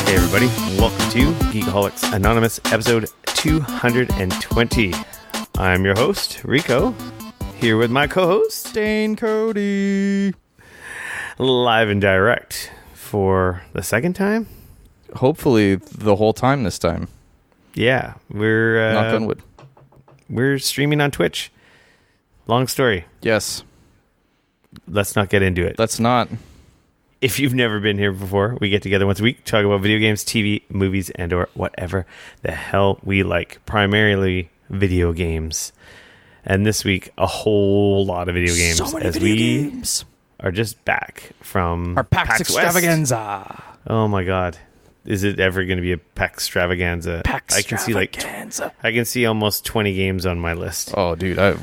Hey everybody, welcome to Geekoholics Anonymous, episode 220. I'm your host, Rico, here with my co-host, Dane Cody. live and direct for the second time? Hopefully the whole time this time. Yeah, we're... Knock on wood. We're streaming on Twitch. Long story. Yes. Let's not get into it. Let's not. If you've never been here before, we get together once a week, talk about video games, TV, movies, and or whatever the hell we like. Primarily video games. And this week, a whole lot of video games. So many video games. Are just back from Our PAX West. extravaganza. Oh my god. Is it ever going to be a PAX extravaganza? PAX I can see I can see almost 20 games on my list. Oh, dude, I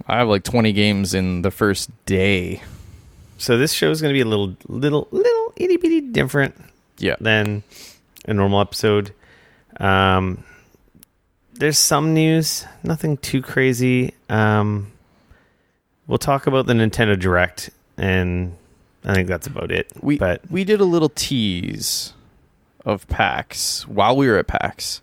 have like 20 games in the first day. So this show is going to be a little itty bitty different than a normal episode. There's some news, nothing too crazy. We'll talk about the Nintendo Direct, and I think that's about it. We did a little tease of PAX while we were at PAX.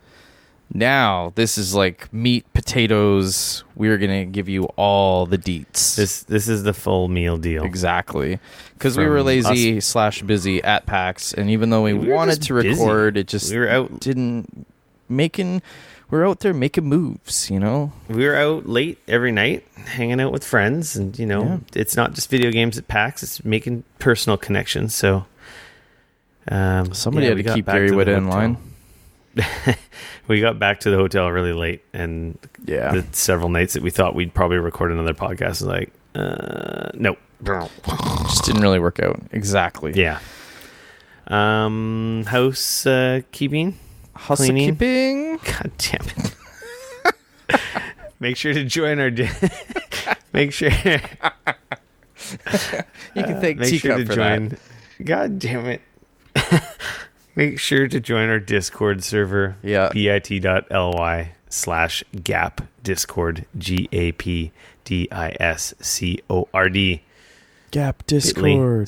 Now this is like meat, potatoes. We're gonna give you all the deets. This is the full meal deal. Exactly, because we were lazy / busy at PAX, and even though we wanted to record, busy. It just we were out didn't making. We're out there making moves, you know. We were out late every night, hanging out with friends, and it's not just video games at PAX; it's making personal connections. So, somebody had to keep Gary Witta in line. We got back to the hotel really late, and the several nights that we thought we'd probably record another podcast, like, nope, just didn't really work out. Exactly. Yeah. Housekeeping. Housekeeping. God damn it! Make sure to join our. Make sure you can thank Teacup for that. God damn it! Make sure to join our Discord server. Yeah. bit.ly/gap Discord GAPDISCORD. Gap Discord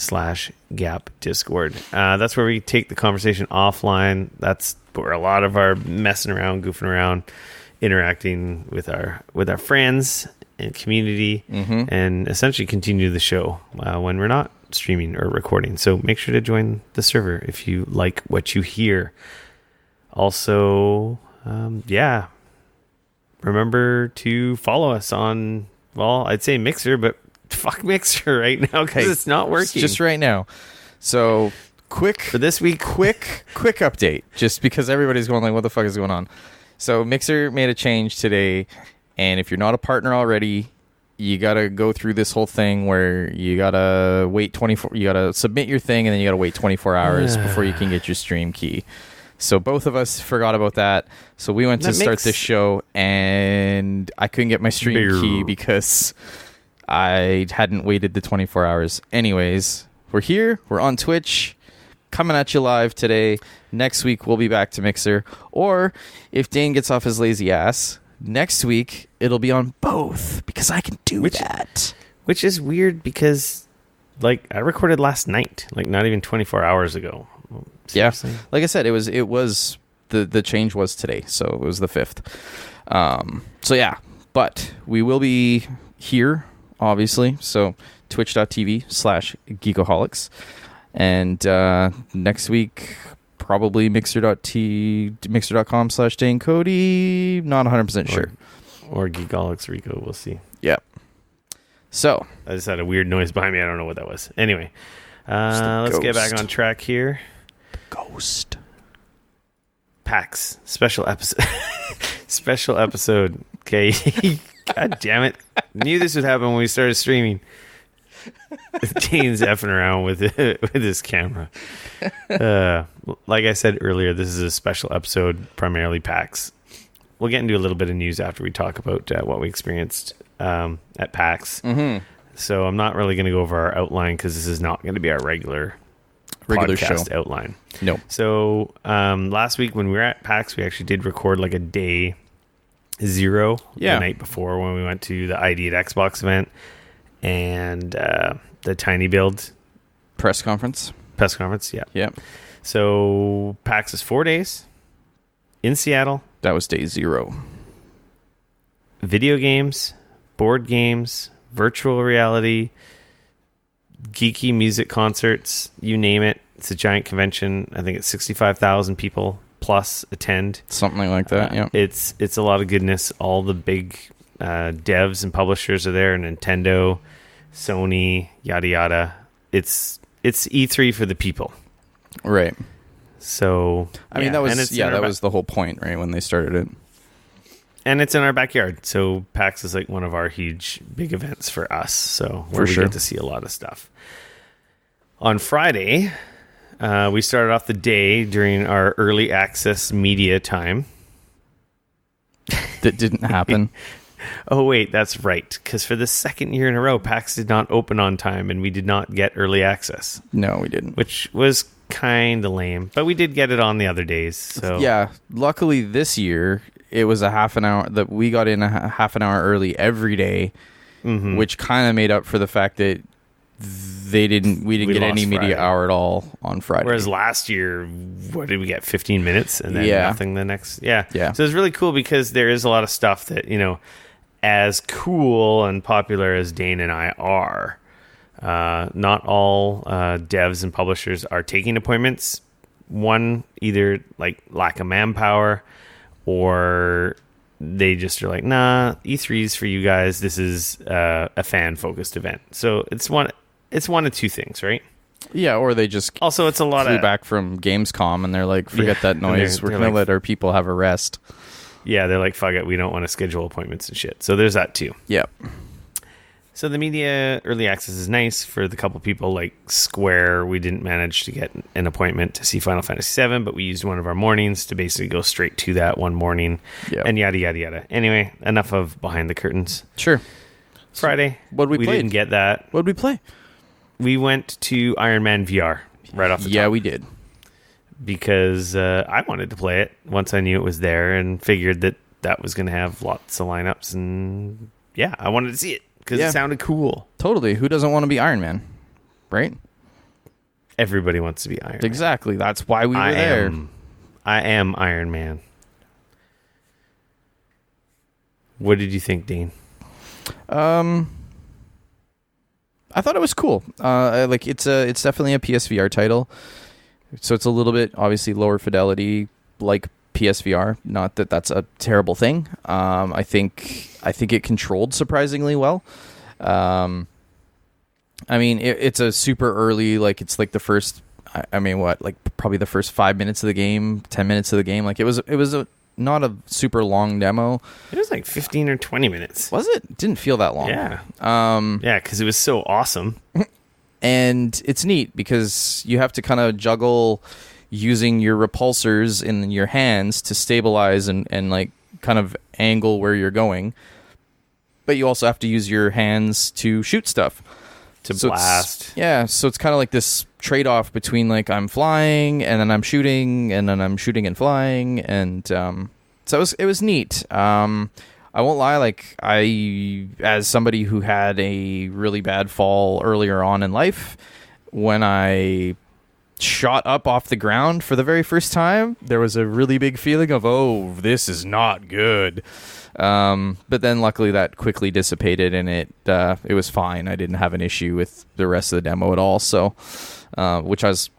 /gap Discord. That's where we take the conversation offline. That's where a lot of our messing around, goofing around, interacting with our friends and community, and essentially continue the show when we're not streaming or recording. So make sure to join the server if you like what you hear. Also, remember to follow us on, well, I'd say Mixer, but fuck Mixer right now because it's not working. Just right now. So quick for this week. Quick update. Just because everybody's going like, what the fuck is going on? So Mixer made a change today, and if you're not a partner already, you gotta go through this whole thing where you gotta wait 24. You gotta submit your thing, and then you gotta wait 24 hours before you can get your stream key. So both of us forgot about that. So we went to start this show, and I couldn't get my stream key because I hadn't waited the 24 hours. Anyways, we're here. We're on Twitch, coming at you live today. Next week, we'll be back to Mixer. Or if Dane gets off his lazy ass, next week, it'll be on both because I can do that. Which is weird because, like, I recorded last night, like not even 24 hours ago. Seriously? Yeah. Like I said, it was the change was today. So it was the 5th. But we will be here, obviously. So twitch.tv/Geekoholics. And next week, probably mixer.com/Dane Cody. Not 100% sure. Or Geekoholics Rico. We'll see. Yeah. So I just had a weird noise behind me. I don't know what that was. Anyway, let's get back on track here. Ghost. PAX special episode. Special episode. Okay. God damn it. Knew this would happen when we started streaming. Dane's effing around with his camera. Like I said earlier, this is a special episode, primarily PAX. We'll get into a little bit of news after we talk about what we experienced at PAX. So I'm not really going to go over our outline because this is not going to be our regular podcast show outline. No. So last week when we were at PAX, we actually did record like a day 0 the night before when we went to the ID at Xbox event and the Tiny Build press conference. Press conference, yeah. Yeah. So PAX is 4 days in Seattle. That was day 0. Video games, board games, virtual reality, geeky music concerts, you name it. It's a giant convention. I think it's 65,000 people plus attend. Something like that, yeah. It's a lot of goodness. All the big devs and publishers are there. Nintendo, Sony, yada yada. It's E3 for the people. Right. So I mean, that was the whole point, right, when they started it. And it's in our backyard. So PAX is like one of our huge big events for us. So we get to see a lot of stuff. On Friday, we started off the day during our early access media time. That didn't happen. Oh, wait, that's right. Because for the second year in a row, PAX did not open on time and we did not get early access. No, we didn't. Which was kind of lame. But we did get it on the other days. So yeah, luckily this year, it was a half an hour that we got in a half an hour early every day, which kind of made up for the fact that we didn't get any media hour at all on Friday. Whereas last year, what did we get? 15 minutes and then nothing the next. Yeah. So it's really cool because there is a lot of stuff that, as cool and popular as Dane and I are, not all devs and publishers are taking appointments. One, either like lack of manpower, or they just are like, nah, E3's for you guys. This is a fan-focused event. So it's one of two things, right? Yeah, or they just also it's a lot flew back from Gamescom and they're like, forget that noise. We're going to let our people have a rest. Yeah, they're like, fuck it. We don't want to schedule appointments and shit. So there's that too. Yep. So the media early access is nice for the couple people like Square. We didn't manage to get an appointment to see Final Fantasy VII, but we used one of our mornings to basically go straight to that one morning. Yep. And yada, yada, yada. Anyway, enough of behind the curtains. Sure. Friday. What we didn't get that. What did we play? We went to Iron Man VR right off the top. Yeah, we did. Because I wanted to play it once I knew it was there and figured that was going to have lots of lineups. And yeah, I wanted to see it because it sounded cool. Totally. Who doesn't want to be Iron Man? Right? Everybody wants to be Iron Man. Exactly. That's why we were there. I am Iron Man. What did you think, Dean? I thought it was cool. It's definitely a PSVR title. So it's a little bit obviously lower fidelity like PSVR. Not that that's a terrible thing. I think it controlled surprisingly well. I mean, it's a super early, like it's like the first, probably the first 5 minutes of the game, 10 minutes of the game. Like it was not a super long demo. It was like 15 or 20 minutes. Was it? Didn't feel that long. Yeah. Yeah, because it was so awesome. And it's neat because you have to kind of juggle using your repulsors in your hands to stabilize and like kind of angle where you're going. But you also have to use your hands to shoot stuff. To blast. So it's kind of like this trade-off between like I'm flying and then I'm shooting and then I'm shooting and flying. And so it was neat. I won't lie, like as somebody who had a really bad fall earlier on in life, when I shot up off the ground for the very first time, there was a really big feeling of, oh, this is not good. But then luckily that quickly dissipated and it was fine. I didn't have an issue with the rest of the demo at all. So, which I was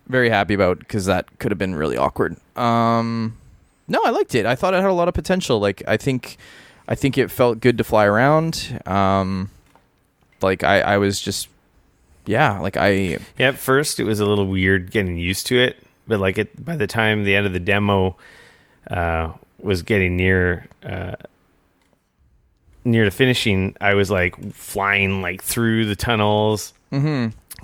very happy about because that could have been really awkward. No, I liked it. I thought it had a lot of potential. Like I think it felt good to fly around. Like I was just, at first it was a little weird getting used to it, but like by the time the end of the demo was getting near to finishing, I was like flying like through the tunnels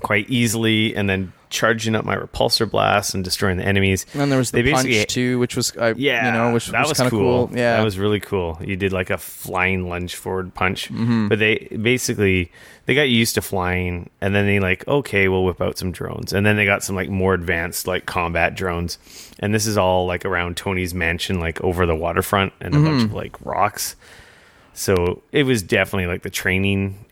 quite easily, and then charging up my repulsor blast and destroying the enemies. And then there was the punch too, which was which was kind of cool. Yeah, that was really cool. You did like a flying lunge forward punch, but they got used to flying, and then they like, okay, we'll whip out some drones, and then they got some like more advanced like combat drones, and this is all like around Tony's mansion, like over the waterfront, and a bunch of like rocks. So it was definitely like the training.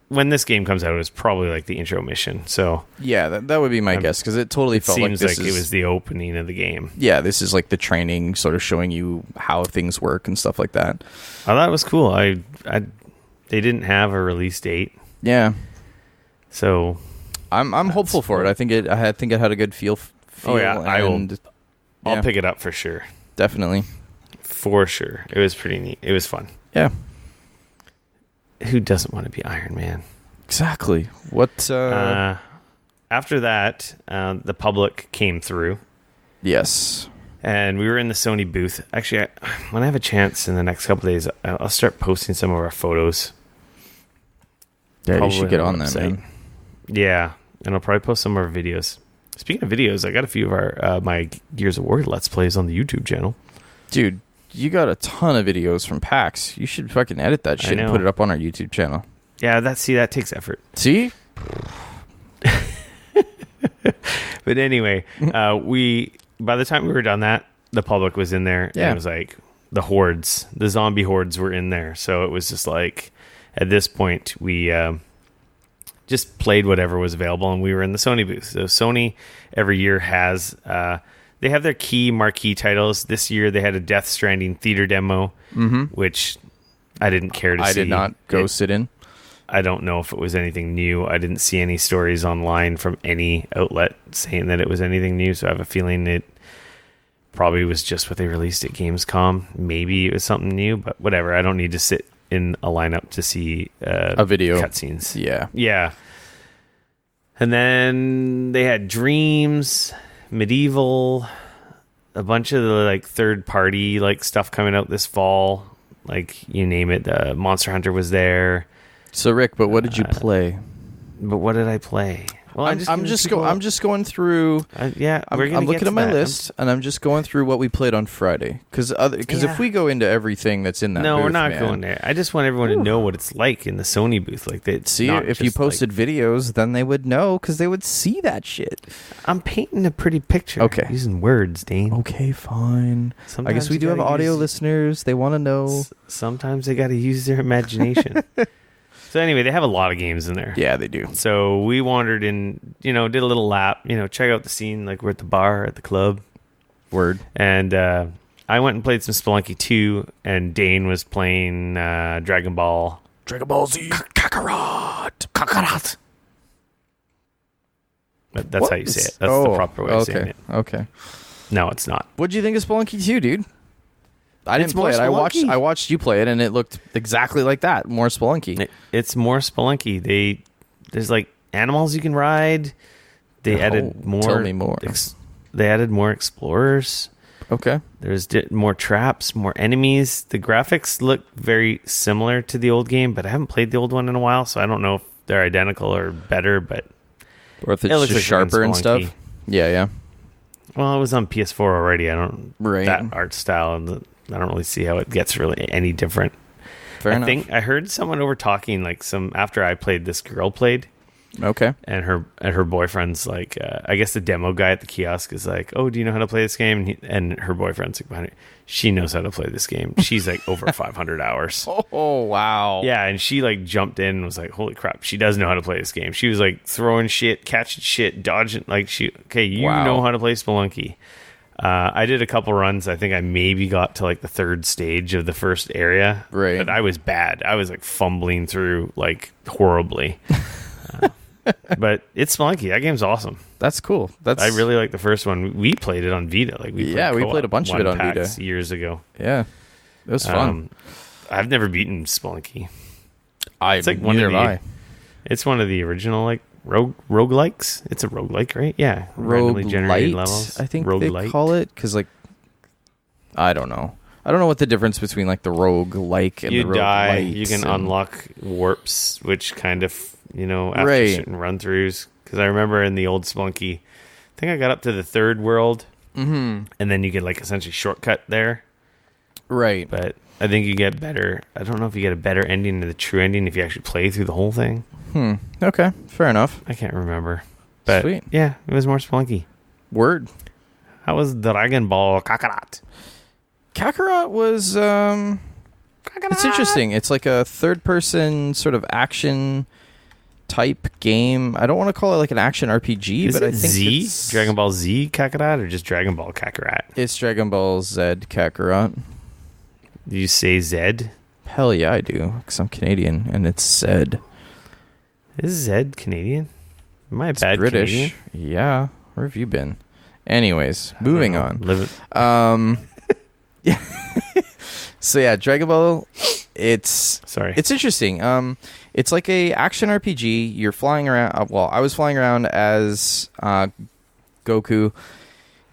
when this game comes out, it's probably like the intro mission. So Yeah, that would be my guess, because it totally felt like seems this like it was the opening of the game. Yeah, this is like the training, sort of showing you how things work and stuff like that. I thought it was cool. They didn't have a release date, Yeah, so I'm hopeful for it. I think it had a good feel. Oh, yeah, I will. I'll yeah, pick it up for sure. definitely. For sure. It was pretty neat. It was fun. Yeah, Who doesn't want to be Iron Man? exactly. What? After that, the public came through, Yes. and we were in the Sony booth. Actually, when I have a chance in the next couple of days, I'll start posting some of our photos. Yeah, you should get our on that, website. man. Yeah, and I'll probably post some of our videos. Speaking of videos, I got a few of our my Gears of War Let's Plays on the YouTube channel. Dude, you got a ton of videos from PAX. You should fucking edit that shit and put it up on our YouTube channel. Yeah, that takes effort. See? But anyway, by the time we were done that, the public was in there. Yeah. And it was like the zombie hordes were in there. So it was just like, at this point, we just played whatever was available, and we were in the Sony booth. So Sony every year has, they have their key marquee titles. This year they had a Death Stranding theater demo, which I didn't care to see. I did not go sit in. I don't know if it was anything new. I didn't see any stories online from any outlet saying that it was anything new, so I have a feeling it probably was just what they released at Gamescom. Maybe it was something new, but whatever. I don't need to sit in a lineup to see a video cutscenes. Yeah. Yeah. And then they had Dreams, MediEvil, a bunch of the like third party like stuff coming out this fall. Like you name it. Monster Hunter was there. So Rick, but what did you play? But what did I play? Well, I'm just going through. Yeah, I'm looking at my list, and I'm just going through what we played on Friday. Because if we go into everything that's in that, no, booth, we're not man, going there. I just want everyone to know what it's like in the Sony booth. Like they see, if you posted videos, then they would know because they would see that shit. I'm painting a pretty picture. Okay, using words, Dane. Okay, fine. Sometimes I guess we do have audio listeners. They want to know. Sometimes they got to use their imagination. So anyway, they have a lot of games in there. Yeah, they do. So we wandered in, did a little lap, check out the scene. Like we're at the bar, at the club. Word. And I went and played some Spelunky 2, and Dane was playing Dragon Ball. Dragon Ball Z. Kakarot. But that's how you say it. That's the proper way of saying it. Okay. No, it's not. What'd you think of Spelunky 2, dude? I didn't play it. I watched you play it, and it looked exactly like that. More Spelunky. It's more Spelunky. There's like animals you can ride. They added more. Tell me more. They added more explorers. Okay. There's more traps, more enemies. The graphics look very similar to the old game, but I haven't played the old one in a while, so I don't know if they're identical or better. Or if it's just sharper and stuff. Yeah. Well, it was on PS4 already. Right. That art style and I don't really see how it gets really any different. Fair enough. I heard someone over talking after I played, this girl played. Okay. And her boyfriend's like, I guess the demo guy at the kiosk is like, oh, do you know how to play this game? And her boyfriend's like behind her, she knows how to play this game. She's like over 500 hours. Oh, wow. Yeah. And she like jumped in and was like, holy crap, she does know how to play this game. She was like throwing shit, catching shit, dodging. Like know how to play Spelunky. I did a couple runs. I think I maybe got to like the third stage of the first area. Right. But I was bad. I was like fumbling through like horribly. But it's Spelunky. That game's awesome. That's cool. I really like the first one. We played it on Vita. Like we played a bunch of it on PAX Vita years ago. Yeah. It was fun. I've never beaten Spelunky. It's like It's one of the original like roguelikes. It's a roguelike, right? Yeah. Randomly generated levels. I think they call it, because like I don't know what the difference between like the roguelike and the roguelite. You die, you can unlock warps, which kind of, after certain run-throughs. Because I remember in the old Spelunky, I think I got up to the third world, and then you get like essentially shortcut there. Right. But I think you get better. I don't know if you get a better ending to the true ending if you actually play through the whole thing. Okay. Fair enough. I can't remember. But sweet. Yeah, it was more Spelunky. Word. How was DragonBall Kakarot? Kakarot was it's interesting. It's like a third person sort of action type game. I don't want to call it like an action RPG, but I think it's Dragon Ball Z Kakarot or just Dragon Ball Kakarot? It's Dragon Ball Z Kakarot. Do you say Zed? Hell yeah, I do, because I'm Canadian, and it's Zed. Is Zed Canadian? Am I It's bad British. Canadian? Yeah. Where have you been? Anyways, moving on. Yeah. So yeah, Dragon Ball. It's interesting. It's like a action RPG. You're flying around. Well, I was flying around as Goku.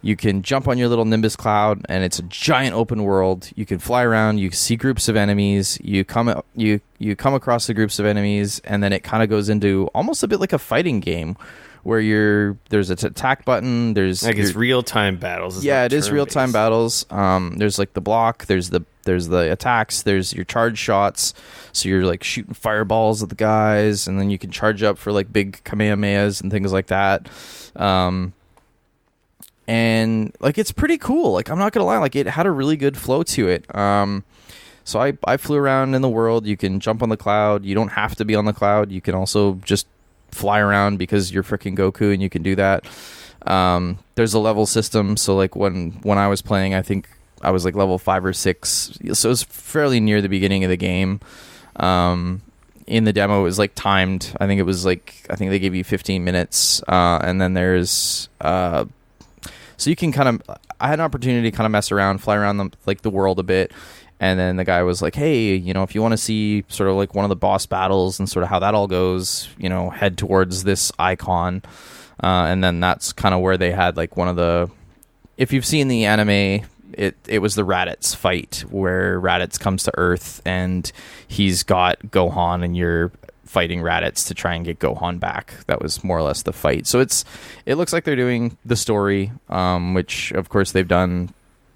You can jump on your little Nimbus cloud, and it's a giant open world. You can fly around. You see groups of enemies. You come across the groups of enemies, and then it kind of goes into almost a bit like a fighting game, where there's an attack button. There's like it's real time battles. Yeah, it is real time battles. There's like the block. There's the attacks. There's your charge shots. So you're like shooting fireballs at the guys, and then you can charge up for like big kamehamehas and things like that. And like it's pretty cool. Like I'm not gonna lie, like it had a really good flow to it. So I flew around in the world. You can jump on the cloud. You don't have to be on the cloud. You can also just fly around because you're freaking Goku and you can do that. There's a level system. So like when I was playing, I think I was like level 5 or 6. So it was fairly near the beginning of the game. In the demo, it was like timed. I think they gave you 15 minutes. And then there's so you can I had an opportunity to kind of mess around, fly around the world a bit. And then the guy was like, hey, if you want to see sort of like one of the boss battles and sort of how that all goes, head towards this icon. And then that's kind of where they had like one of the, if you've seen the anime, it was the Raditz fight where Raditz comes to Earth and he's got Gohan and you're fighting Raditz to try and get Gohan back. That was more or less the fight. So it looks like they're doing the story, which of course they've done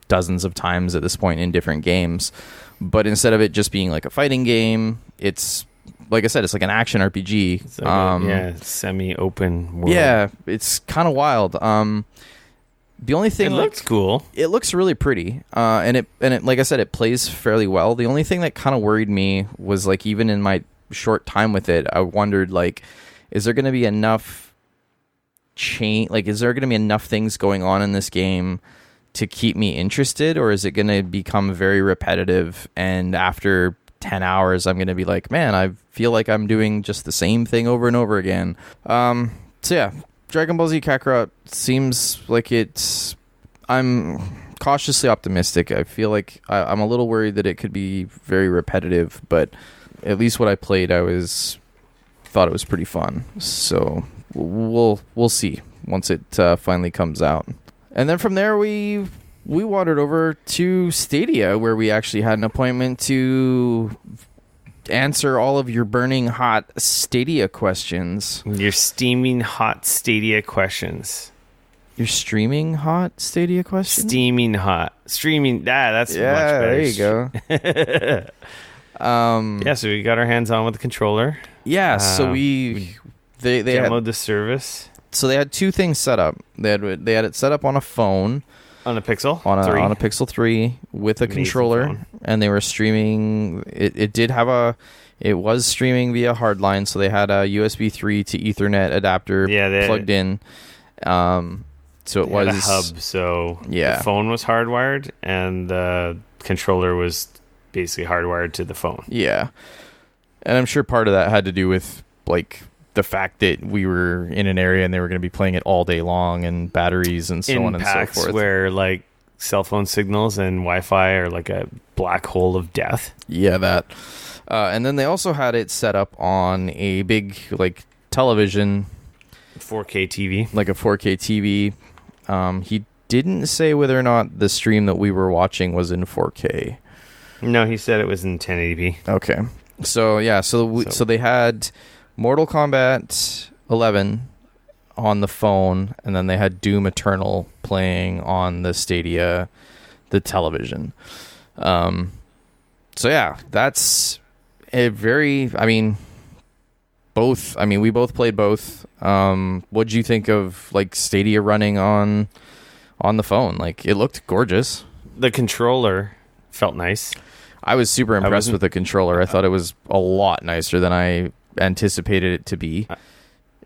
dozens of times at this point in different games. But instead of it just being like a fighting game, it's like I said, it's like an action RPG. It's like semi-open world. Yeah, it's kind of wild. The only thing it looks cool. It looks really pretty, and it like I said, it plays fairly well. The only thing that kind of worried me was like even in my short time with it, I wondered like, is there going to be enough is there going to be enough things going on in this game to keep me interested, or is it going to become very repetitive and after 10 hours I'm going to be like, man, I feel like I'm doing just the same thing over and over again. So yeah, Dragon Ball Z Kakarot seems like I'm cautiously optimistic. I feel like I'm a little worried that it could be very repetitive, but at least what I played, thought it was pretty fun. So we'll see once it finally comes out. And then from there, we wandered over to Stadia, where we actually had an appointment to answer all of your burning hot Stadia questions. Your steaming hot Stadia questions. Your streaming hot Stadia questions? Steaming hot. Streaming. That's much better. There you go. So we got our hands on with the controller. Yeah, so they download the service. So they had two things set up. They had it set up on a phone, on a Pixel, on a Pixel 3 with a controller, phone. And they were streaming. It was streaming via hardline, so they had a USB 3 to Ethernet adapter plugged in. So it was a hub. So the phone was hardwired, and the controller was basically hardwired to the phone. Yeah, and I'm sure part of that had to do with like the fact that we were in an area and they were going to be playing it all day long, and batteries and so on and PAX, so forth. Where like cell phone signals and Wi-Fi are like a black hole of death. Yeah, that. And then they also had it set up on a big like television, 4K TV, like a 4K TV. He didn't say whether or not the stream that we were watching was in 4K. No, he said it was in 1080p. Okay. So yeah, so they had Mortal Kombat 11 on the phone, and then they had Doom Eternal playing on the Stadia, the television. So yeah, that's a very. We both played both. What'd you think of like Stadia running on the phone? Like it looked gorgeous. The controller felt nice. I was super impressed with the controller. I thought it was a lot nicer than I anticipated it to be.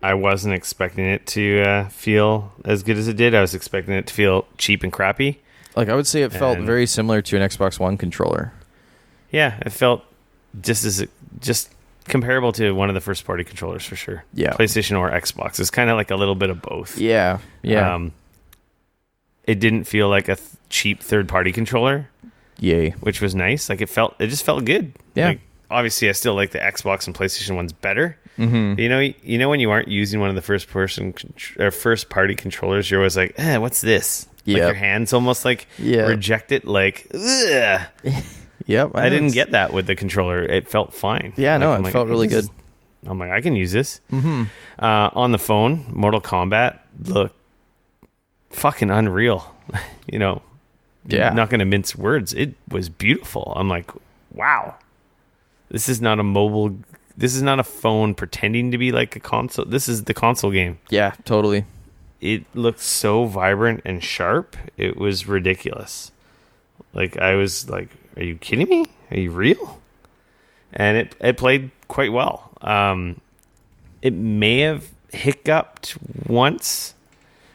I wasn't expecting it to feel as good as it did. I was expecting it to feel cheap and crappy. Like, I would say it felt very similar to an Xbox One controller. Yeah, it felt just comparable to one of the first party controllers for sure. Yeah. PlayStation or Xbox. It's kind of like a little bit of both. Yeah. It didn't feel like a cheap third party controller. Yay. Which was nice. Like, it just felt good. Yeah. Like, obviously, I still like the Xbox and PlayStation ones better. Mm-hmm. You know when you aren't using one of the first party controllers, you're always like, what's this? Like, your hands almost like reject it. Like, ugh. Yep. I didn't get that with the controller. It felt fine. Yeah, like, it felt really good. I'm like, I can use this. Mm-hmm. On the phone, Mortal Kombat looked fucking unreal. Not going to mince words. It was beautiful. I'm like, wow. This is not a phone pretending to be like a console. This is the console game. Yeah, totally. It looked so vibrant and sharp. It was ridiculous. Like, I was like, are you kidding me? Are you real? And it played quite well. It may have hiccuped once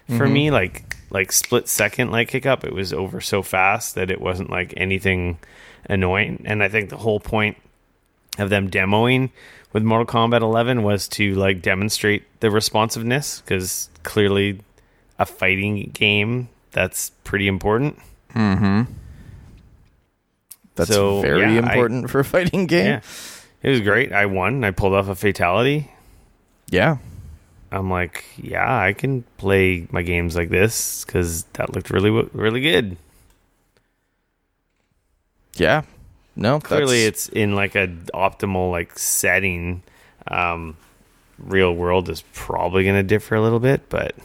for me, like split second like hiccup. It was over so fast that it wasn't like anything annoying. And I think the whole point of them demoing with Mortal Kombat 11 was to like demonstrate the responsiveness, because clearly a fighting game, that's pretty important. Mm-hmm. That's very important for a fighting game. Yeah, it was great. I won. I pulled off a fatality. Yeah. I'm like, yeah, I can play my games like this, because that looked really, really good. Yeah. No, clearly it's in like a optimal like setting. Real world is probably going to differ a little bit, but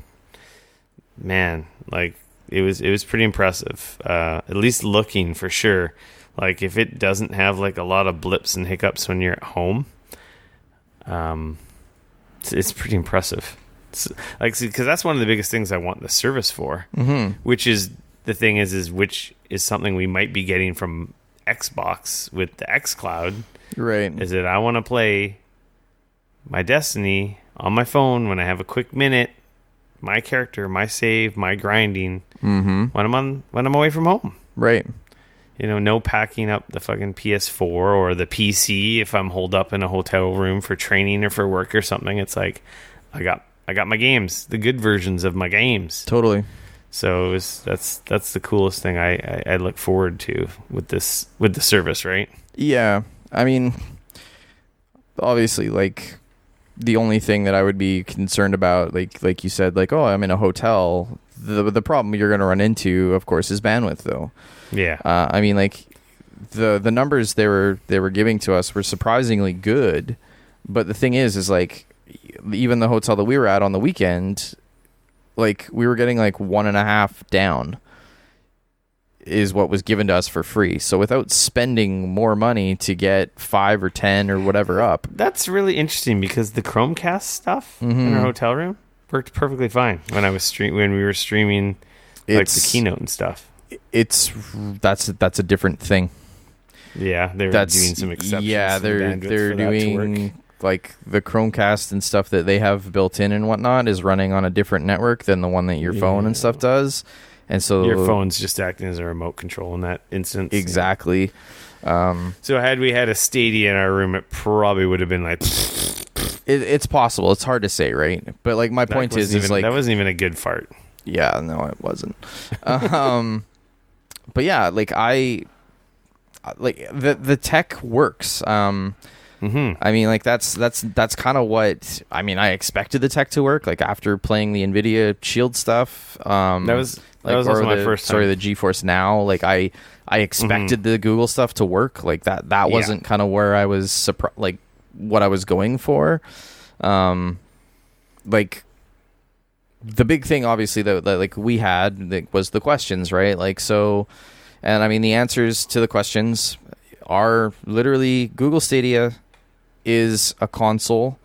man, like it was pretty impressive. At least looking, for sure. Like, if it doesn't have like a lot of blips and hiccups when you're at home, it's pretty impressive. Because that's one of the biggest things I want the service for, which is the thing which is something we might be getting from Xbox with the xCloud. Right. Is that I want to play my Destiny on my phone when I have a quick minute, my character, my save, my grinding, when I'm away from home. Right. No packing up the fucking PS4 or the PC if I'm holed up in a hotel room for training or for work or something. It's like I got my games, the good versions of my games. Totally. So that's the coolest thing I look forward to with the service, right? Yeah. I mean, obviously, like, the only thing that I would be concerned about, like you said, like, oh, I'm in a hotel. The problem you're going to run into, of course, is bandwidth, though. Yeah. I mean, like, the numbers they were giving to us were surprisingly good, but the thing is like, even the hotel that we were at on the weekend, like, we were getting like 1.5 down is what was given to us for free. So without spending more money to get 5 or 10 or whatever up. That's really interesting, because the Chromecast stuff in our hotel room worked perfectly fine when we were streaming like the keynote and stuff. That's a different thing. Yeah, they're doing some exceptions. Yeah, they're doing like the Chromecast and stuff that they have built in and whatnot is running on a different network than the one that your phone and stuff does. And so your phone's just acting as a remote control in that instance. Exactly. So had we had a Stadia in our room, it probably would have been like. It's possible. It's hard to say, right? But like my point is like that wasn't even a good fart. Yeah, no, it wasn't. But yeah, like the tech works. I mean, like that's kind of what I mean. I expected the tech to work. Like, after playing the NVIDIA Shield stuff, that was also my first time. Sorry, the GeForce Now. Like, I expected the Google stuff to work. Like that wasn't kind of where I was surprised. Like, what I was going for. Like, the big thing, obviously, that like we had was the questions, right? Like, so, and I mean, the answers to the questions are literally Google Stadia is a console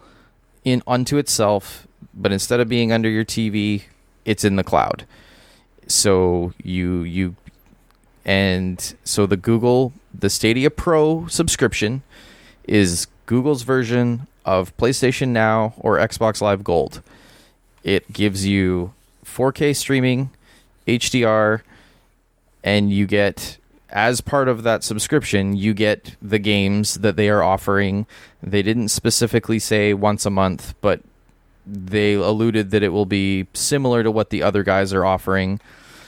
unto itself, but instead of being under your TV, it's in the cloud. So the Stadia Pro subscription is Google's version of PlayStation Now or Xbox Live Gold. It gives you 4K streaming, HDR, and you get, as part of that subscription, you get the games that they are offering. They didn't specifically say once a month, but they alluded that it will be similar to what the other guys are offering.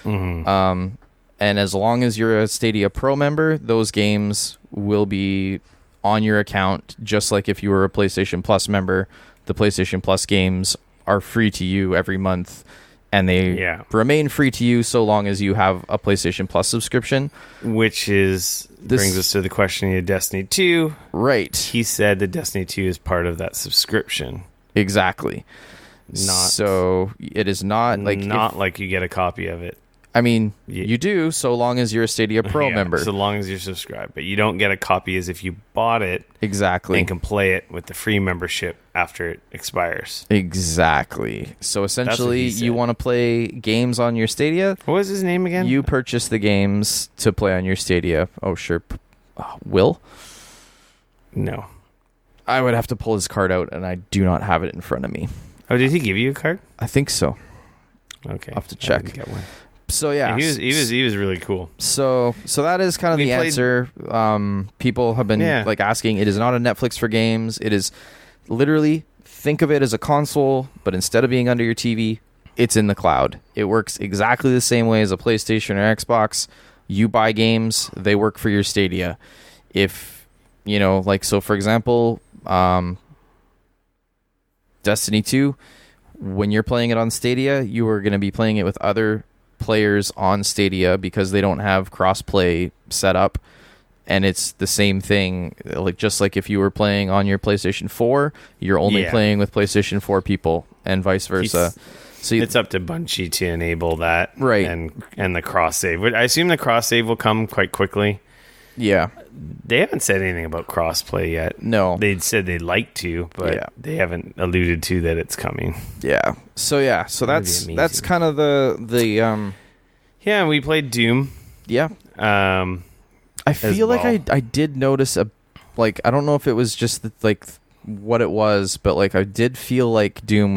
Mm-hmm. And as long as you're a Stadia Pro member, those games will be on your account, just like if you were a PlayStation Plus member. The PlayStation Plus games are free to you every month, and they remain free to you so long as you have a PlayStation Plus subscription. Which brings us to the question of Destiny 2. Right. He said that Destiny 2 is part of that subscription. Exactly. So it is not like... Not like you get a copy of it. I mean, you do, so long as you're a Stadia Pro member. So long as you're subscribed. But you don't get a copy as if you bought it. Exactly. And can play it with the free membership after it expires. Exactly. So essentially, you want to play games on your Stadia. What was his name again? You purchase the games to play on your Stadia. Oh, sure. Will? No. I would have to pull his card out, and I do not have it in front of me. Oh, did he give you a card? I think so. Okay. I'll have to check. Get one. So yeah, he was really cool. So that is kind of the answer. People have been like asking. It is not a Netflix for games. It is literally, think of it as a console, but instead of being under your TV, it's in the cloud. It works exactly the same way as a PlayStation or Xbox. You buy games, they work for your Stadia. If so for example, Destiny 2, when you're playing it on Stadia, you are going to be playing it with other players on Stadia because they don't have cross-play set up, and it's the same thing. Like, just like if you were playing on your PlayStation 4, you're only playing with PlayStation 4 people, and vice versa. So it's up to Bungie to enable that, right? And the cross save. I assume the cross save will come quite quickly. Yeah, they haven't said anything about crossplay yet. No, they said they'd like to, but they haven't alluded to that it's coming. Yeah. So that's kind of the Yeah, we played Doom. Yeah. I feel like I did notice I don't know if it was just what it was, but I did feel like there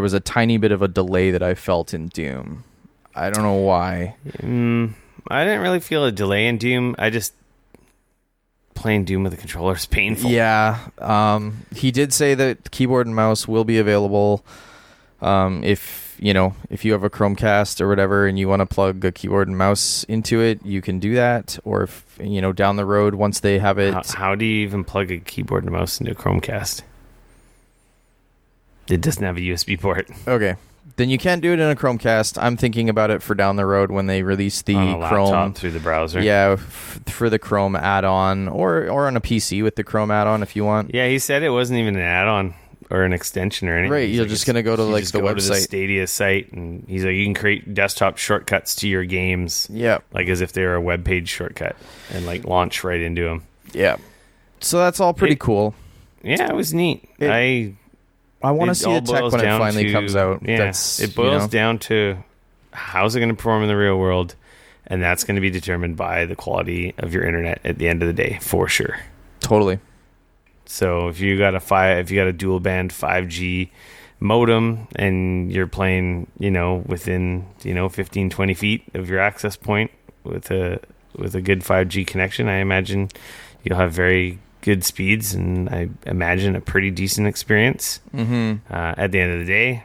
was a tiny bit of a delay that I felt in Doom. I don't know why. I didn't really feel a delay in Doom. I just playing Doom with a controller is painful. Yeah. He did say that keyboard and mouse will be available. If you have a Chromecast or whatever and you want to plug a keyboard and mouse into it, you can do that. Or if down the road once they have it. How do you even plug a keyboard and mouse into a Chromecast? It doesn't have a USB port. Okay. Then you can't do it in a Chromecast. I'm thinking about it for down the road when they release the on a Chrome laptop through the browser. Yeah, for the Chrome add-on, or on a PC with the Chrome add-on if you want. Yeah, he said it wasn't even an add-on or an extension or anything. Right, you're just gonna go to the website, to the Stadia site, and he's like, you can create desktop shortcuts to your games. Yeah, as if they were a web page shortcut, and launch right into them. Yeah, so that's all pretty cool. Yeah, it was neat. I want to see the tech when it finally comes out. Yeah, it boils down to how's it going to perform in the real world, and that's going to be determined by the quality of your internet at the end of the day, for sure. Totally. So if you got a dual band 5G modem and you're playing, within 15, 20 feet of your access point with a good 5G connection, I imagine you'll have very good speeds, and I imagine a pretty decent experience. Mm-hmm. At the end of the day,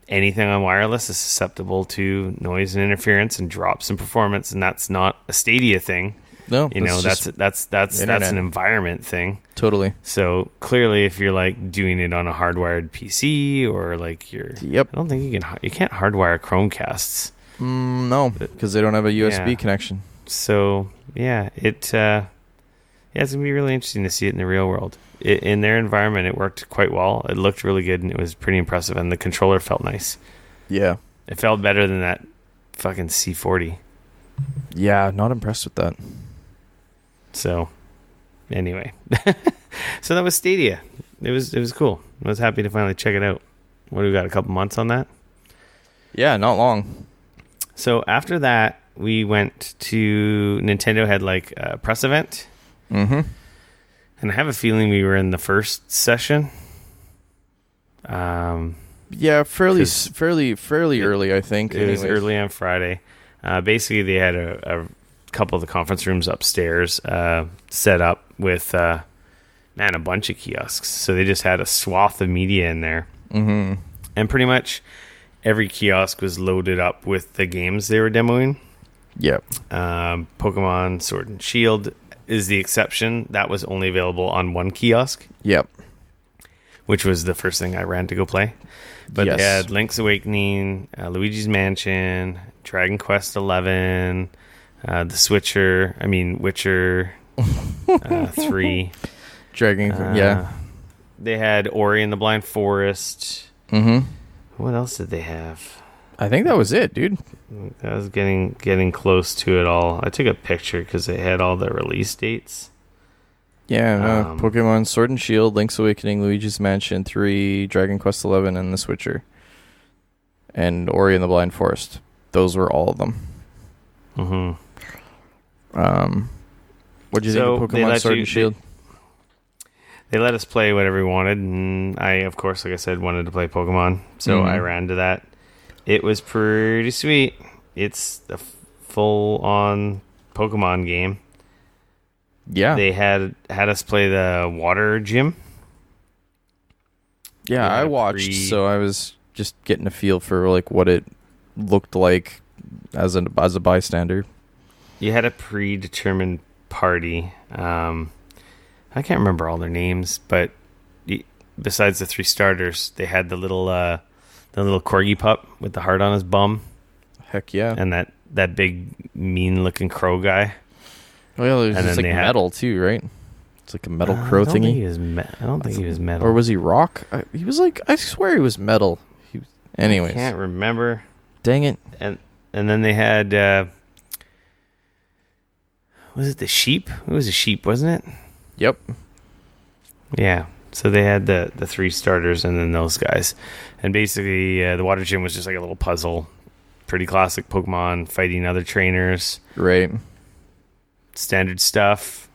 anything on wireless is susceptible to noise and interference and drops in performance, and that's not a Stadia thing. No, that's an environment thing. Totally. So clearly, if you're doing it on a hardwired PC or I don't think you can't hardwire Chromecasts. No, because they don't have a USB connection. So it's going to be really interesting to see it in the real world. In their environment, it worked quite well. It looked really good, and it was pretty impressive, and the controller felt nice. Yeah. It felt better than that fucking C40. Yeah, not impressed with that. So, anyway. So that was Stadia. It was cool. I was happy to finally check it out. What do we got, a couple months on that? Yeah, not long. So after that, we went to Nintendo had a press event. Mm-hmm. And I have a feeling we were in the first session. Yeah, fairly early, I think. It was early on Friday. Basically, they had a couple of the conference rooms upstairs set up with, a bunch of kiosks. So they just had a swath of media in there. Mm-hmm. And pretty much every kiosk was loaded up with the games they were demoing. Yep. Pokemon Sword and Shield is the exception. That was only available on one kiosk. Yep. Which was the first thing I ran to go play. But yes. They had Link's Awakening, Luigi's Mansion, Dragon Quest XI, Witcher 3. Yeah. They had Ori and the Blind Forest. Mm-hmm. What else did they have? I think that was it, dude. I was getting close to it all. I took a picture because they had all the release dates. Yeah, no, Pokemon Sword and Shield, Link's Awakening, Luigi's Mansion 3, Dragon Quest XI, and The Switcher. And Ori and the Blind Forest. Those were all of them. Mm-hmm. What do you think of Pokemon Sword and Shield? They let us play whatever we wanted, and I, of course, like I said, wanted to play Pokemon, so I ran to that. It was pretty sweet. It's a full-on Pokemon game. Yeah. They had us play the water gym. Yeah, I watched, so I was just getting a feel for like what it looked like as a bystander. You had a predetermined party. I can't remember all their names, but besides the 3 starters, they had the little corgi pup with the heart on his bum. Heck yeah. And that big mean-looking crow guy. Oh yeah, there's just like metal too, right? It's like a metal crow thingy. I don't think he was metal. Or was he rock? He was like, I swear he was metal. Anyways. I can't remember. Dang it. And then they had, was it the sheep? It was a sheep, wasn't it? Yep. Yeah. So they had the 3 starters and then those guys. And basically, the water gym was just like a little puzzle. Pretty classic Pokemon fighting other trainers. Right. Standard stuff.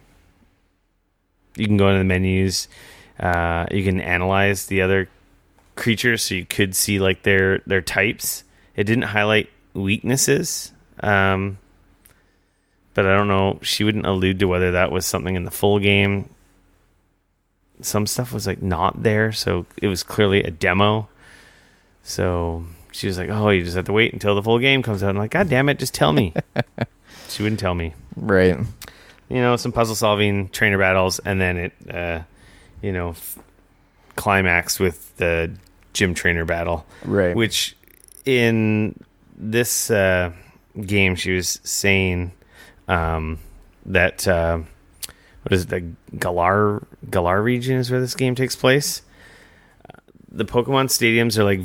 You can go into the menus. You can analyze the other creatures so you could see like their types. It didn't highlight weaknesses. But I don't know. She wouldn't allude to whether that was something in the full game. Some stuff was like not there, so it was clearly a demo. So she was like, "Oh, you just have to wait until the full game comes out." I'm like, "God damn it, just tell me." She wouldn't tell me. Right. Some puzzle solving, trainer battles, and then it, climaxed with the gym trainer battle. Right. Which in this game, she was saying that. What is it, the Galar region is where this game takes place. The Pokemon stadiums are like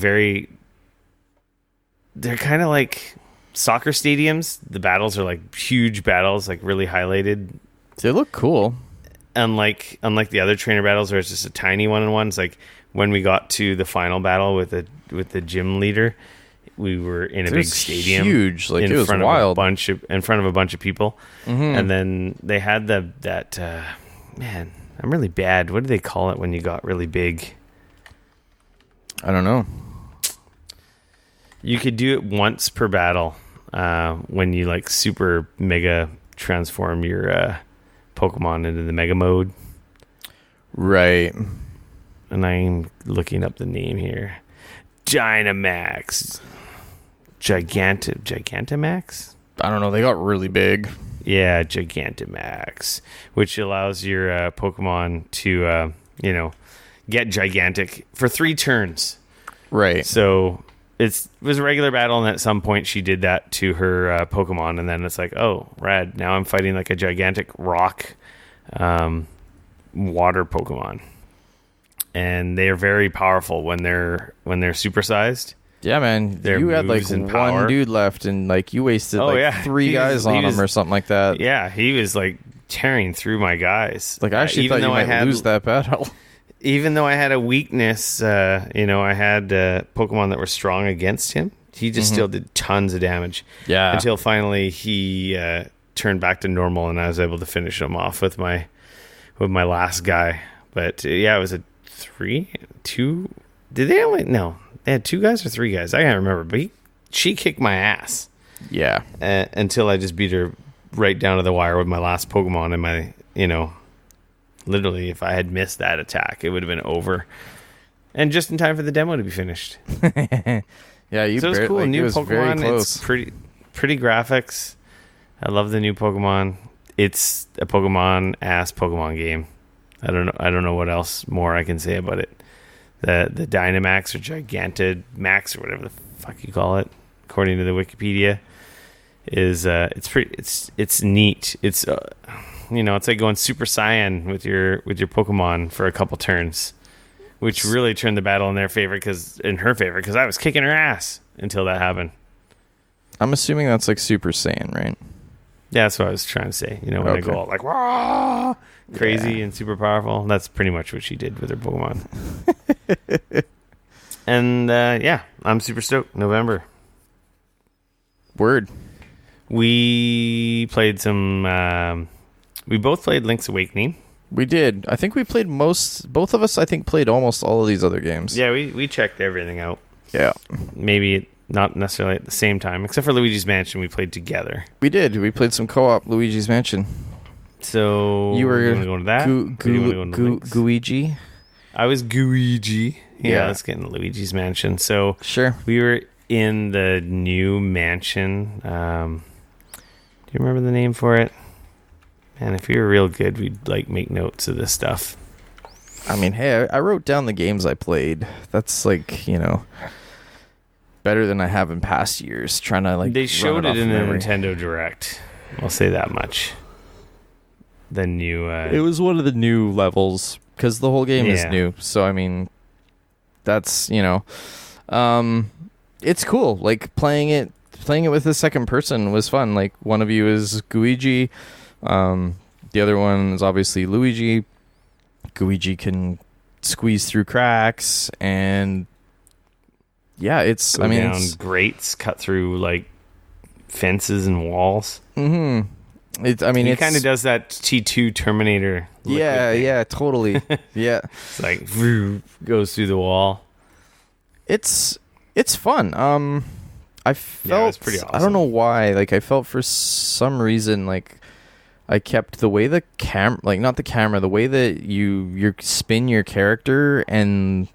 they're kind of like soccer stadiums. The battles are like huge battles, like really highlighted. They look cool. Unlike the other trainer battles where it's just a tiny one-on-one. It's like when we got to the final battle with the gym leader, we were in a big stadium, huge, like it was front wild, in front of a bunch of people, and then they had that. Man, I'm really bad. What do they call it when you got really big? I don't know. You could do it once per battle when you like super mega transform your Pokemon into the mega mode. Right. And I'm looking up the name here. Dynamax. Gigantamax? I don't know. They got really big. Yeah, Gigantamax, which allows your Pokemon to, get gigantic for 3 turns. Right. So it was a regular battle, and at some point she did that to her Pokemon, and then it's like, oh, rad. Now I'm fighting like a gigantic rock water Pokemon. And they are very powerful when they're supersized. Yeah, man. You had like one dude left, and like you wasted 3 guys on him or something like that. Yeah, he was like tearing through my guys. Like I actually thought you might lose that battle. Even though I had a weakness, I had Pokemon that were strong against him. He just still did tons of damage. Yeah. Until finally he turned back to normal, and I was able to finish him off with my with my last guy. But yeah, it was a 2. Did they only? No, they had 2 guys or 3 guys. I can't remember. But she kicked my ass. Yeah. Until I just beat her right down to the wire with my last Pokemon, and my, literally, if I had missed that attack, it would have been over. And just in time for the demo to be finished. Yeah, so it's cool. New it Pokemon. It's pretty graphics. I love the new Pokemon. It's a Pokemon game. I don't know what else more I can say about it. The Dynamax or Gigantamax or whatever the fuck you call it, according to the Wikipedia, is it's neat. It's it's like going Super Saiyan with your Pokemon for a couple turns, which really turned the battle in her favor because I was kicking her ass until that happened. I'm assuming that's like Super Saiyan, right? Yeah, that's what I was trying to say. When I go all like Wah! Crazy and super powerful, that's pretty much what she did with her Pokemon. And I'm super stoked. November. Word. We played some. We both played Link's Awakening. We did. I think we played both of us, I think, played almost all of these other games. Yeah, we checked everything out. Yeah. Maybe not necessarily at the same time, except for Luigi's Mansion, we played together. We did. We played some co-op Luigi's Mansion. So you were going to that? Luigi. I was Luigi. Yeah, let's get into Luigi's Mansion. So sure, we were in the new mansion. Do you remember the name for it? Man, if you were real good, we'd make notes of this stuff. I mean, hey, I wrote down the games I played. That's better than I have in past years. Trying to they showed it in the Nintendo Direct. I'll say that much. The new. It was one of the new levels because the whole game is new. So I mean, that's it's cool. Playing it with the second person was fun. One of you is Luigi, the other one is obviously Luigi. Luigi can squeeze through cracks, and it's down grates, cut through fences and walls. Mm-hmm. He kind of does that T2 Terminator. Yeah, totally. Yeah, it's goes through the wall. It's fun. I felt it's pretty awesome. I don't know why. I felt for some reason I kept the way the not the camera, the way that you spin your character, and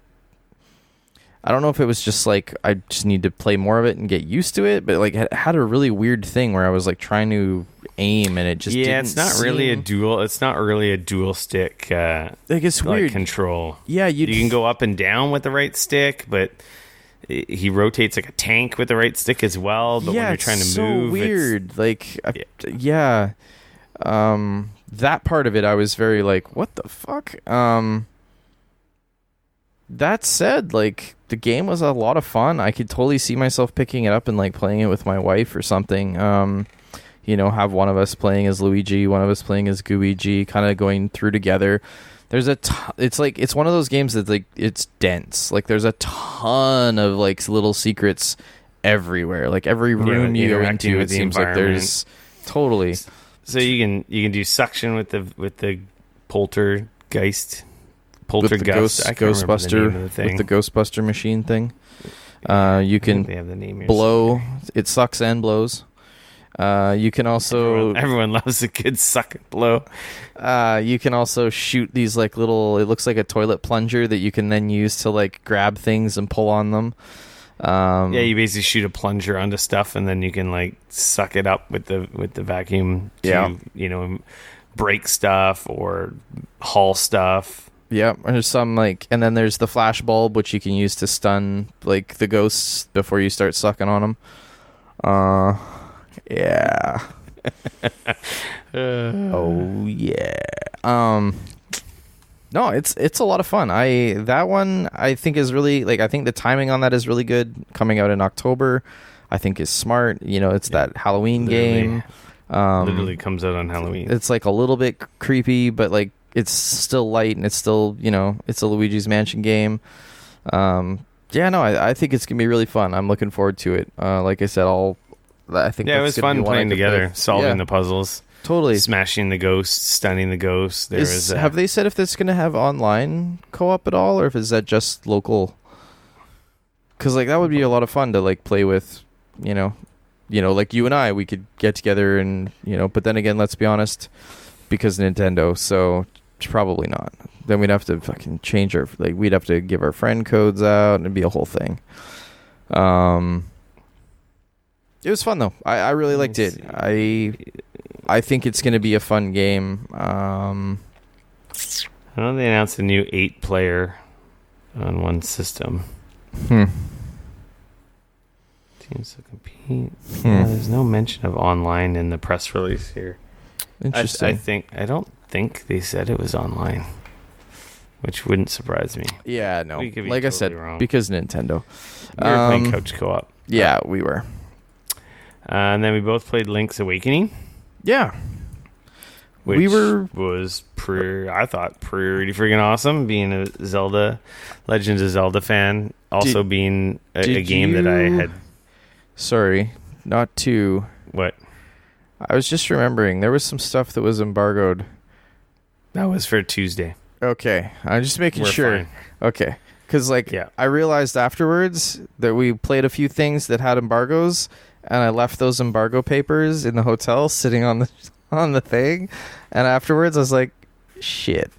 I don't know if it was just I just need to play more of it and get used to it, but it had a really weird thing where I was trying to aim and it just didn't it's not really a dual stick it's weird control. Yeah, you can go up and down with the right stick, but he rotates like a tank with the right stick as well, but when you're trying to move, it's so weird. That part of it I was very what the fuck. That said, the game was a lot of fun. I could totally see myself picking it up and playing it with my wife or something. Have one of us playing as Luigi, one of us playing as Luigi, kind of going through together. There's it's one of those games that's it's dense. There's a ton of little secrets everywhere. Every room you go into, it seems like there's totally. So you can do suction with the poltergeist. Ghostbuster with the Ghostbuster machine thing. You can blow. It sucks and blows. You can also everyone loves a good suck and blow. You can also shoot these little. It looks like a toilet plunger that you can then use to grab things and pull on them. You basically shoot a plunger onto stuff and then you can suck it up with the vacuum to break stuff or haul stuff. Yeah, there's some and then there's the flash bulb, which you can use to stun the ghosts before you start sucking on them. Yeah. Oh yeah. No, it's a lot of fun. That one I think is really I think the timing on that is really good. Coming out in October, I think is smart. It's that Halloween game. Literally comes out on Halloween. It's a little bit creepy, but it's still light and it's still it's a Luigi's Mansion game. I think it's gonna be really fun. I'm looking forward to it. Like I said, I think it was fun playing together, solving the puzzles. totally. smashing the ghost, stunning the ghost. Have they said if this going to have online co-op at all, or if is that just local? Because like that would be a lot of fun to like play with, like you and I, we could get together and But then again, let's be honest, because Nintendo, so probably not. Then we'd have to fucking change we'd have to give our friend codes out and it'd be a whole thing. It was fun though. I really liked it. I think it's going to be a fun game. I know they announced a new 8-player on one system. Teams to compete. Yeah, there's no mention of online in the press release here. Interesting. I don't think they said it was online, which wouldn't surprise me. Yeah, no. We could be like I totally said, wrong. because Nintendo. We were playing couch co-op. Yeah, we were. And then we both played Link's Awakening. Yeah. Which was I thought pretty freaking awesome, being a Legend of Zelda fan. Also being a game that I had... Sorry, not to... What? I was just remembering, there was some stuff that was embargoed. That was for Tuesday. Okay, I'm just making sure. Fine. Okay, because I realized afterwards that we played a few things that had embargoes, and I left those embargo papers in the hotel sitting on the thing, and afterwards I was like, shit.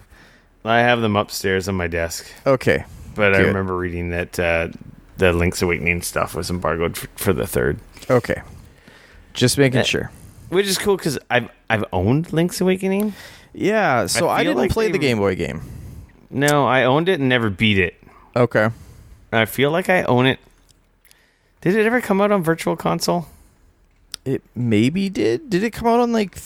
I have them upstairs on my desk. Okay. But good. I remember reading that the Link's Awakening stuff was embargoed for the 3rd. Okay. Just making sure. Which is cool because I've owned Link's Awakening. Yeah, so I didn't play the Game Boy game. No, I owned it and never beat it. Okay. I feel like I own it. Did it ever come out on Virtual Console? It maybe did. Did it come out on like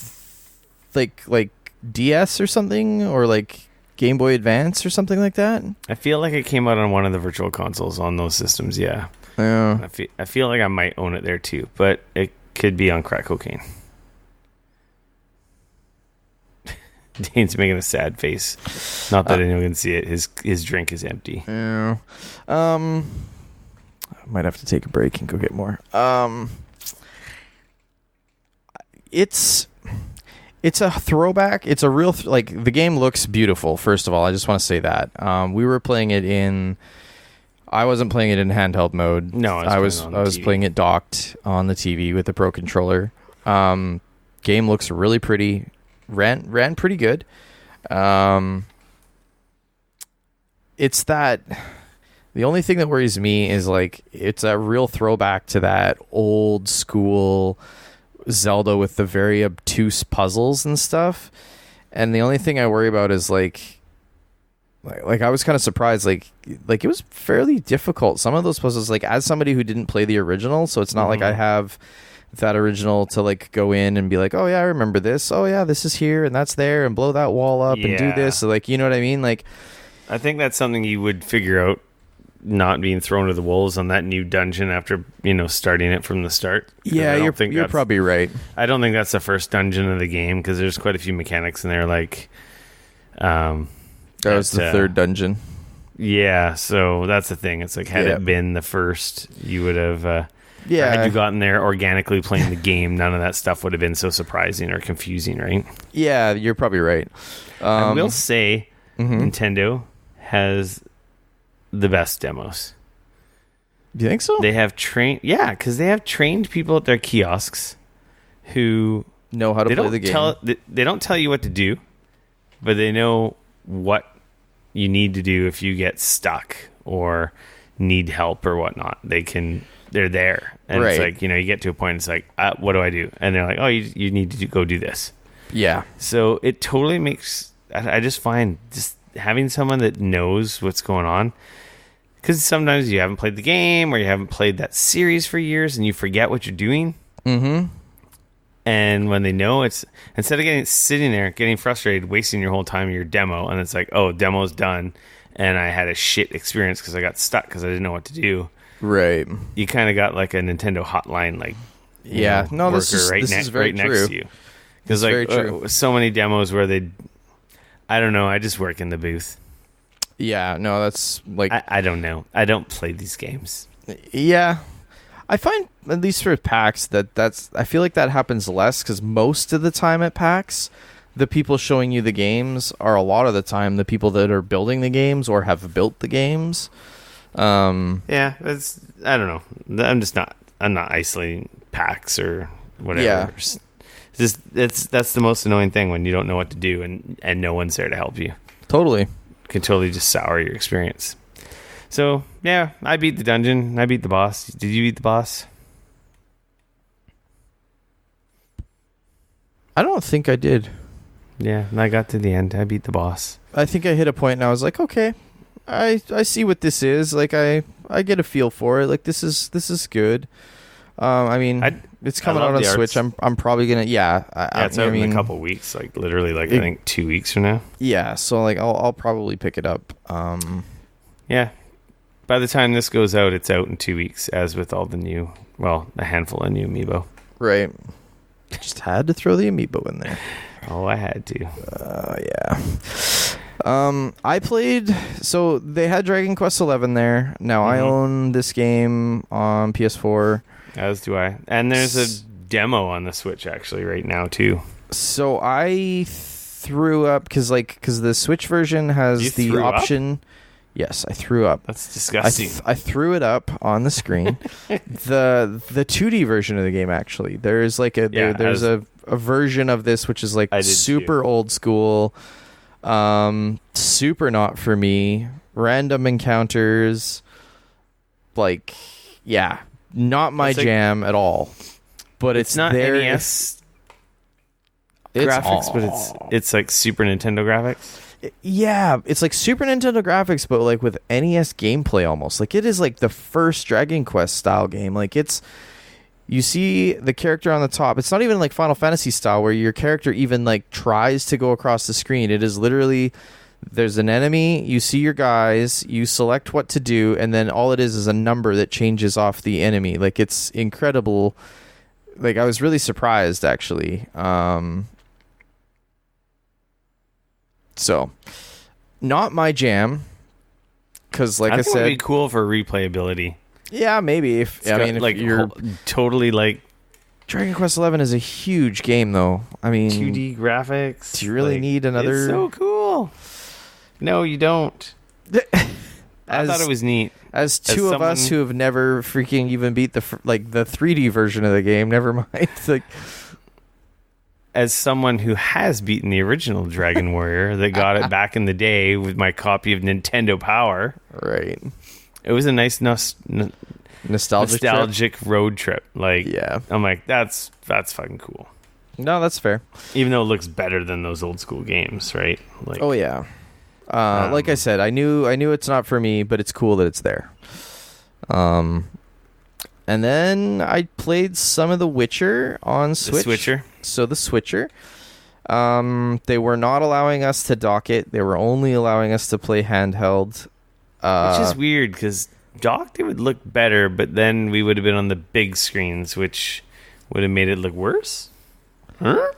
DS or something, or like Game Boy Advance or something like that? I feel like it came out on one of the Virtual Consoles on those systems. Yeah. Yeah. I feel like I might own it there too, but it could be on crack cocaine. Dane's making a sad face. Not that anyone can see it. His drink is empty. Yeah. I might have to take a break and go get more. It's a throwback. It's a real the game looks beautiful. First of all, I just want to say that we were playing it in. I wasn't playing it in handheld mode. No, I was playing it docked on the TV with the Pro controller. Game looks really pretty. Ran pretty good. It's that. The only thing that worries me is it's a real throwback to that old school Zelda with the very obtuse puzzles and stuff. And the only thing I worry about is I was kind of surprised it was fairly difficult. Some of those puzzles, as somebody who didn't play the original, so it's not like I have that original to go in and be like, oh yeah, I remember this. Oh yeah, this is here and that's there, and blow that wall up and do this. So you know what I mean? I think that's something you would figure out, not being thrown to the wolves on that new dungeon after starting it from the start. Yeah, you're probably right. I don't think that's the first dungeon of the game, because there's quite a few mechanics in there. That was the 3rd dungeon. Yeah, so that's the thing. It's had it been the first, you would have. Had you gotten there organically playing the game, none of that stuff would have been so surprising or confusing, right? Yeah, you're probably right. I will say Nintendo has the best demos. Do you think so? They have because they have trained people at their kiosks who know how to play the game. They don't tell you what to do, but they know what you need to do if you get stuck or need help or whatnot. They're there, and it's you get to a point. It's what do I do? And they're like, oh, you need to go do this. Yeah. So it totally makes. I just find just having someone that knows what's going on, because sometimes you haven't played the game or you haven't played that series for years and you forget what you're doing. Mm-hmm. And when they know, it's instead of sitting there getting frustrated, wasting your whole time in your demo, and it's demo's done, and I had a shit experience because I got stuck because I didn't know what to do. Right. You kind of got a Nintendo hotline, this is very right true. next to you. Because so many demos where I don't know. I just work in the booth. Yeah. No, that's I don't know. I don't play these games. Yeah. I find, at least for PAX, I feel like that happens less, because most of the time at PAX, the people showing you the games are a lot of the time the people that are building the games or have built the games. Yeah, I don't know. I'm not isolating PAX or whatever. Yeah. That's the most annoying thing, when you don't know what to do and no one's there to help you. Totally. Can totally just sour your experience. So, yeah, I beat the dungeon. I beat the boss. Did you beat the boss? I don't think I did. Yeah, I got to the end. I beat the boss. I think I hit a point and I was like, okay, I see what this is. Like, I get a feel for it. Like, this is good. I mean, it's coming out on Switch. I'm probably gonna. Yeah, it's out in a couple weeks. Like literally, I think 2 weeks from now. Yeah, so like I'll probably pick it up. Yeah, by the time this goes out, it's out in 2 weeks. As with all the a handful of new amiibo. Right. Just had to throw the amiibo in there. Oh, I had to. Yeah. I played. So they had Dragon Quest XI there. Now I own this game on PS4. As do I. And there's a demo on the Switch actually right now too. So I threw up because the Switch version has the option. Up? Yes, I threw up. That's disgusting. I threw it up on the screen. the 2D version of the game actually. There's like there's a version of this which is like super old school, super not for me. Random encounters, like not my jam at all. But it's not there. NES graphics, but it's like Super Nintendo graphics. Yeah, it's like Super Nintendo graphics, but like with NES gameplay almost. Like it is like the first Dragon Quest style game. Like you see the character on the top. It's not even like Final Fantasy style where your character even like tries to go across the screen. It is literally, there's an enemy, you see your guys, you select what to do, and then all it is a number that changes off the enemy. Like it's incredible. Like I was really surprised actually. So, not my jam, because like I said, it would be cool for replayability. Yeah, maybe if you're totally like Dragon Quest XI is a huge game, though. I mean, 2D graphics. Do you really need another? It's so cool. No, you don't. I thought it was neat. As two of us who have never freaking even beat the 3D version of the game, never mind. Like, as someone who has beaten the original Dragon Warrior that got it back in the day with my copy of Nintendo Power. Right. It was a nice nostalgic road trip. Like, yeah. I'm like, that's fucking cool. No, that's fair. Even though it looks better than those old school games, right? Like, oh yeah. Like I said, I knew it's not for me, but it's cool that it's there. And then I played some of The Witcher on Switch. The Switcher. So The Switcher. They were not allowing us to dock it. They were only allowing us to play handheld. Which is weird, because docked it would look better, but then we would have been on the big screens, which would have made it look worse. Huh?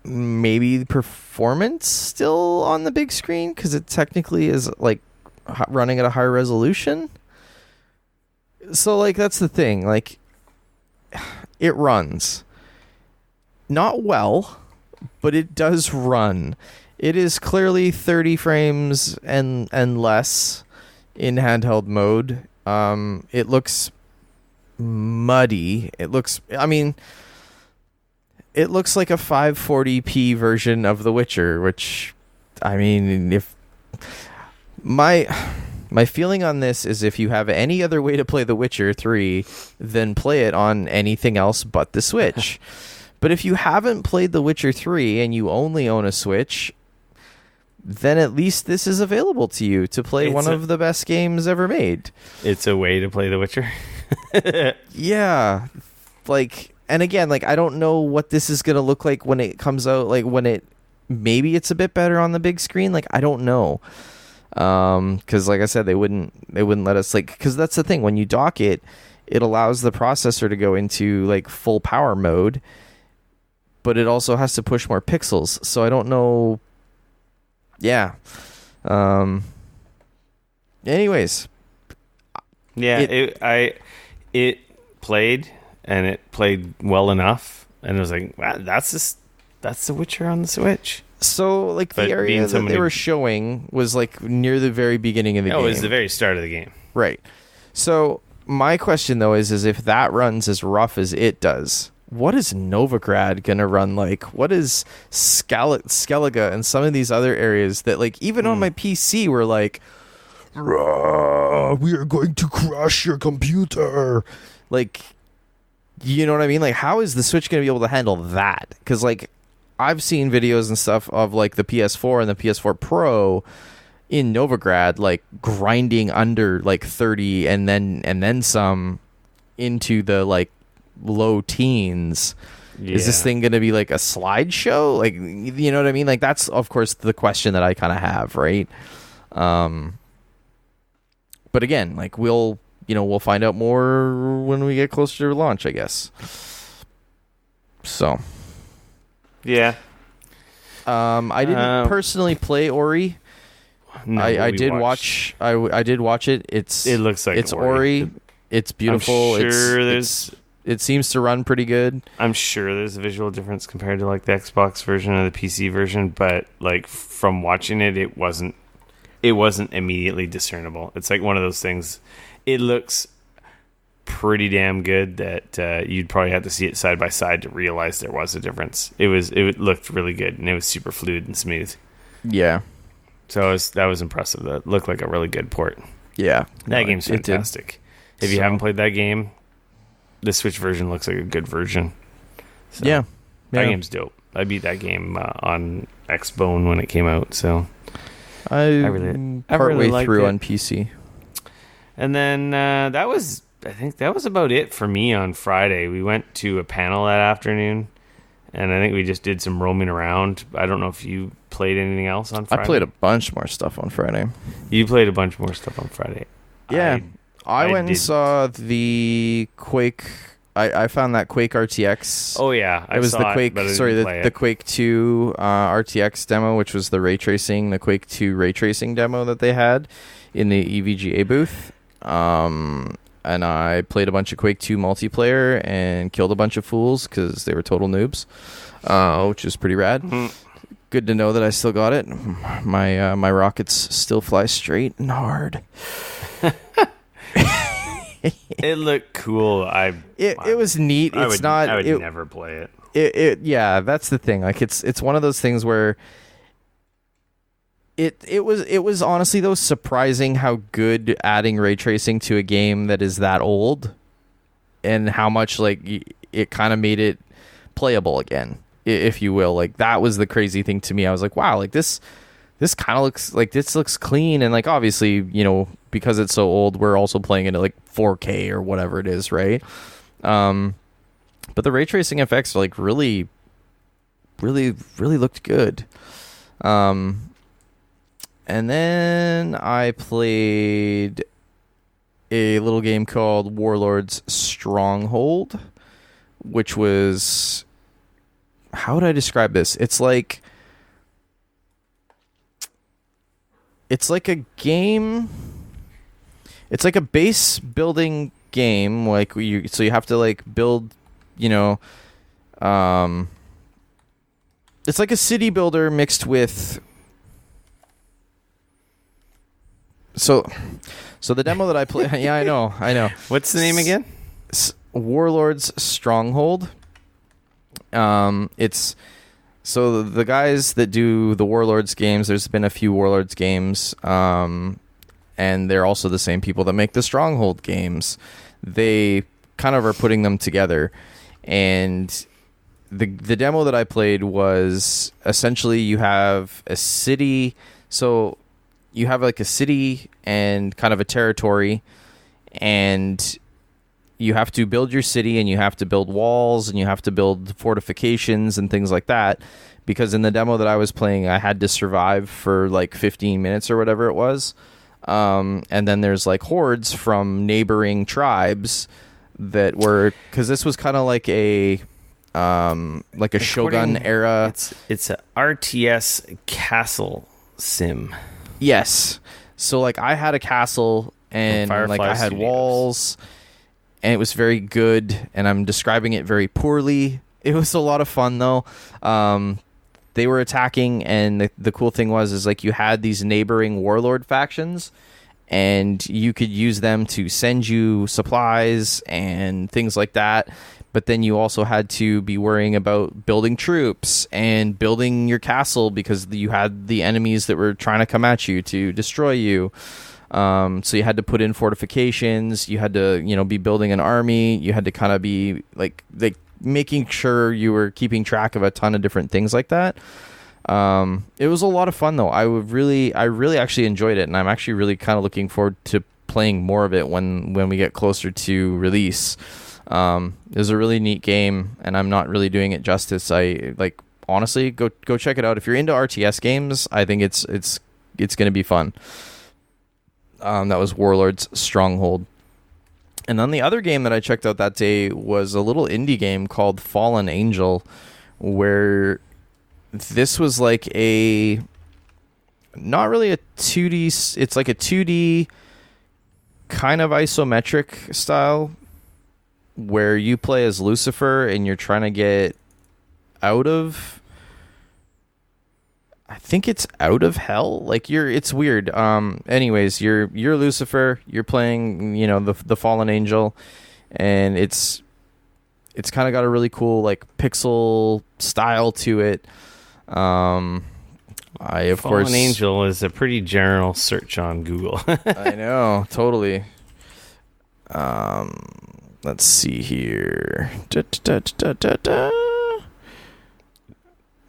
Maybe performance still on the big screen, because it technically is like running at a higher resolution. So like that's the thing, like it runs not well, but it does run. It is clearly 30 frames and less in handheld mode. It looks muddy. It looks like a 540p version of The Witcher, which, I mean, if my feeling on this is if you have any other way to play The Witcher 3, then play it on anything else but the Switch. But if you haven't played The Witcher 3 and you only own a Switch, then at least this is available to you to play one of the best games ever made. It's a way to play The Witcher. Yeah. Like, and again, like, I don't know what this is going to look like when it comes out. Like, maybe it's a bit better on the big screen. Like, I don't know. Because like I said, they wouldn't let us, like, because that's the thing. When you dock it, it allows the processor to go into like full power mode, but it also has to push more pixels. So I don't know. Yeah. Anyways, Yeah, it played, and it played well enough, and it was like, wow, that's The Witcher on the Switch. So, like, But the area that they were showing was, like, near the very beginning of the game. Oh, it was the very start of the game. Right. So, my question, though, is if that runs as rough as it does, what is Novigrad going to run like? What is Skellige and some of these other areas that, like, even on my PC were like, we are going to crush your computer. Like, you know what I mean? Like, how is the Switch going to be able to handle that? Because, like, I've seen videos and stuff of, like, the PS4 and the PS4 Pro in Novigrad, like, grinding under, like, 30 and then some into the, like, low teens. Yeah. Is this thing going to be, like, a slideshow? Like, you know what I mean? Like, that's, of course, the question that I kind of have, right? But again, like, we'll find out more when we get closer to launch, I guess. So... Yeah. I didn't personally play Ori. No, I did watch. I did watch it. It looks like it's Ori. It's beautiful. I'm sure it seems to run pretty good. I'm sure there's a visual difference compared to, like, the Xbox version or the PC version, but, like, from watching it, it wasn't immediately discernible. It's like one of those things. It looks pretty damn good that you'd probably have to see it side by side to realize there was a difference. It looked really good, and it was super fluid and smooth. Yeah. So that was impressive. That looked like a really good port. Yeah. That game's fantastic. If you haven't played that game, the Switch version looks like a good version. So, yeah. That game's dope. I beat that game on Xbone when it came out, so I really partway through on PC. And then I think that was about it for me on Friday. We went to a panel that afternoon, and I think we just did some roaming around. I don't know if you played anything else on Friday. I played a bunch more stuff on Friday. You played a bunch more stuff on Friday. Yeah. I went and saw the Quake. I found that Quake RTX. Oh, yeah. It was the Quake, the Quake 2 RTX demo, which was the ray tracing, the Quake 2 ray tracing demo that they had in the EVGA booth. And I played a bunch of Quake 2 multiplayer and killed a bunch of fools because they were total noobs, which is pretty rad. Mm-hmm. Good to know that I still got it. My rockets still fly straight and hard. It looked cool. It was neat. I would never play it. Yeah, that's the thing. Like, it's one of those things where It was honestly, though, surprising how good adding ray tracing to a game that is that old, and how much, like, it kind of made it playable again, if you will. Like, that was the crazy thing to me. I was like, wow, like, this kind of looks like, this looks clean, and, like, obviously, you know, because it's so old, we're also playing it at, like, 4K or whatever it is, right? But the ray tracing effects, like, really looked good. And then I played a little game called Warlords Stronghold, which was... How would I describe this? It's like a game... It's like a base building game. Like, so you have to, like, build, you know... it's like a city builder mixed with... So the demo that I played... Yeah, I know. What's the name again? Warlords Stronghold. It's... So the guys that do the Warlords games, there's been a few Warlords games, and they're also the same people that make the Stronghold games. They kind of are putting them together. And the demo that I played was essentially you have a city... So... You have, like, a city and kind of a territory, and you have to build your city, and you have to build walls, and you have to build fortifications and things like that, because in the demo that I was playing, I had to survive for, like, 15 minutes or whatever it was. And then there's, like, hordes from neighboring tribes that were... Because this was kind of like a Shogun era... It's a RTS castle sim. Yes. So, like, I had a castle, and like Firefly I had Studios. walls, and it was very good. And I'm describing it very poorly. It was a lot of fun though. They were attacking, and the cool thing is like you had these neighboring warlord factions, and you could use them to send you supplies and things like that. But then you also had to be worrying about building troops and building your castle because you had the enemies that were trying to come at you to destroy you. So you had to put in fortifications. You had to, be building an army. You had to kind of be like making sure you were keeping track of a ton of different things like that. It was a lot of fun though. I really actually enjoyed it, and I'm actually really kind of looking forward to playing more of it when we get closer to release. It was a really neat game, and I'm not really doing it justice. I honestly go check it out if you're into RTS games. I think it's going to be fun. That was Warlords Stronghold. And then the other game that I checked out that day was a little indie game called Fallen Angel, where this was like not really a 2D, it's like a 2D kind of isometric style where you play as Lucifer and you're trying to get out of, I think it's out of hell. Like it's weird. Anyways, you're Lucifer. You're playing, the fallen angel, and it's kind of got a really cool like pixel style to it. Fallen Angel is a pretty general search on Google. I know, totally. Let's see here.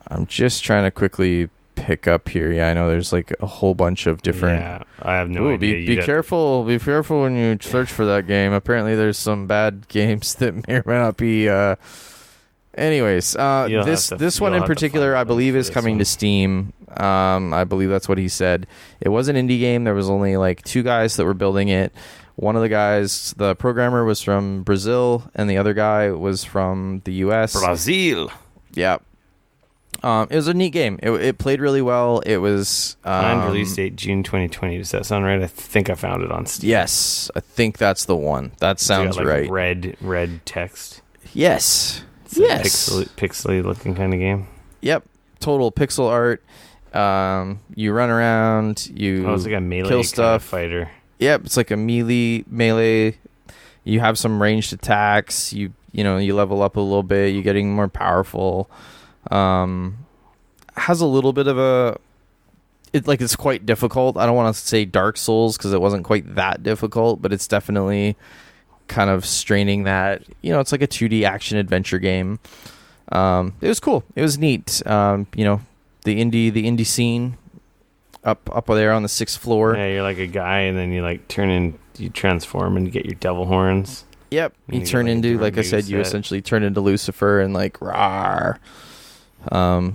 I'm just trying to quickly pick up here. Yeah, I know there's like a whole bunch of different. Yeah, I have no idea. Be careful. Be careful when you search for that game. Apparently, there's some bad games that may or may not be. Anyways, this one in particular, I believe, is coming to Steam. I believe that's what he said. It was an indie game. There was only like 2 guys that were building it. One of the guys, the programmer, was from Brazil, and the other guy was from the US. Brazil. Yeah. It was a neat game. It played really well. It was planned release date June 2020. Does that sound right? I think I found it on Steam. Yes, I think that's the one. That sounds right. Red text. Yes. It's a pixely looking kind of game. Yep. Total pixel art. You run around. It's like a melee kill stuff. Kind of fighter. Yep. It's like a melee. You have some ranged attacks. You level up a little bit. You're getting more powerful. Has a little bit of it's quite difficult. I don't want to say Dark Souls because it wasn't quite that difficult, but it's definitely kind of straining that. It's like a 2D action adventure game. It was cool. It was neat. The indie scene up there on the 6th floor. Yeah, you're like a guy, and then you you transform and get your devil horns. Yep, you turn into, like I said, you essentially turn into Lucifer and like rawr.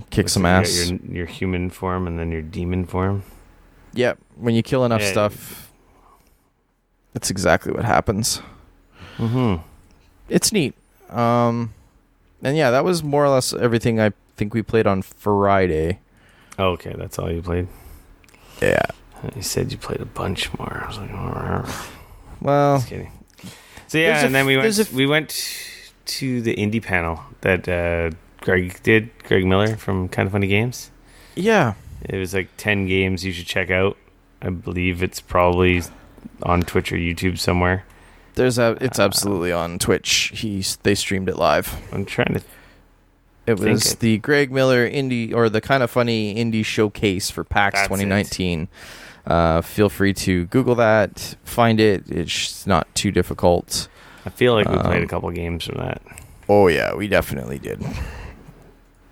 Kick some ass. Your human form and then your demon form. Yep. When you kill enough stuff, that's exactly what happens. Mm-hmm. It's neat. And yeah, that was more or less everything I think we played on Friday. Oh, okay, that's all you played? Yeah. You said you played a bunch more. I was like, well, just kidding. So yeah, and then we went to the indie panel that Greg Miller from Kind of Funny Games. Yeah. It was like 10 games you should check out. I believe it's probably on Twitch or YouTube somewhere. It's absolutely on Twitch. They streamed it live. I'm trying to. It was the Greg Miller indie, or the Kind of Funny indie showcase for PAX 2019. Feel free to Google that, find it. It's not too difficult. I feel like we played a couple games from that. Oh yeah, we definitely did.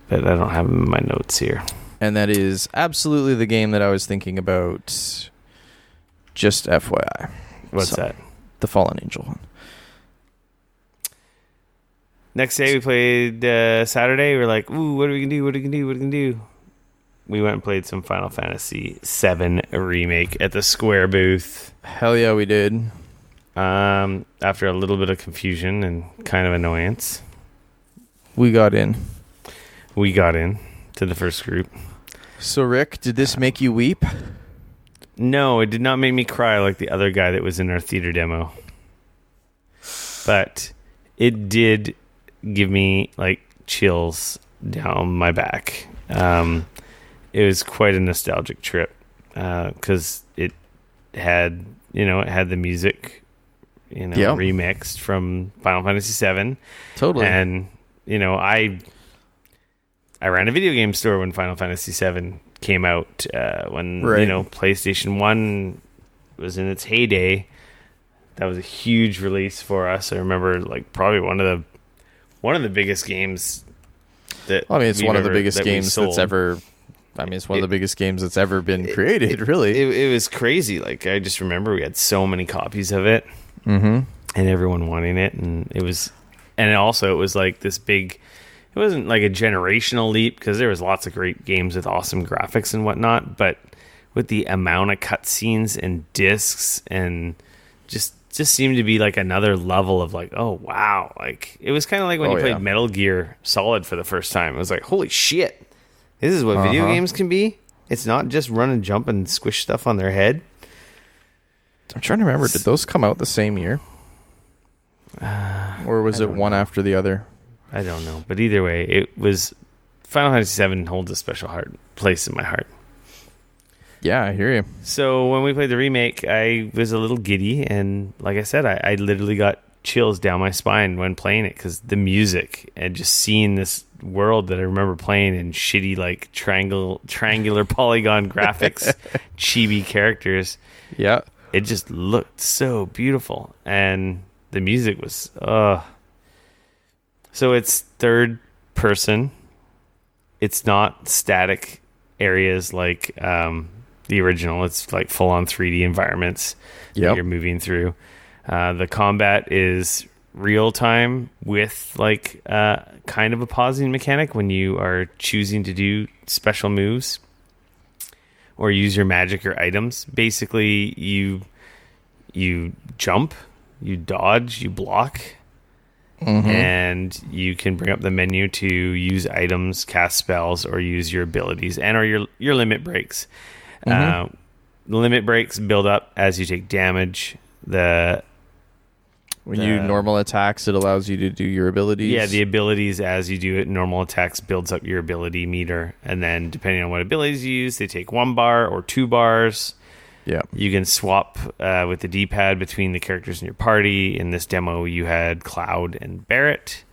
But I don't have them in my notes here. And that is absolutely the game that I was thinking about. Just FYI. What's that? The Fallen Angel one. Next day we played Saturday. We were like, ooh, what are we going to do? We went and played some Final Fantasy VII Remake at the Square booth. Hell yeah, we did. After a little bit of confusion and kind of annoyance. We got in To the first group. So, Rick, did this make you weep? No, it did not make me cry like the other guy that was in our theater demo. But it did give me like chills down my back. It was quite a nostalgic trip because it had the music, remixed from Final Fantasy VII. Totally. And I ran a video game store when Final Fantasy VII came out, when PlayStation 1 was in its heyday. That was a huge release for us. I remember like probably one of the biggest games that it's one of the biggest games that's ever it's one of the biggest games that's ever been created, really. It was crazy. Like, I just remember we had so many copies of it, and everyone wanting it, and it was like this big. It wasn't like a generational leap because there was lots of great games with awesome graphics and whatnot, but with the amount of cutscenes and discs and just seemed to be like another level of like, oh wow, like it was kind of like when you played Metal Gear Solid for the first time. It was like, holy shit. This is what video games can be. It's not just run and jump and squish stuff on their head. I'm trying to remember. Did those come out the same year? Or was it one after the other? I don't know. But either way, it was... Final Fantasy VII holds a special place in my heart. Yeah, I hear you. So when we played the remake, I was a little giddy. And like I said, I literally got chills down my spine when playing it because the music and just seeing this world that I remember playing in shitty like triangular polygon graphics, chibi characters. Yeah, it just looked so beautiful, and the music was so it's third person. It's not static areas like the original. It's like full on 3D environments that you're moving through. The combat is real time with like kind of a pausing mechanic when you are choosing to do special moves or use your magic or items. Basically, you jump, you dodge, you block, and you can bring up the menu to use items, cast spells, or use your abilities and or your limit breaks. The limit breaks build up as you take damage. When you normal attacks, it allows you to do your abilities. Yeah, the abilities as you do it, normal attacks builds up your ability meter. And then depending on what abilities you use, they take 1 bar or 2 bars. Yeah. You can swap with the D-pad between the characters in your party. In this demo, you had Cloud and Barrett.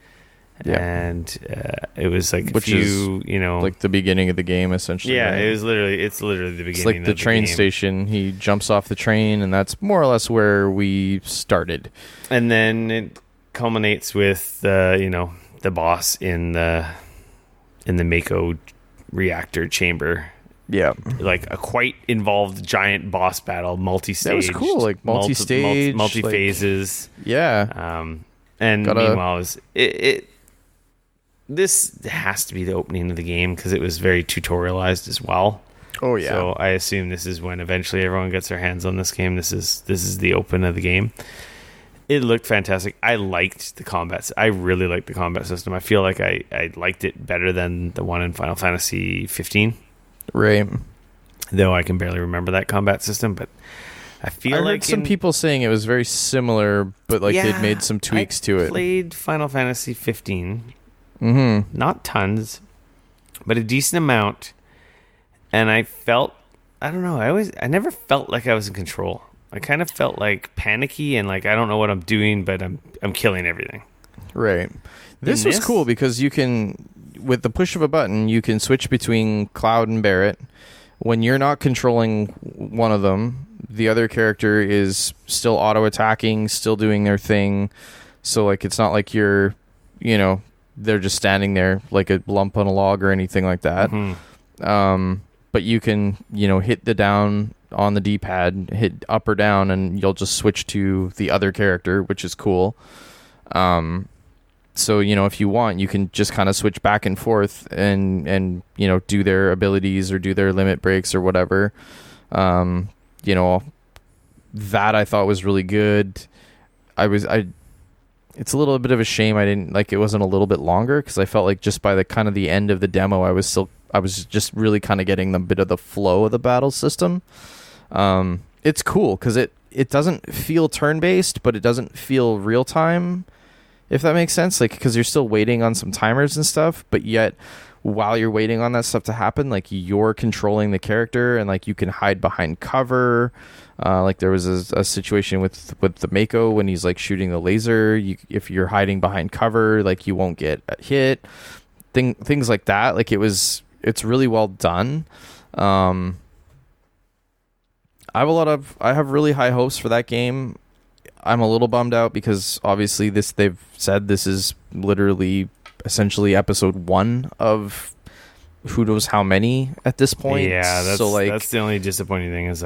Yeah. And it was like like the beginning of the game, essentially. Yeah, right? it's literally the beginning. It's like the train station. He jumps off the train, and that's more or less where we started. And then it culminates with the boss in the Mako reactor chamber. Yeah, like a quite involved giant boss battle, multi-stage. That was cool, like multi-stage, multi-phases. Like, yeah. And meanwhile, this has to be the opening of the game because it was very tutorialized as well. Oh yeah. So I assume this is when eventually everyone gets their hands on this game. This is the open of the game. It looked fantastic. I liked the combat. I really liked the combat system. I feel like I liked it better than the one in Final Fantasy 15. Right. Though I can barely remember that combat system, but I heard some people saying it was very similar, but like they'd made some tweaks to it. I played Final Fantasy 15. Not tons, but a decent amount. And I felt, I don't know, I never felt like I was in control. I kind of felt like panicky and like I don't know what I'm doing, but I'm killing everything. Right. This was cool because you can, with the push of a button, you can switch between Cloud and Barrett. When you're not controlling one of them, the other character is still auto-attacking, still doing their thing. So, like, it's not like you're, they're just standing there like a lump on a log or anything like that. But you can, hit the down on the D-pad, hit up or down, and you'll just switch to the other character, which is cool. So, if you want, you can just kind of switch back and forth and do their abilities or do their limit breaks or whatever. That I thought was really good. It's a little bit of a shame it wasn't a little bit longer because I felt like just by the kind of the end of the demo, I was just really kind of getting the bit of the flow of the battle system. It's cool because it doesn't feel turn-based, but it doesn't feel real-time, if that makes sense. Like, because you're still waiting on some timers and stuff, but yet while you're waiting on that stuff to happen, like, you're controlling the character, and like you can hide behind cover. Like there was a situation with the Mako when he's like shooting the laser. If you're hiding behind cover, like you won't get hit. Things like that. Like it's really well done. I have really high hopes for that game. I'm a little bummed out because obviously they've said this is literally essentially episode 1 of who knows how many at this point. Yeah, that's the only disappointing thing is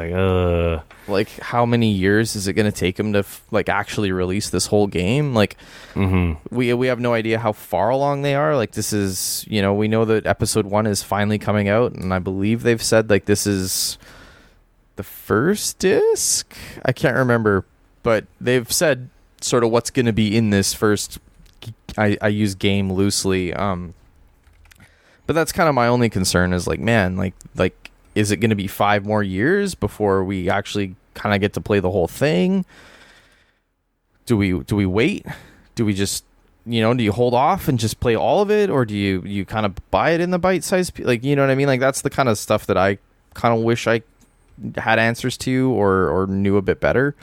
like how many years is it going to take them to like actually release this whole game? Like we have no idea how far along they are. Like this is, we know that episode 1 is finally coming out, and I believe they've said like this is the first disc. I can't remember, but they've said sort of what's going to be in this first. I use game loosely, but that's kind of my only concern is like, man, like is it going to be 5 more years before we actually kind of get to play the whole thing? Do we wait? Do we just do you hold off and just play all of it, or do you kind of buy it in the bite-sized like, you know what I mean? Like that's the kind of stuff that I kind of wish I had answers to or knew a bit better.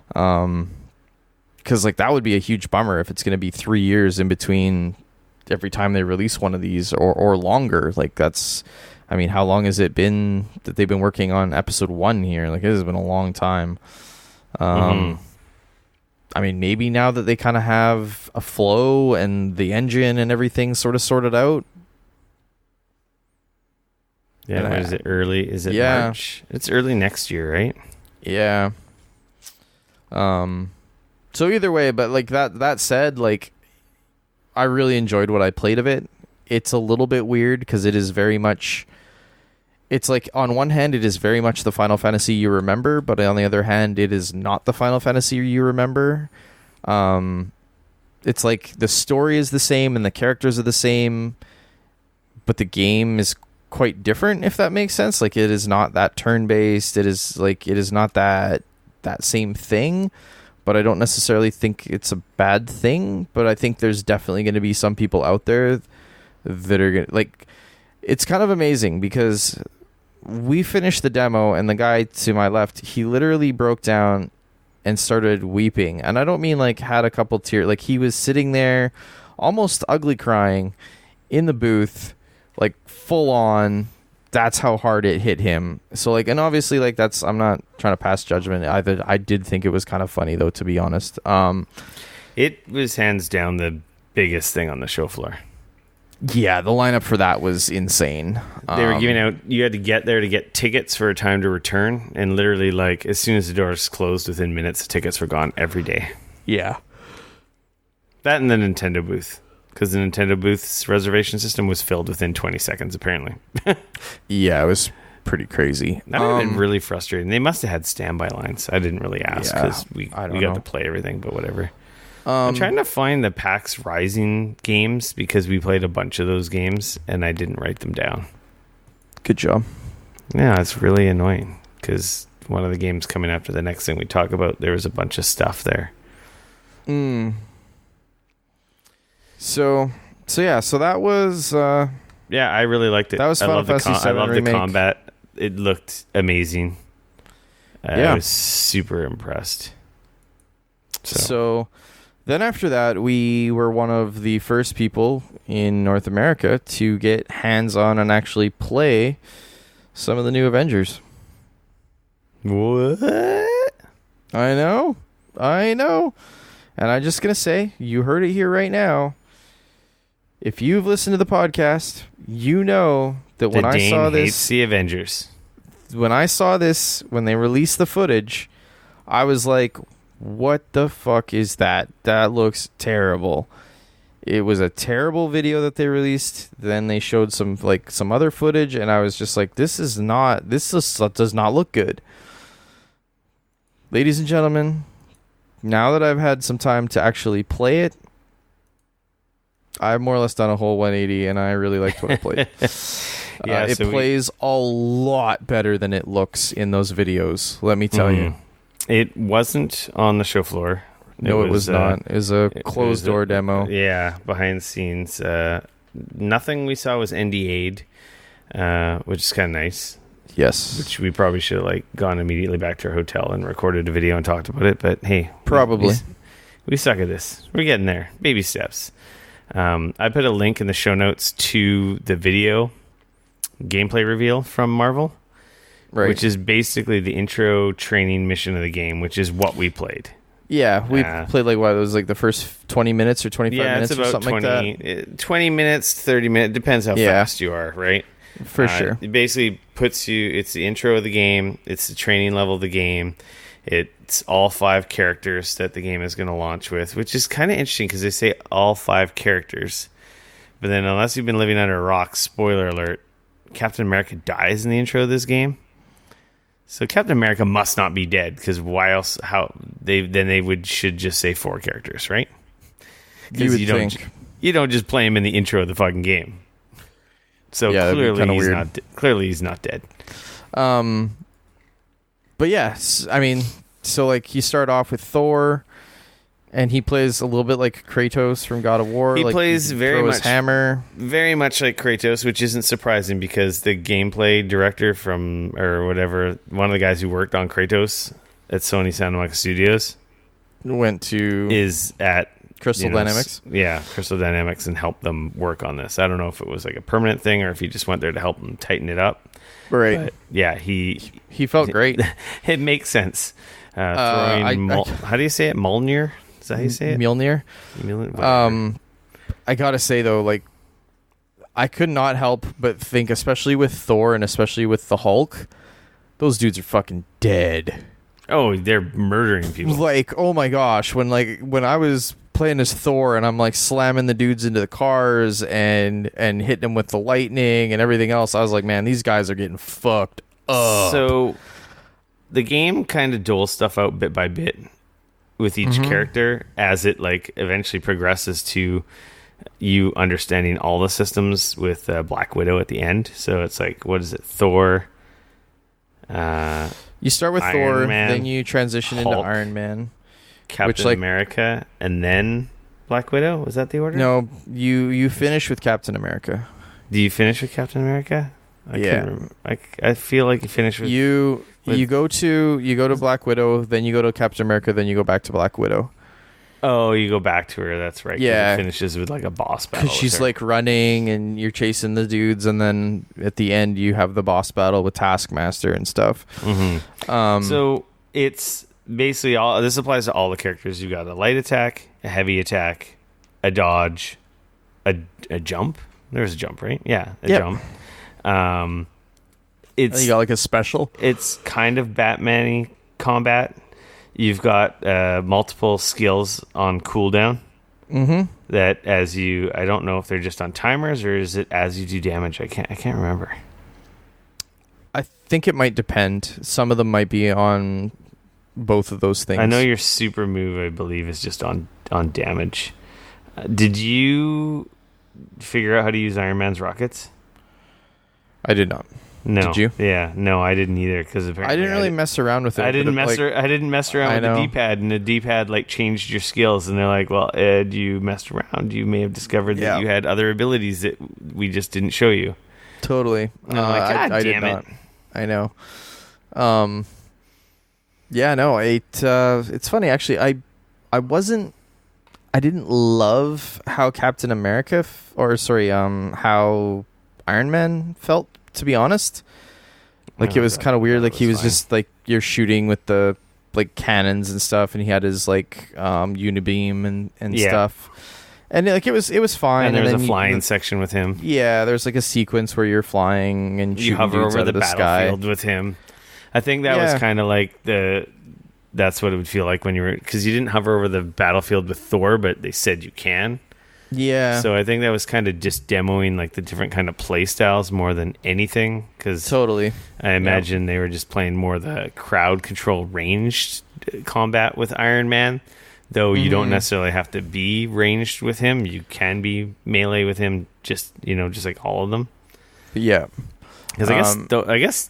Because like that would be a huge bummer if it's going to be 3 years in between every time they release one of these or longer. Like that's, I mean, how long has it been that they've been working on episode 1 here? Like it has been a long time. I mean, maybe now that they kind of have a flow and the engine and everything sort of sorted out. Yeah, is it early? Is it March? It's early next year, right? Yeah. So either way, but like that said, like I really enjoyed what I played of it. It's a little bit weird because it is very much, it's like on one hand it is very much the Final Fantasy you remember, but on the other hand it is not the Final Fantasy you remember. It's like the story is the same and the characters are the same, but the game is quite different, if that makes sense. Like it is not that turn-based. It is not that same thing. But I don't necessarily think it's a bad thing. But I think there's definitely going to be some people out there that are going to... Like, it's kind of amazing because we finished the demo and the guy to my left, he literally broke down and started weeping. And I don't mean like had a couple tears. Like he was sitting there almost ugly crying in the booth, like full on... That's how hard it hit him. So like, and obviously like that's, I'm not trying to pass judgment either. I did think it was kind of funny though, to be honest. It was hands down the biggest thing on the show floor. Yeah, the lineup for that was insane. They were giving out, you had to get there to get tickets for a time to return, and literally like as soon as the doors closed, within minutes the tickets were gone every day. Yeah. That and the Nintendo booth. Because the Nintendo booth's reservation system was filled within 20 seconds, apparently. Yeah, it was pretty crazy. That would have been really frustrating. They must have had standby lines. I didn't really ask because we got to play everything, but whatever. I'm trying to find the PAX Rising games because we played a bunch of those games and I didn't write them down. Good job. Yeah, it's really annoying because one of the games coming after the next thing we talk about, there was a bunch of stuff there. So that was yeah, I really liked it. That was Final Fantasy VII I love Remake. the combat. It looked amazing. I was super impressed. So then after that, we were one of the first people in North America to get hands-on and actually play some of the new Avengers. What? I know. And I'm just going to say, you heard it here right now. If you've listened to the podcast, you know that when I saw this... hates the Avengers. When I saw this, when they released the footage, I was like, what the fuck is that? That looks terrible. It was a terrible video that they released. Then they showed some other footage, and I was just like, this does not look good. Ladies and gentlemen, now that I've had some time to actually play it, I've more or less done a whole 180, and I really liked what I played. It plays a lot better than it looks in those videos, let me tell you. It wasn't on the show floor. No, it was not. It was a closed-door demo. Yeah, behind the scenes. Nothing we saw was NDA'd, which is kind of nice. Yes. Which we probably should have gone immediately back to our hotel and recorded a video and talked about it. But hey, probably we suck at this. We're getting there. Baby steps. I put a link in the show notes to the video gameplay reveal from Marvel, which is basically the intro training mission of the game, which is what we played. Yeah, we played it was the first 20 minutes or 25 minutes or something 20, like that. 20 minutes, 30 minutes, depends how fast you are, right? For sure. It basically it's the intro of the game, it's the training level of the game, it's all 5 characters that the game is going to launch with, which is kind of interesting because they say all 5 characters. But then unless you've been living under a rock, spoiler alert, Captain America dies in the intro of this game. So Captain America must not be dead, because why else? Should just say 4 characters, right? Because you don't just play him in the intro of the fucking game. So clearly he's not dead. But yes, I mean, so you start off with Thor, and he plays a little bit like Kratos from God of War. He plays very much hammer, very much like Kratos, which isn't surprising because the gameplay director one of the guys who worked on Kratos at Sony Santa Monica Studios is at Crystal Dynamics. Yeah, Crystal Dynamics, and helped them work on this. I don't know if it was a permanent thing or if he just went there to help them tighten it up. Right. But yeah, he felt great. It makes sense. How do you say it? Mjolnir? Is that how you say it? Mjolnir. I gotta say though, I could not help but think, especially with Thor and especially with the Hulk, those dudes are fucking dead. Oh, they're murdering people. Oh my gosh, when I was playing as Thor and I'm slamming the dudes into the cars and hitting them with the lightning and everything else, I was like, man, these guys are getting fucked up. So the game kind of doles stuff out bit by bit with each character as it eventually progresses to you understanding all the systems with Black Widow at the end. So it's what is it? Thor. You start with Iron Thor, Man, then you transition Hulk, into Iron Man, Captain America, and then Black Widow. Was that the order? No, you finish with Captain America. Do you finish with Captain America? I feel like you finish with you go to Black Widow, then you go to Captain America, then you go back to Black Widow. Oh, you go back to her. That's right. Yeah, it finishes with a boss battle. Because she's running and you're chasing the dudes, and then at the end you have the boss battle with Taskmaster and stuff. So it's basically all. This applies to all the characters. You got a light attack, a heavy attack, a dodge, a jump. There's a jump, right? Yeah, jump. You got a special. It's kind of Batman-y combat. You've got multiple skills on cooldown. That I don't know if they're just on timers or is it as you do damage. I can't remember. I think it might depend. Some of them might be on both of those things. I know your super move, I believe, is just on damage. Did you figure out how to use Iron Man's rockets? I did not. No. Did you? Yeah. No, I didn't either because apparently I didn't really mess around with it. I didn't mess around with the D-pad, and the D-pad changed your skills, and they're like, "Well, Ed, you messed around. You may have discovered that you had other abilities that we just didn't show you." Totally. God I damn did it! Not. I know. Yeah. No. It's funny actually. I didn't love how Captain America how Iron Man felt. To be honest, it was kind of weird. He was just you're shooting with the cannons and stuff, and he had his unibeam and stuff, and it was fine. And there was a flying section with him. Yeah, there's a sequence where you're flying and you hover over the battlefield with him. I think that was kind of that's what it would feel like when you were, because you didn't hover over the battlefield with Thor, but they said you can. Yeah. So I think that was kind of just demoing the different kind of play styles more than anything. Cause totally. I imagine they were just playing more the crowd control ranged combat with Iron Man. Though you don't necessarily have to be ranged with him. You can be melee with him, just like all of them. Yeah. Because I guess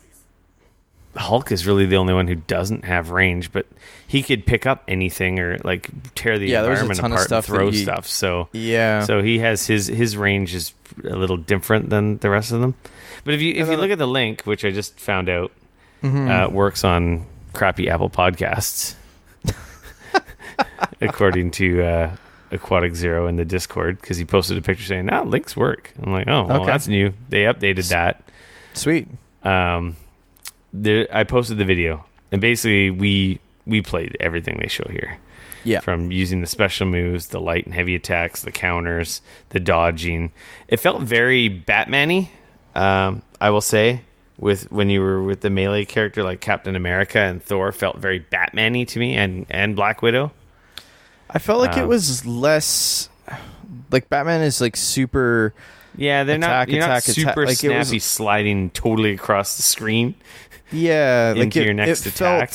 Hulk is really the only one who doesn't have range, but he could pick up anything or like tear the environment apart and throw stuff. So so he has his range is a little different than the rest of them. But if you look at the link, which I just found out works on crappy Apple Podcasts, according to Aquatic Zero in the Discord, because he posted a picture saying, links work. I'm like, oh, well, that's new. They updated that. Sweet. I posted the video, and basically we played everything they show here. Yeah. From using the special moves, the light and heavy attacks, the counters, the dodging. It felt very Batman-y, I will say, when you were with the melee character like Captain America and Thor felt very Batman-y to me, and Black Widow. I felt like it was less like Batman is like super. Yeah, you're not super like snappy sliding totally across the screen. Yeah, into like your next attack.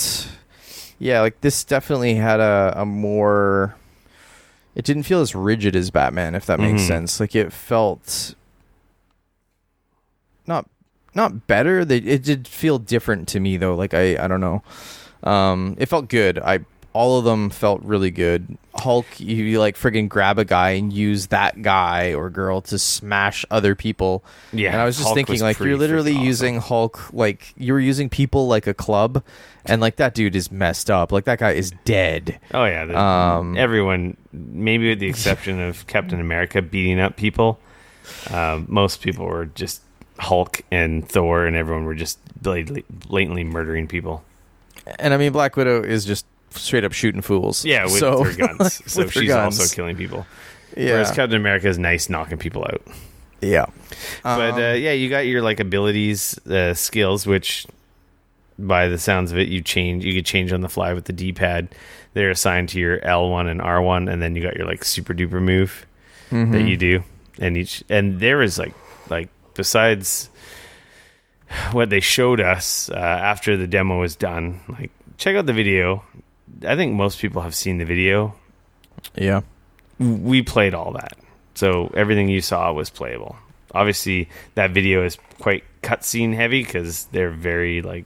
Like this definitely had a more. It didn't feel as rigid as Batman, if that makes sense. Like it felt not better. It did feel different to me though. Like I don't know. It felt good. All of them felt really good. Hulk, you like friggin' grab a guy and use that guy or girl to smash other people. Yeah, and I was just Hulk thinking, like, you're literally using Hulk, like, you were using people like a club, and, like, that dude is messed up. Like, that guy is dead. Oh, yeah. Everyone, maybe with the exception of Captain America beating up people, most people were just Hulk and Thor, and everyone were just blatantly murdering people. And, I mean, Black Widow is just straight up shooting fools. Yeah, with her guns. So she's also killing people. Yeah. Whereas Captain America is nice knocking people out. Yeah. But you got your like abilities, skills, which by the sounds of it, you could change on the fly with the D-pad. They're assigned to your L1 and R1, and then you got your like super duper move that you do. And there is like besides what they showed us after the demo was done, like check out the video. I think most people have seen the video. Yeah. We played all that. So everything you saw was playable. Obviously, that video is quite cutscene heavy because they're very like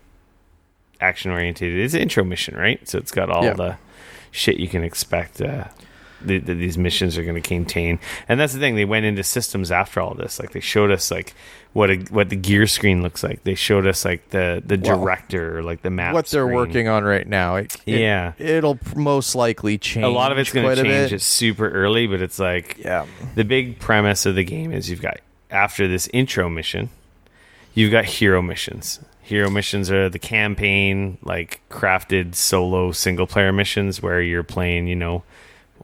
action oriented. It's an intro mission, right? So it's got all the shit you can expect these missions are going to contain. And that's the thing. They went into systems after all this. Like they showed us like what the gear screen looks like. They showed us like the director, like the map. What they're screen. Working on right now. It'll most likely change. A lot of it's going to change. It's super early, but it's like the big premise of the game is you've got after this intro mission, you've got hero missions. Hero missions are the campaign, like crafted solo single player missions where you're playing,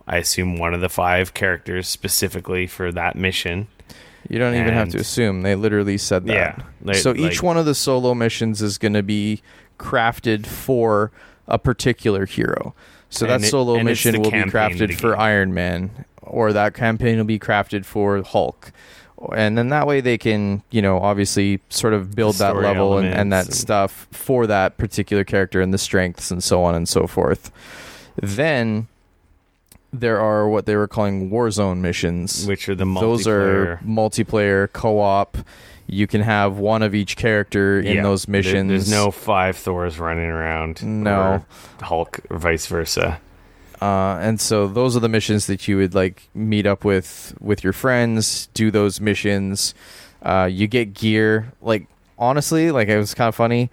I assume one of the 5 characters specifically for that mission. You don't even have to assume. They literally said that. Yeah. So each one of the solo missions is going to be crafted for a particular hero. So that solo mission will be crafted for Iron Man, or that campaign will be crafted for Hulk. And then that way they can, obviously sort of build that level and that stuff for that particular character and the strengths and so on and so forth. Then there are what they were calling Warzone missions, which are the multiplayer. Those are multiplayer co-op. You can have one of each character in those missions. There's no 5 Thors running around. No. Or Hulk or vice versa. And so those are the missions that you would like meet up with your friends, do those missions. You get gear. Like, honestly, like it was kind of funny.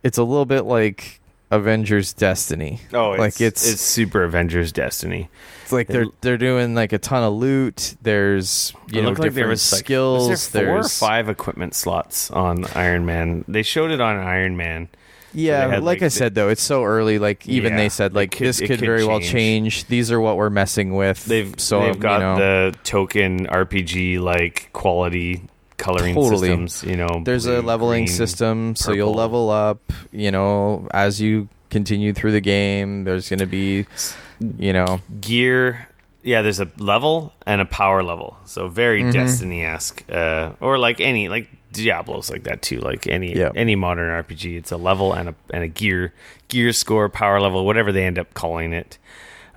It's a little bit like Avengers Destiny. Oh, it's super Avengers Destiny. It's like they're doing like a ton of loot. There's different there was skills. Was there 4 or 5 equipment slots on Iron Man? They showed it on Iron Man. Yeah, so like I said though, it's so early. Like even they said like this could very well change. These are what we're messing with. They've got the token RPG like quality coloring systems, there's blue, a leveling green, system, so purple. you'll level up, as you continue through the game. There's going to be, gear. Yeah, there's a level and a power level. So very Destiny-esque, or like any, like Diablo's like that too. Like any modern RPG, it's a level and a gear score, power level, whatever they end up calling it.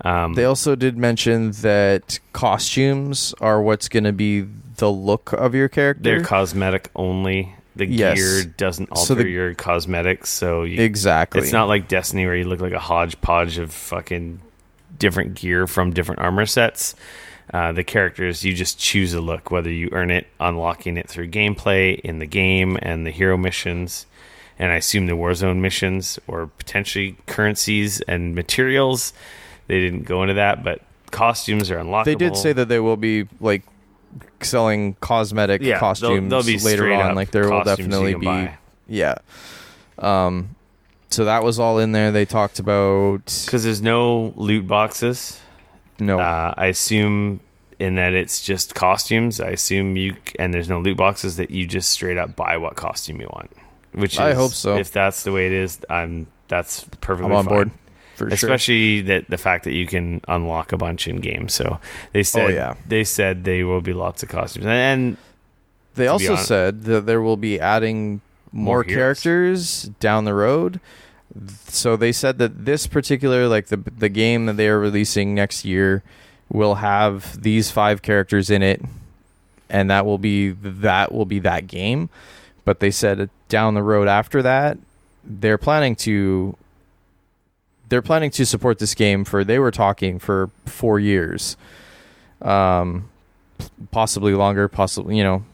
They also did mention that costumes are what's going to be the look of your character. They're cosmetic only. The gear doesn't alter your cosmetics, so exactly. It's not like Destiny where you look like a hodgepodge of fucking different gear from different armor sets. The characters, you just choose a look, whether you earn it unlocking it through gameplay in the game and the hero missions, and I assume the Warzone missions, or potentially currencies and materials. They didn't go into that, but costumes are unlockable. They did say that they will be like selling cosmetic costumes they'll be later on. Like there will definitely be buy. So that was all in there. They talked about because there's no loot boxes. No, I assume in that it's just costumes. I assume and there's no loot boxes, that you just straight up buy what costume you want. Which I hope so. If that's the way it is, that's perfectly I'm on fine. board. For Especially the fact that you can unlock a bunch in game. So they said there will be lots of costumes, and they also said that there will be adding more characters down the road. So they said that this particular, like the game that they are releasing next year, will have these 5 characters in it, and that will be that game. But they said down the road after that, they're planning to support this game they were talking for 4 years, possibly longer,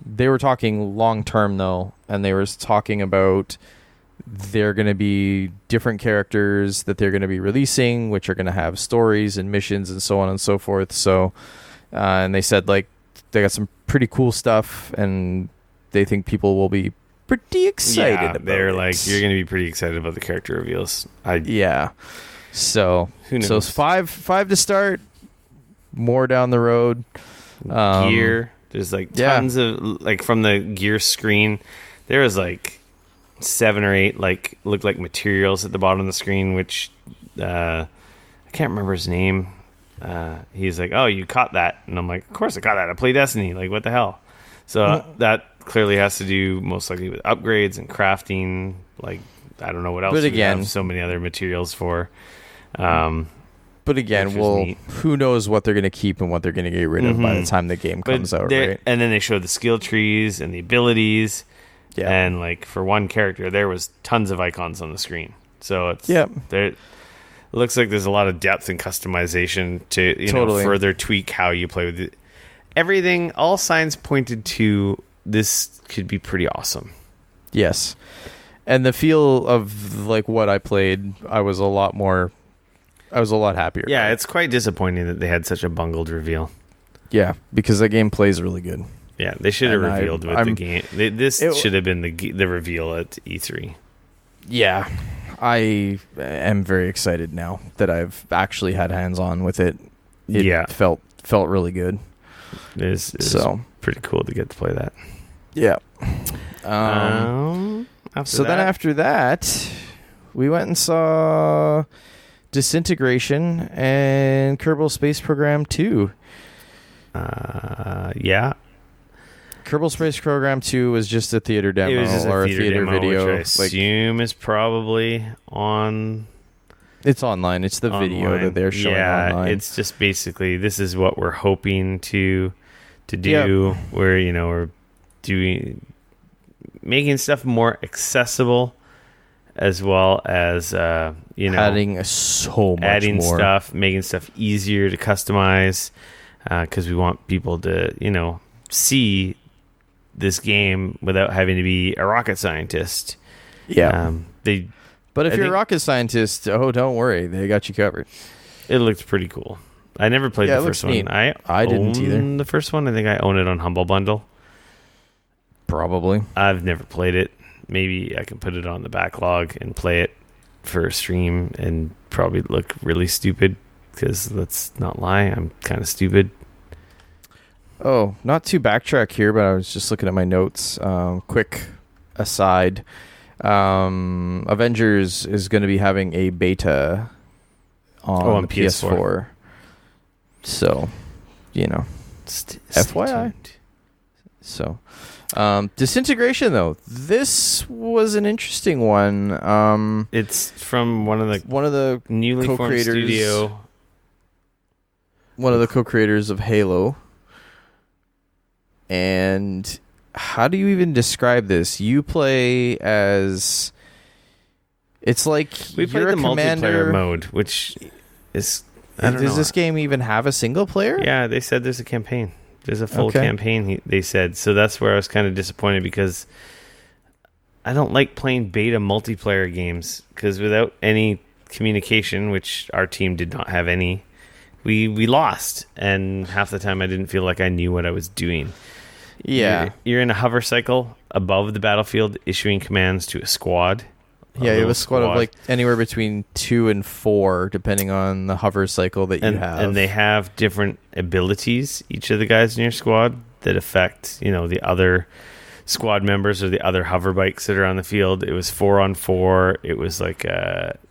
they were talking long term though, and they were talking about they're going to be different characters that they're going to be releasing, which are going to have stories and missions and so on and so forth. So, and they said like they got some pretty cool stuff, and they think people will be pretty excited about they're it. Like, you're going to be pretty excited about the character reveals. So who knows? So it's five to start, more down the road. Gear, there's like tons of, like, from the gear screen, there was like 7 or 8 like looked like materials at the bottom of the screen, which I can't remember his name. He's like, "Oh, you caught that," and I'm like, "Of course I caught that. I play Destiny. Like, what the hell?" So that clearly has to do most likely with upgrades and crafting. Like, I don't know what else. But again, have so many other materials for. But again, who knows what they're going to keep and what they're going to get rid of by the time the game comes out, right? And then they showed the skill trees and the abilities. Yeah. And like for one character, there was tons of icons on the screen. So it's there. It looks like there's a lot of depth and customization to know, further tweak how you play with it. Everything, all signs pointed to this could be pretty awesome. Yes. And the feel of like what I played, I was a lot happier. Yeah, it's quite disappointing that they had such a bungled reveal. Yeah, because the game plays really good. Yeah, they should have revealed the game. This should have been the reveal at E3. Yeah, I am very excited now that I've actually had hands-on with it. It felt really good. It is pretty cool to get to play that. Yeah. Then after that, we went and saw Disintegration and Kerbal Space Program 2. Yeah. Kerbal Space Program 2 was just a theater demo. It was just or a theater demo, video. Which I assume is probably on... It's online. It's the video that they're showing online. Yeah, it's just basically, this is what we're hoping to do. Yep. We're making stuff more accessible, as well as adding so much adding more stuff, making stuff easier to customize, because we want people to see this game without having to be a rocket scientist. Yeah. But if you're a rocket scientist, don't worry, they got you covered. It looked pretty cool. I never played the first one. I didn't either. The first one, I think I own it on Humble Bundle. Probably. I've never played it. Maybe I can put it on the backlog and play it for a stream and probably look really stupid, because let's not lie, I'm kind of stupid. Oh, not to backtrack here, but I was just looking at my notes. Quick aside. Avengers is going to be having a beta on the PS4. So, FYI. So, Disintegration, though, this was an interesting one. It's from one of the newly formed co-creators. studio one of the co-creators of Halo. And how do you even describe this? You play as... It's like we played the multiplayer mode, which is... Does this game even have a single player? Yeah, they said there's a campaign. There's a full campaign, they said. So that's where I was kind of disappointed, because I don't like playing beta multiplayer games, because without any communication, which our team did not have any, we lost. And half the time I didn't feel like I knew what I was doing. Yeah. You're in a hover cycle above the battlefield, issuing commands to a squad. Yeah, you have a squad of like anywhere between 2 and 4, depending on the hover cycle that you have. And they have different abilities, each of the guys in your squad, that affect, the other squad members or the other hover bikes that are on the field. It was 4-on-4. It was like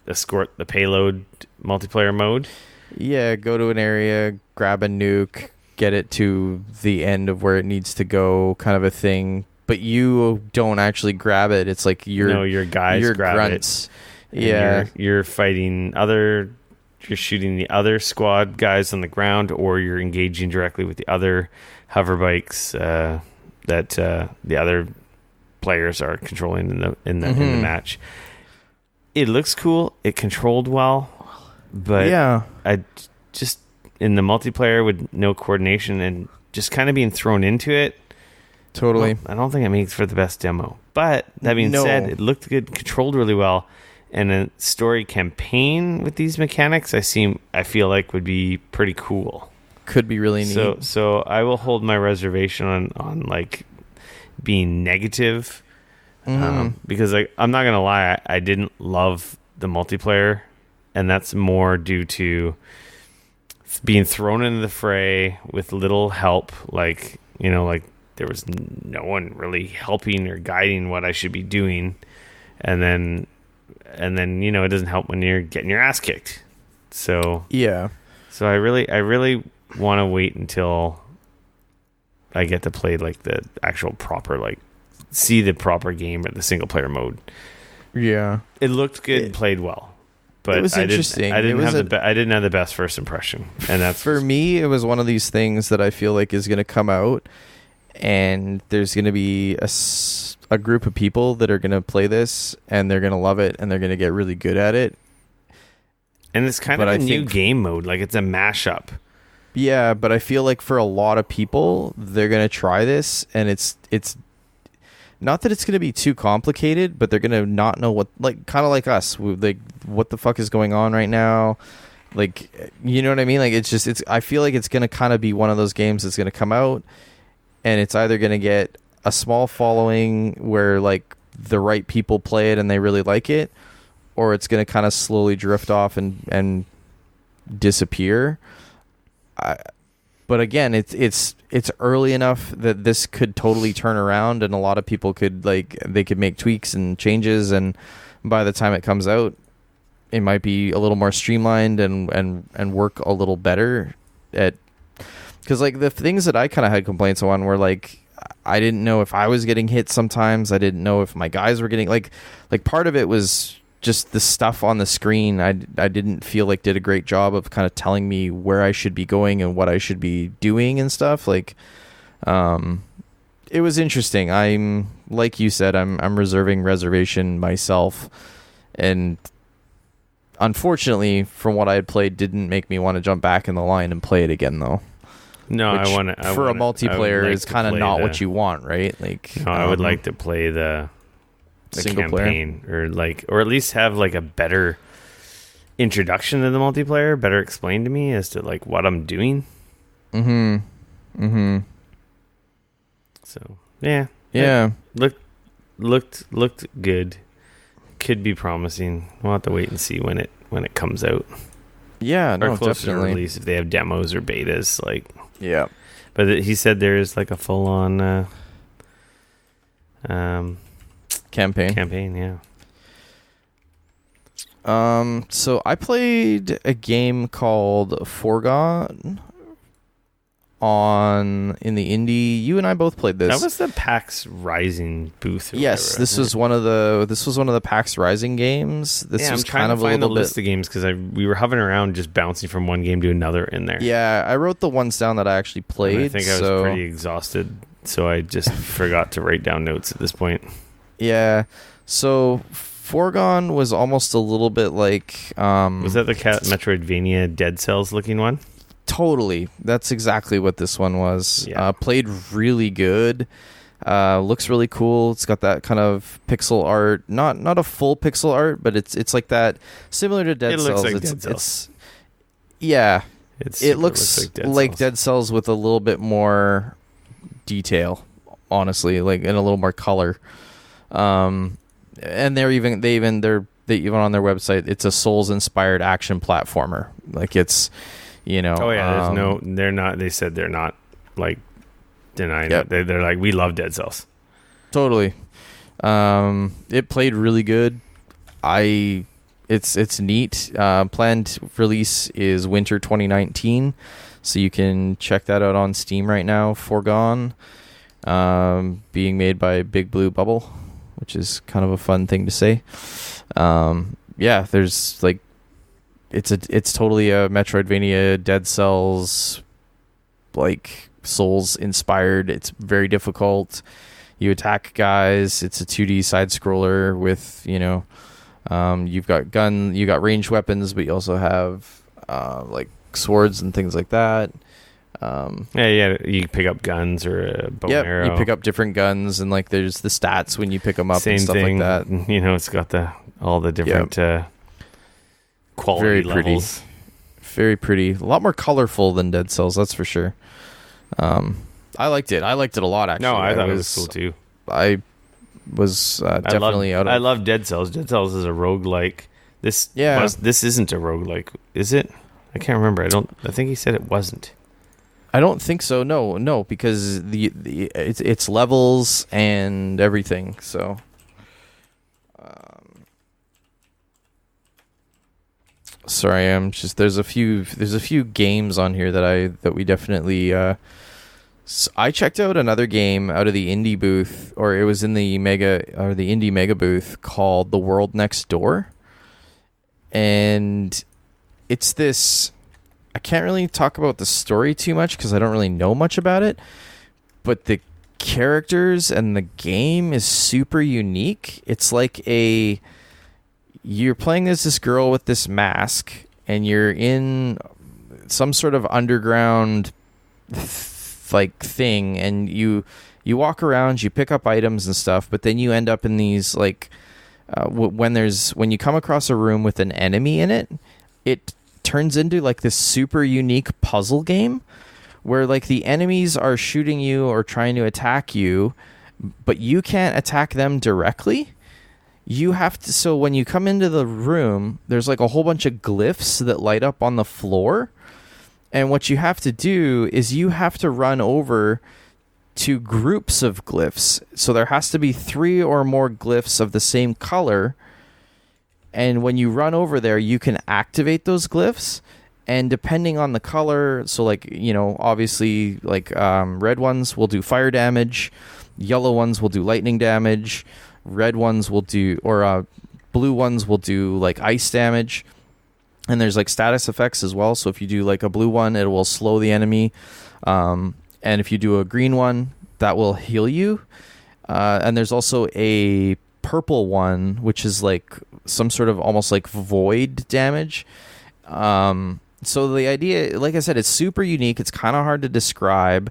escort the payload multiplayer mode. Yeah, go to an area, grab a nuke, get it to the end of where it needs to go, kind of a thing. But you don't actually grab it. It's like your guys grab grunts. It. Yeah, you're fighting you're shooting the other squad guys on the ground, or you're engaging directly with the other hover bikes that the other players are controlling in the match. It looks cool. It controlled well, but yeah, I just in the multiplayer with no coordination and just kind of being thrown into it. Totally. Well, I don't think it makes for the best demo. But that being said, it looked good, controlled really well, and a story campaign with these mechanics I feel like would be pretty cool. Could be really neat. So I will hold my reservation on like being negative, because I'm not gonna lie, I didn't love the multiplayer, and that's more due to being thrown into the fray with little help, like there was no one really helping or guiding what I should be doing. And then, it doesn't help when you're getting your ass kicked. So, yeah. So I really want to wait until I get to play like the actual proper, like see the proper game at the single player mode. Yeah. It looked good and played well. But it was interesting. I didn't have the best first impression. And that's for me, it was one of these things that I feel like is going to come out, and there's going to be a group of people that are going to play this, and they're going to love it, and they're going to get really good at it. And it's kind of a new game mode. Like, it's a mashup. Yeah, but I feel like for a lot of people, they're going to try this, and it's not that it's going to be too complicated, but they're going to not know what, like, kind of like us, like, what the fuck is going on right now. Like, you know what I mean? Like, I feel like it's going to kind of be one of those games that's going to come out, and it's either going to get a small following where like the right people play it and they really like it, or it's going to kind of slowly drift off and disappear. But again, it's early enough that this could totally turn around, and a lot of people could make tweaks and changes, and by the time it comes out, it might be a little more streamlined and work a little better at. Because, like, the things that I kind of had complaints on were, like, I didn't know if I was getting hit sometimes. I didn't know if my guys were getting, like part of it was just the stuff on the screen. I didn't feel like did a great job of kind of telling me where I should be going and what I should be doing and stuff. Like, it was interesting. I'm, like you said, I'm reserving reservation myself. And unfortunately, from what I had played, didn't make me want to jump back in the line and play it again, though. No, which I want to. For a multiplayer, is kind of not what you want, right? Like, no, I would like to play the single campaign, or at least have like a better introduction to the multiplayer, better explained to me as to like what I'm doing. So yeah. Looked good. Could be promising. We'll have to wait and see when it comes out. Yeah, no, or closer definitely. to release if they have demos or betas, like. Yeah, but he said there is like a full on campaign. Yeah. So I played a game called Forgone. in the indie. You and I both played this. That was the PAX Rising booth. Yes, this was one of the PAX Rising games. This was I'm trying kind to of find a the little list bit. of games because we were hovering around, just bouncing from one game to another in there. Yeah, I wrote the ones down that I actually played. And I think I was pretty exhausted, so I just forgot to write down notes at this point. Yeah, so Forgone was almost a little bit like. Was that the Metroidvania Dead Cells looking one? Totally. That's exactly what this one was. Yeah. Played really good. Looks really cool. It's got that kind of pixel art. Not a full pixel art, but it's like that, similar to Dead Cells. It looks like Dead Cells. Yeah. It looks like Dead Cells with a little bit more detail, honestly, like, and a little more color. And they even on their website, it's a Souls inspired action platformer. Like, it's, you know. Oh yeah, they're not. They said they're not like denying it. They're like, we love Dead Cells. Totally. It played really good. It's neat. Planned release is winter 2019, so you can check that out on Steam right now. Forgone, being made by Big Blue Bubble, which is kind of a fun thing to say. Yeah, there's like, it's totally a Metroidvania, Dead Cells, like Souls inspired. It's very difficult. You attack guys. It's a 2D side scroller with, you know, you've got ranged weapons, but you also have like swords and things like that. Yeah, you pick up guns or a bow and arrow. You pick up different guns, and like there's the stats when you pick them up. Same and stuff thing, like that. You know, it's got all the different quality levels. Very pretty. A lot more colorful than Dead Cells, that's for sure. I liked it. I liked it a lot, actually. No, I thought it was cool too. I was definitely out of... I love Dead Cells. Dead Cells is a roguelike. This isn't a roguelike, is it? I can't remember. I think he said it wasn't. I don't think so. No, because it's levels and everything. So, sorry, I'm just there's a few games on here that we definitely. I checked out another game out of the indie booth, or it was in the indie mega booth, called The World Next Door, and it's this. I can't really talk about the story too much because I don't really know much about it, but the characters and the game is super unique. It's like you're playing as this girl with this mask, and you're in some sort of underground like thing, and you walk around, you pick up items and stuff, but then you end up in these like when you come across a room with an enemy in it, it turns into like this super unique puzzle game where like the enemies are shooting you or trying to attack you, but you can't attack them directly. You have to, so when you come into the room, there's like a whole bunch of glyphs that light up on the floor, and what you have to do is you have to run over to groups of glyphs. So there has to be 3 or more glyphs of the same color. And when you run over there, you can activate those glyphs. And depending on the color, so like, you know, obviously like red ones will do fire damage, yellow ones will do lightning damage, red ones will do, or blue ones will do like ice damage. And there's like status effects as well. So if you do like a blue one, it will slow the enemy. And if you do a green one, that will heal you. And there's also a purple one, which is like some sort of almost like void damage. So the idea, like I said, it's super unique. It's kind of hard to describe,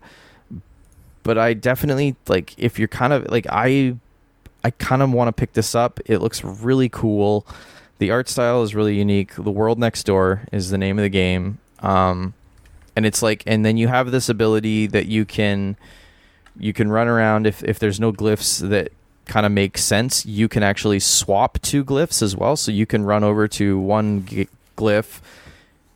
but I definitely, like, if you're kind of like, I kind of want to pick this up. It looks really cool. The art style is really unique. The World Next Door is the name of the game. And it's like, and then you have this ability that you can run around. If there's no glyphs that kind of make sense, you can actually swap 2 glyphs as well. So you can run over to one glyph,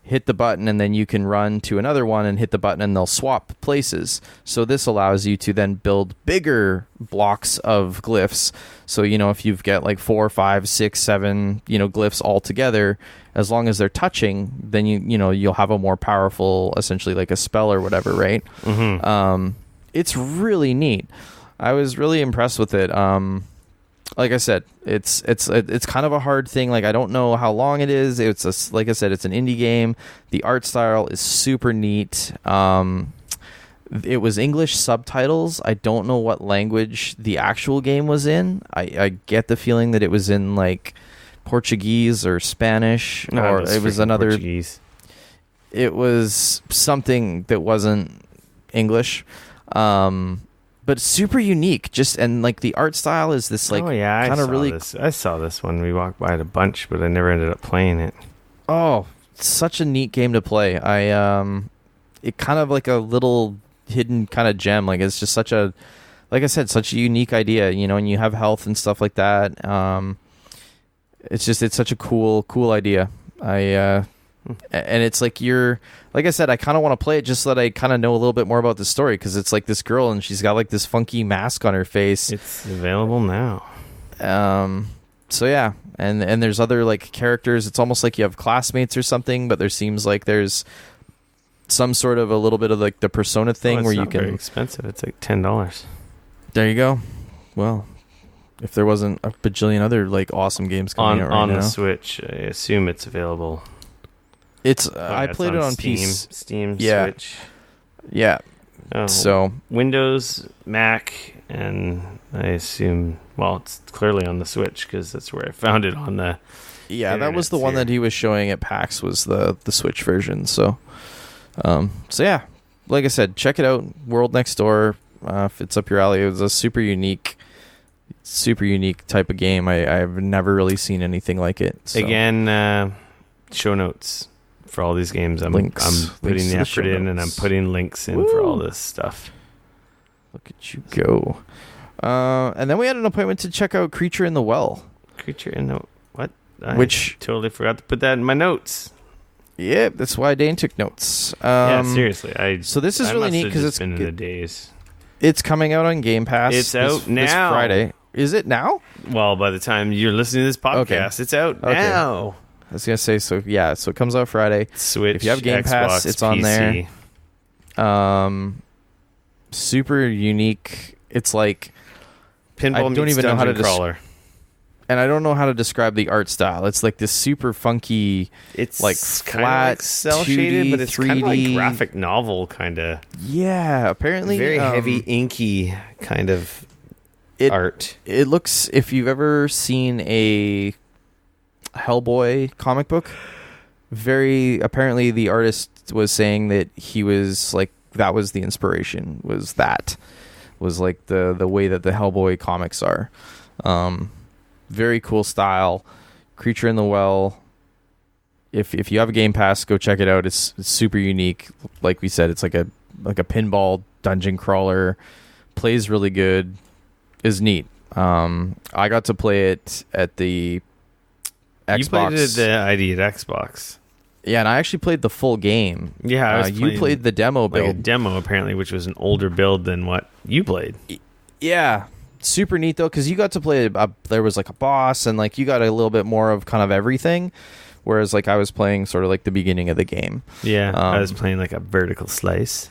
hit the button, and then you can run to another one and hit the button, and they'll swap places. So this allows you to then build bigger blocks of glyphs. So, if you've got like 4, 5, 6, 7, glyphs all together, as long as they're touching, then you'll have a more powerful, essentially like a spell or whatever, right? Mm-hmm. It's really neat. I was really impressed with it. Like I said, it's kind of a hard thing. Like, I don't know how long it is. Like I said, it's an indie game. The art style is super neat. It was English subtitles. I don't know what language the actual game was in. I get the feeling that it was in like Portuguese or Spanish, or it was another Portuguese. It was something that wasn't English. But super unique, and like the art style is this like kind of really. I saw this when we walked by it a bunch, but I never ended up playing it. Oh, such a neat game to play! It kind of like a little hidden kind of gem. Like, it's just such a such a unique idea, and you have health and stuff like that. It's such a cool idea. And it's like like I said, I kind of want to play it just so that I kind of know a little bit more about the story, because it's like this girl and she's got like this funky mask on her face. It's available now. So yeah, and there's other like characters. It's almost like you have classmates or something, but there seems like there's some sort of a little bit of like the Persona thing where you can. Very expensive. It's like $10. There you go. Well, if there wasn't a bajillion other like awesome games coming out right on now. the Switch, I assume it's available. It's I played it on Steam, yeah. Switch. Yeah. Oh, so Windows, Mac, and I assume, well, it's clearly on the Switch because that's where I found it on the. Yeah, that was the one that he was showing at PAX, was the Switch version. So yeah, like I said, check it out. World Next Door. If it's up your alley, it was a super unique type of game. I've never really seen anything like it. So. Again, show notes for all these games. I'm putting the effort in, and I'm putting links in for all this stuff. Look at you go. And then we had an appointment to check out Creature in the Well. Creature in the what? Which totally forgot to put that in my notes. Yeah, that's why Dane took notes. Yeah, seriously. So this is really neat because it's been in the days. It's coming out on Game Pass. It's out now. This Friday. Is it now? Well, by the time you're listening to this podcast, it's out now. I was gonna say, so it comes out Friday. Switch, if you have Game Xbox, Pass, it's on PC. there. Super unique. It's like Pinball I don't even know how to crawler. And I don't know how to describe the art style. It's like this super funky. It's like flat, like cell 2D, shaded, but it's 3D. kind of like graphic novel kind of. Yeah, apparently Very heavy, inky kind of art. It looks. If you've ever seen a Hellboy comic book, apparently the artist was saying that he was like, that was the inspiration, was like the way that the Hellboy comics are. Very cool style. Creature in the Well, if you have a Game Pass, go check it out. It's super unique. Like we said, it's like a pinball dungeon crawler. Plays really good. Is neat. I got to play it at the Xbox. You played it at the ID at Xbox. Yeah, and I actually played the full game. Yeah, you played the demo build. Like a demo, apparently, which was an older build than what you played. Yeah, super neat, though, because you got to play, there was like a boss, and like you got a little bit more of kind of everything, whereas like I was playing sort of like the beginning of the game. Yeah, I was playing like a vertical slice.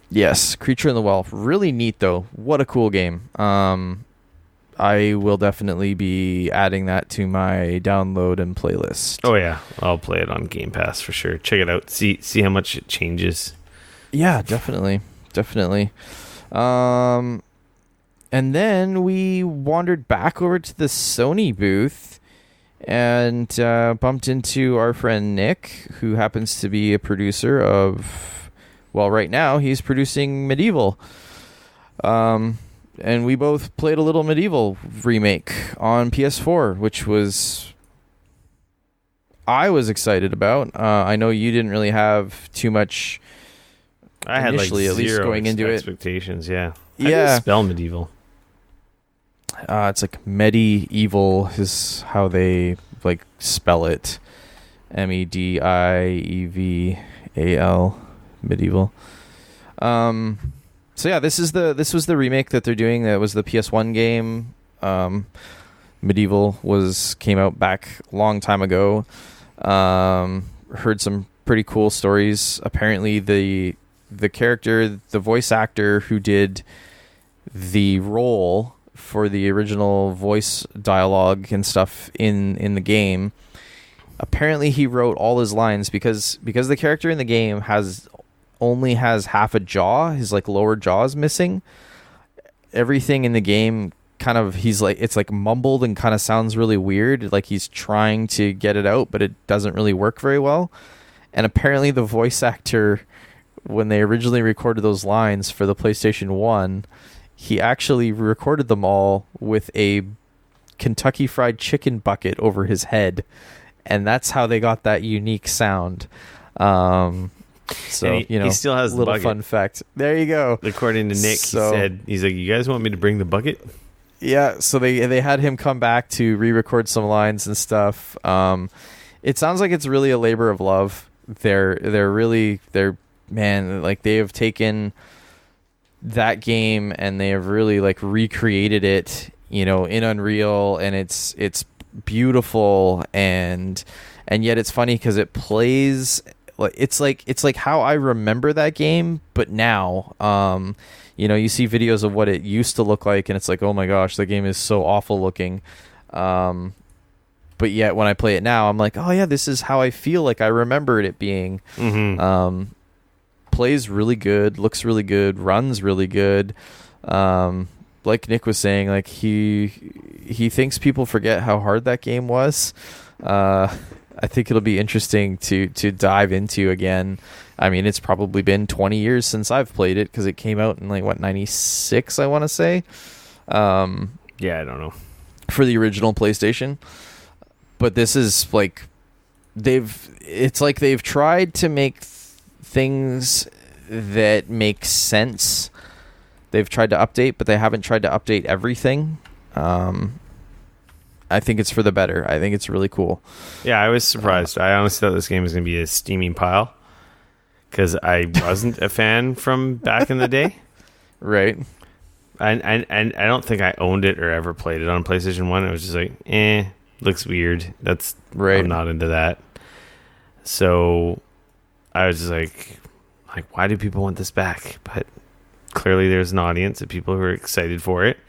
Yes, Creature in the Well. Really neat, though. What a cool game. I will definitely be adding that to my download and playlist. Oh yeah, I'll play it on Game Pass for sure. Check it out. See how much it changes. Yeah, definitely. And then we wandered back over to the Sony booth and bumped into our friend Nick, who happens to be a producer of, well, right now he's producing MediEvil. And we both played a little MediEvil remake on PS4, which I was excited about. I know you didn't really have too much. I had initially, like at least going into expectations. Yeah. Yeah. How do you spell MediEvil? It's like MediEvil is how they like spell it, MediEvil, MediEvil. So yeah, this was the remake that they're doing. That was the PS1 game. MediEvil came out back a long time ago. Heard some pretty cool stories. Apparently the character, the voice actor who did the role for the original voice dialogue and stuff in the game, apparently he wrote all his lines because the character in the game only has half a jaw. His like lower jaw is missing. Everything in the game kind of, it's like mumbled and kind of sounds really weird, like he's trying to get it out, but it doesn't really work very well. And apparently the voice actor, when they originally recorded those lines for the PlayStation 1, he actually recorded them all with a Kentucky Fried Chicken bucket over his head, and that's how they got that unique sound. So he still has the little bucket. Fun fact. There you go. According to Nick, he said, he's like, "You guys want me to bring the bucket?" Yeah, so they had him come back to re-record some lines and stuff. It sounds like it's really a labor of love. They're man, like they have taken that game and they have really like recreated it, in Unreal, and it's beautiful and yet it's funny because it plays like it's like how I remember that game, but now you see videos of what it used to look like and it's like, oh my gosh, the game is so awful looking. But yet when I play it now, I'm like, oh yeah, this is how I feel like I remembered it being. Mm-hmm. Plays really good, looks really good, runs really good. Like Nick was saying, like he thinks people forget how hard that game was. I think it'll be interesting to dive into again. I mean, it's probably been 20 years since I've played it because it came out in 96, I want to say. Yeah, I don't know. For the original PlayStation. But this is like they've tried to make things that make sense. They've tried to update, but they haven't tried to update everything. I think it's for the better. I think it's really cool. Yeah, I was surprised. I honestly thought this game was going to be a steaming pile because I wasn't a fan from back in the day. Right. And I don't think I owned it or ever played it on PlayStation 1. It was just like, looks weird. That's right. I'm not into that. So I was just like, why do people want this back? But clearly there's an audience of people who are excited for it.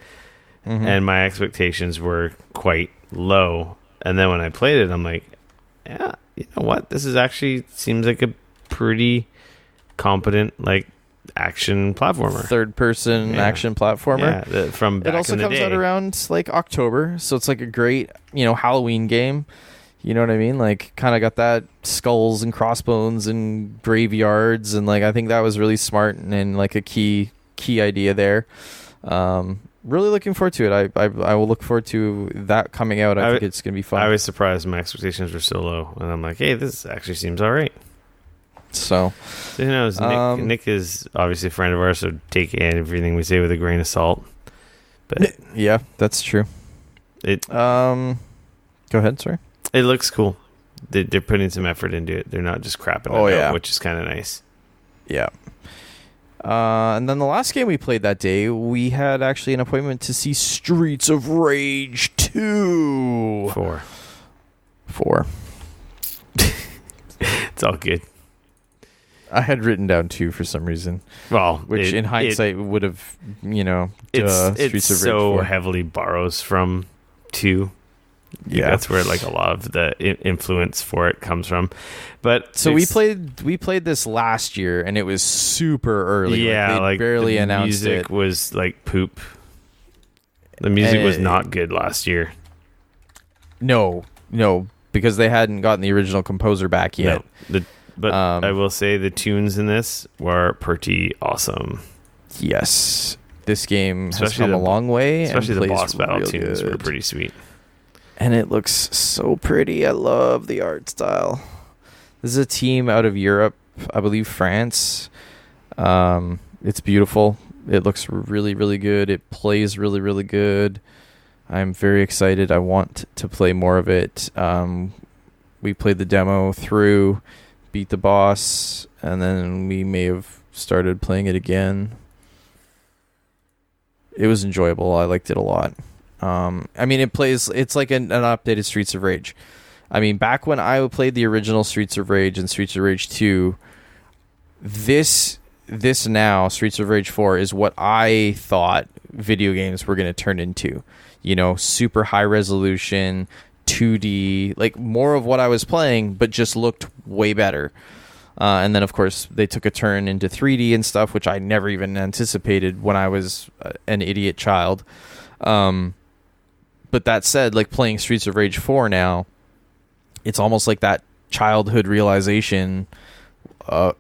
Mm-hmm. And my expectations were quite low. And then when I played it, I'm like, yeah, you know what? This is actually seems like a pretty competent, action platformer. Third person action platformer. Yeah, from back in the day. It also comes out around October. So it's a great, Halloween game. You know what I mean? Kind of got that skulls and crossbones and graveyards. And I think that was really smart and a key idea there. Really looking forward to it. I will look forward to that coming out. I think it's going to be fun. I was surprised my expectations were so low. And I'm like, hey, this actually seems all right. So who knows? Nick is obviously a friend of ours, so take everything we say with a grain of salt. But yeah, that's true. Go ahead, sorry. It looks cool. They're putting some effort into it. They're not just crapping it out, which is kind of nice. Yeah. And then the last game we played that day, we had actually an appointment to see Streets of Rage 2. 4. It's all good. I had written down 2 for some reason. Well, which in hindsight would have, Streets of Rage 4 so heavily borrows from 2. Yeah, that's where a lot of the influence for it comes from. But so we played this last year, and it was super early. Yeah, they barely announced it. The music was poop. The music was not good last year. No, because they hadn't gotten the original composer back yet. No, but I will say the tunes in this were pretty awesome. Yes, this game has come a long way. Especially the boss battle tunes were pretty sweet. And it looks so pretty. I love the art style. This is a team out of Europe, I believe France. It's beautiful. It looks really, really good. It plays really, really good. I'm very excited. I want to play more of it. We played the demo through, beat the boss, and then we may have started playing it again. It was enjoyable. I liked it a lot. I mean, it's like an updated Streets of Rage. I mean, back when I played the original Streets of Rage and Streets of Rage 2, this now, Streets of Rage 4, is what I thought video games were going to turn into. You know, super high resolution, 2D, like more of what I was playing, but just looked way better. And then, of course, they took a turn into 3D and stuff, which I never even anticipated when I was an idiot child. But that said, like playing Streets of Rage 4 now, it's almost like that childhood realization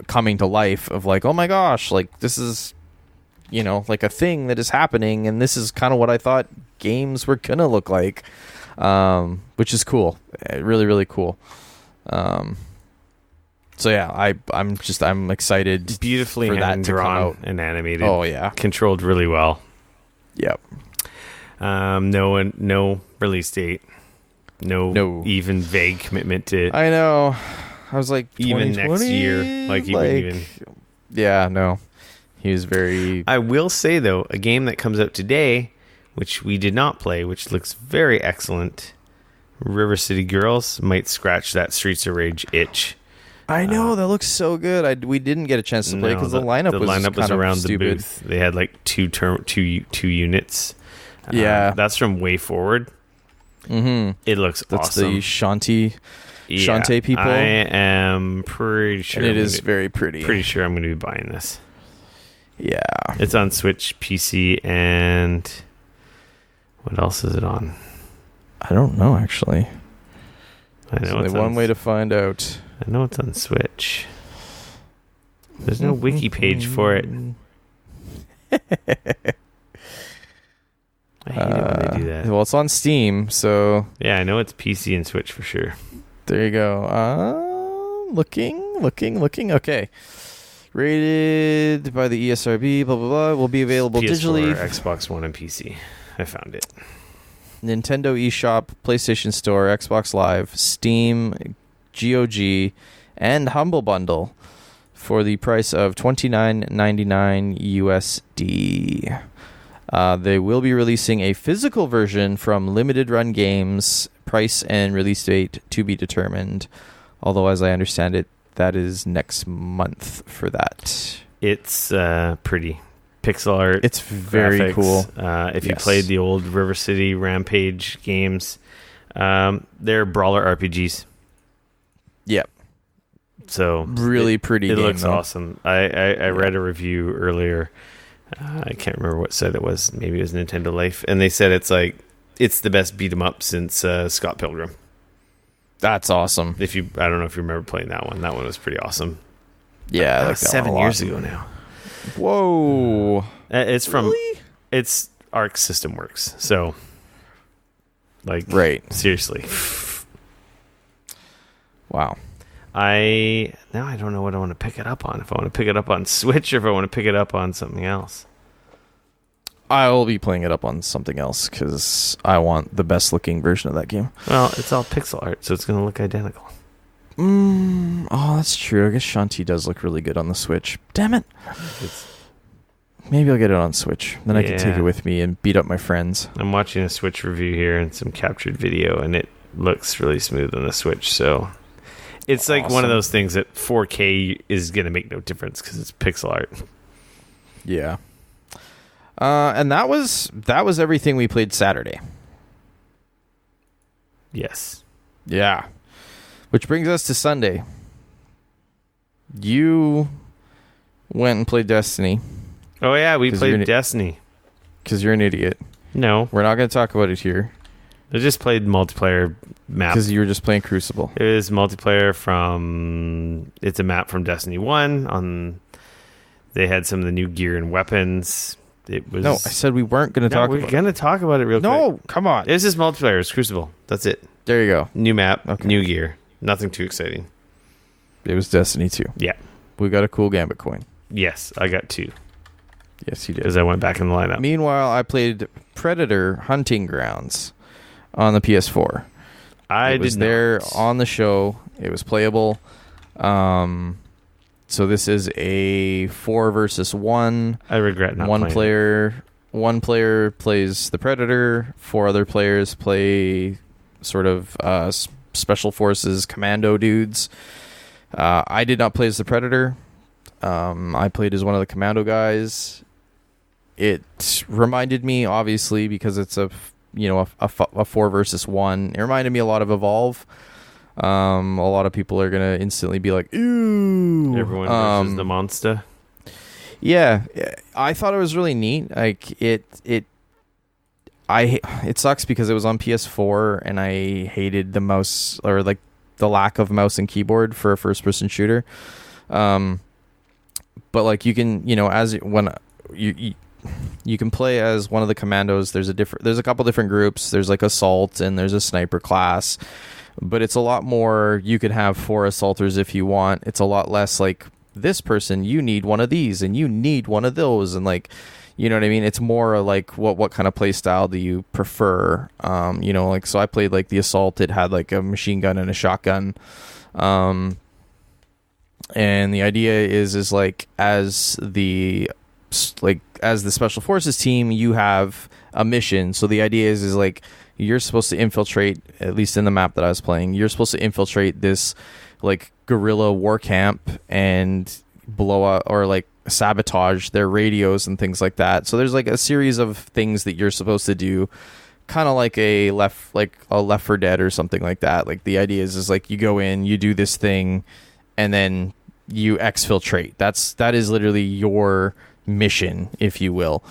coming to life of like, oh my gosh, like this is, you know, like a thing that is happening, and this is kind of what I thought games were gonna look like, which is cool, really, really cool. So yeah, I'm excited. Beautifully for that to come drawn out and animated. Oh yeah, controlled really well. Yep. No release date. No even vague commitment to. I know. I was like, even next year, like even. Yeah, no. He was very. I will say though, a game that comes out today, which we did not play, which looks very excellent. River City Girls might scratch that Streets of Rage itch. I know, that looks so good. We didn't get a chance to play because the lineup was around stupid. The booth. They had like two units. Yeah, that's from Way Forward. Mm-hmm. It looks that's awesome. The Shantae people. I am pretty sure. And it is very pretty. Pretty sure I'm going to be buying this. Yeah, it's on Switch, PC, and what else is it on? I don't know actually. I know it's one way to find out. I know it's on Switch. There's no wiki page for it. I hate it when they do that. Well, it's on Steam, so... Yeah, I know it's PC and Switch for sure. There you go. Looking. Okay. Rated by the ESRB, blah, blah, blah. Will be available PS4, digitally. Xbox One, and PC. I found it. Nintendo eShop, PlayStation Store, Xbox Live, Steam, GOG, and Humble Bundle for the price of $29.99 USD. They will be releasing a physical version from Limited Run Games. Price and release date to be determined. Although, as I understand it, that is next month for that. It's pretty. Pixel art. It's very graphics. Cool. If you played the old River City Rampage games, they're brawler RPGs. Yep. So really pretty. It game, looks though. awesome. I read a review earlier. I can't remember what site it was. Maybe it was Nintendo Life, and they said it's the best beat 'em up since Scott Pilgrim. That's awesome. I don't know if you remember playing that one. That one was pretty awesome. Yeah, that was 7 years ago now. Whoa! It's from really? It's Arc System Works. So, right? Seriously. Wow. I don't know what I want to pick it up on. If I want to pick it up on Switch or if I want to pick it up on something else. I'll be playing it up on something else because I want the best looking version of that game. Well, it's all pixel art, so it's going to look identical. Oh, that's true. I guess Shantae does look really good on the Switch. Damn it. Maybe I'll get it on Switch. Then I can take it with me and beat up my friends. I'm watching a Switch review here and some captured video, and it looks really smooth on the Switch. So it's like one of those things that 4K is going to make no difference because it's pixel art. Yeah. And that was everything we played Saturday. Yes. Yeah. Which brings us to Sunday. You went and played Destiny. Oh, yeah, we played Destiny. Because you're an idiot. No. We're not going to talk about it here. I just played multiplayer map. Because you were just playing Crucible. It is multiplayer from... It's a map from Destiny 1. They had some of the new gear and weapons. It was... No, I said we weren't going to talk about it. We're going to talk about it real quick. No, come on. It's just multiplayer. It's Crucible. That's it. There you go. New map, new gear. Nothing too exciting. It was Destiny 2. Yeah. We got a cool Gambit coin. Yes, I got 2. Yes, you did. Because I went back in the lineup. Meanwhile, I played Predator Hunting Grounds on the PS4. It was there on the show. It was playable. So this is a 4 versus 1. I regret not playing. One player plays the Predator. 4 other players play sort of special forces commando dudes. I did not play as the Predator. I played as one of the commando guys. It reminded me, obviously, because it's a 4 versus 1. It reminded me a lot of Evolve. A lot of people are gonna instantly be like, "Ooh!" Everyone versus the monster. Yeah, I thought it was really neat. Like it sucks because it was on PS4 and I hated the mouse, or like the lack of mouse and keyboard for a first-person shooter. But like you can, you can play as one of the commandos. There's a couple different groups. There's like assault and there's a sniper class. But it's a lot more, you could have 4 assaulters if you want. It's a lot less like, this person, you need one of these and you need one of those, and like, you know what I mean? It's more like what kind of play style do you prefer? Like, so I played like the assault. It had like a machine gun and a shotgun. And the idea is like as the special forces team, you have a mission. So the idea is like, you're supposed to infiltrate, at least in the map that I was playing, you're supposed to infiltrate this like guerrilla war camp and blow up or like sabotage their radios and things like that. So there's like a series of things that you're supposed to do, kind of like a Left 4 Dead or something like that. Like the idea is like you go in, you do this thing, and then you exfiltrate. That is literally your mission, if you will.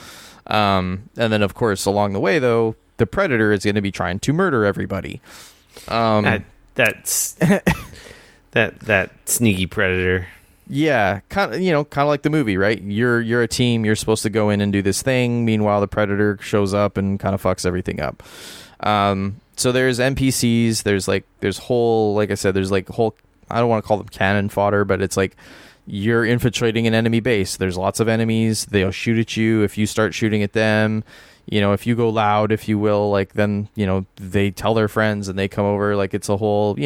And then of course along the way though, the Predator is going to be trying to murder everybody. That's that sneaky Predator. Yeah, kind of like the movie, right? You're a team. You're supposed to go in and do this thing. Meanwhile, the Predator shows up and kind of fucks everything up. So there's NPCs. There's whole, like I said, there's like whole. I don't want to call them cannon fodder, but it's like you're infiltrating an enemy base. There's lots of enemies. They'll shoot at you if you start shooting at them. If you go loud, if you will, like then, they tell their friends and they come over, like it's a whole,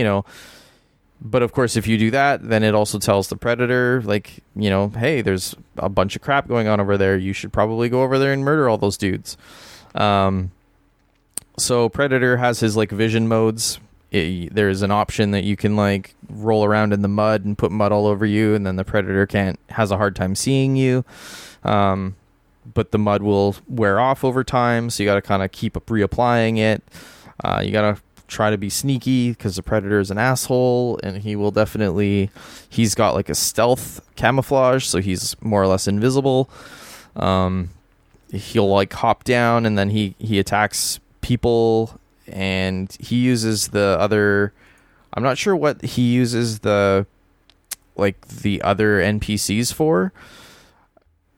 but of course, if you do that, then it also tells the Predator, like, hey, there's a bunch of crap going on over there. You should probably go over there and murder all those dudes. So Predator has his like vision modes. There's an option that you can like roll around in the mud and put mud all over you. And then the Predator has a hard time seeing you. But the mud will wear off over time, so you got to kind of keep reapplying it. You got to try to be sneaky because the Predator is an asshole, and he's got like a stealth camouflage, so he's more or less invisible. He'll like hop down, and then he attacks people, and he uses the other. I'm not sure what he uses the other NPCs for.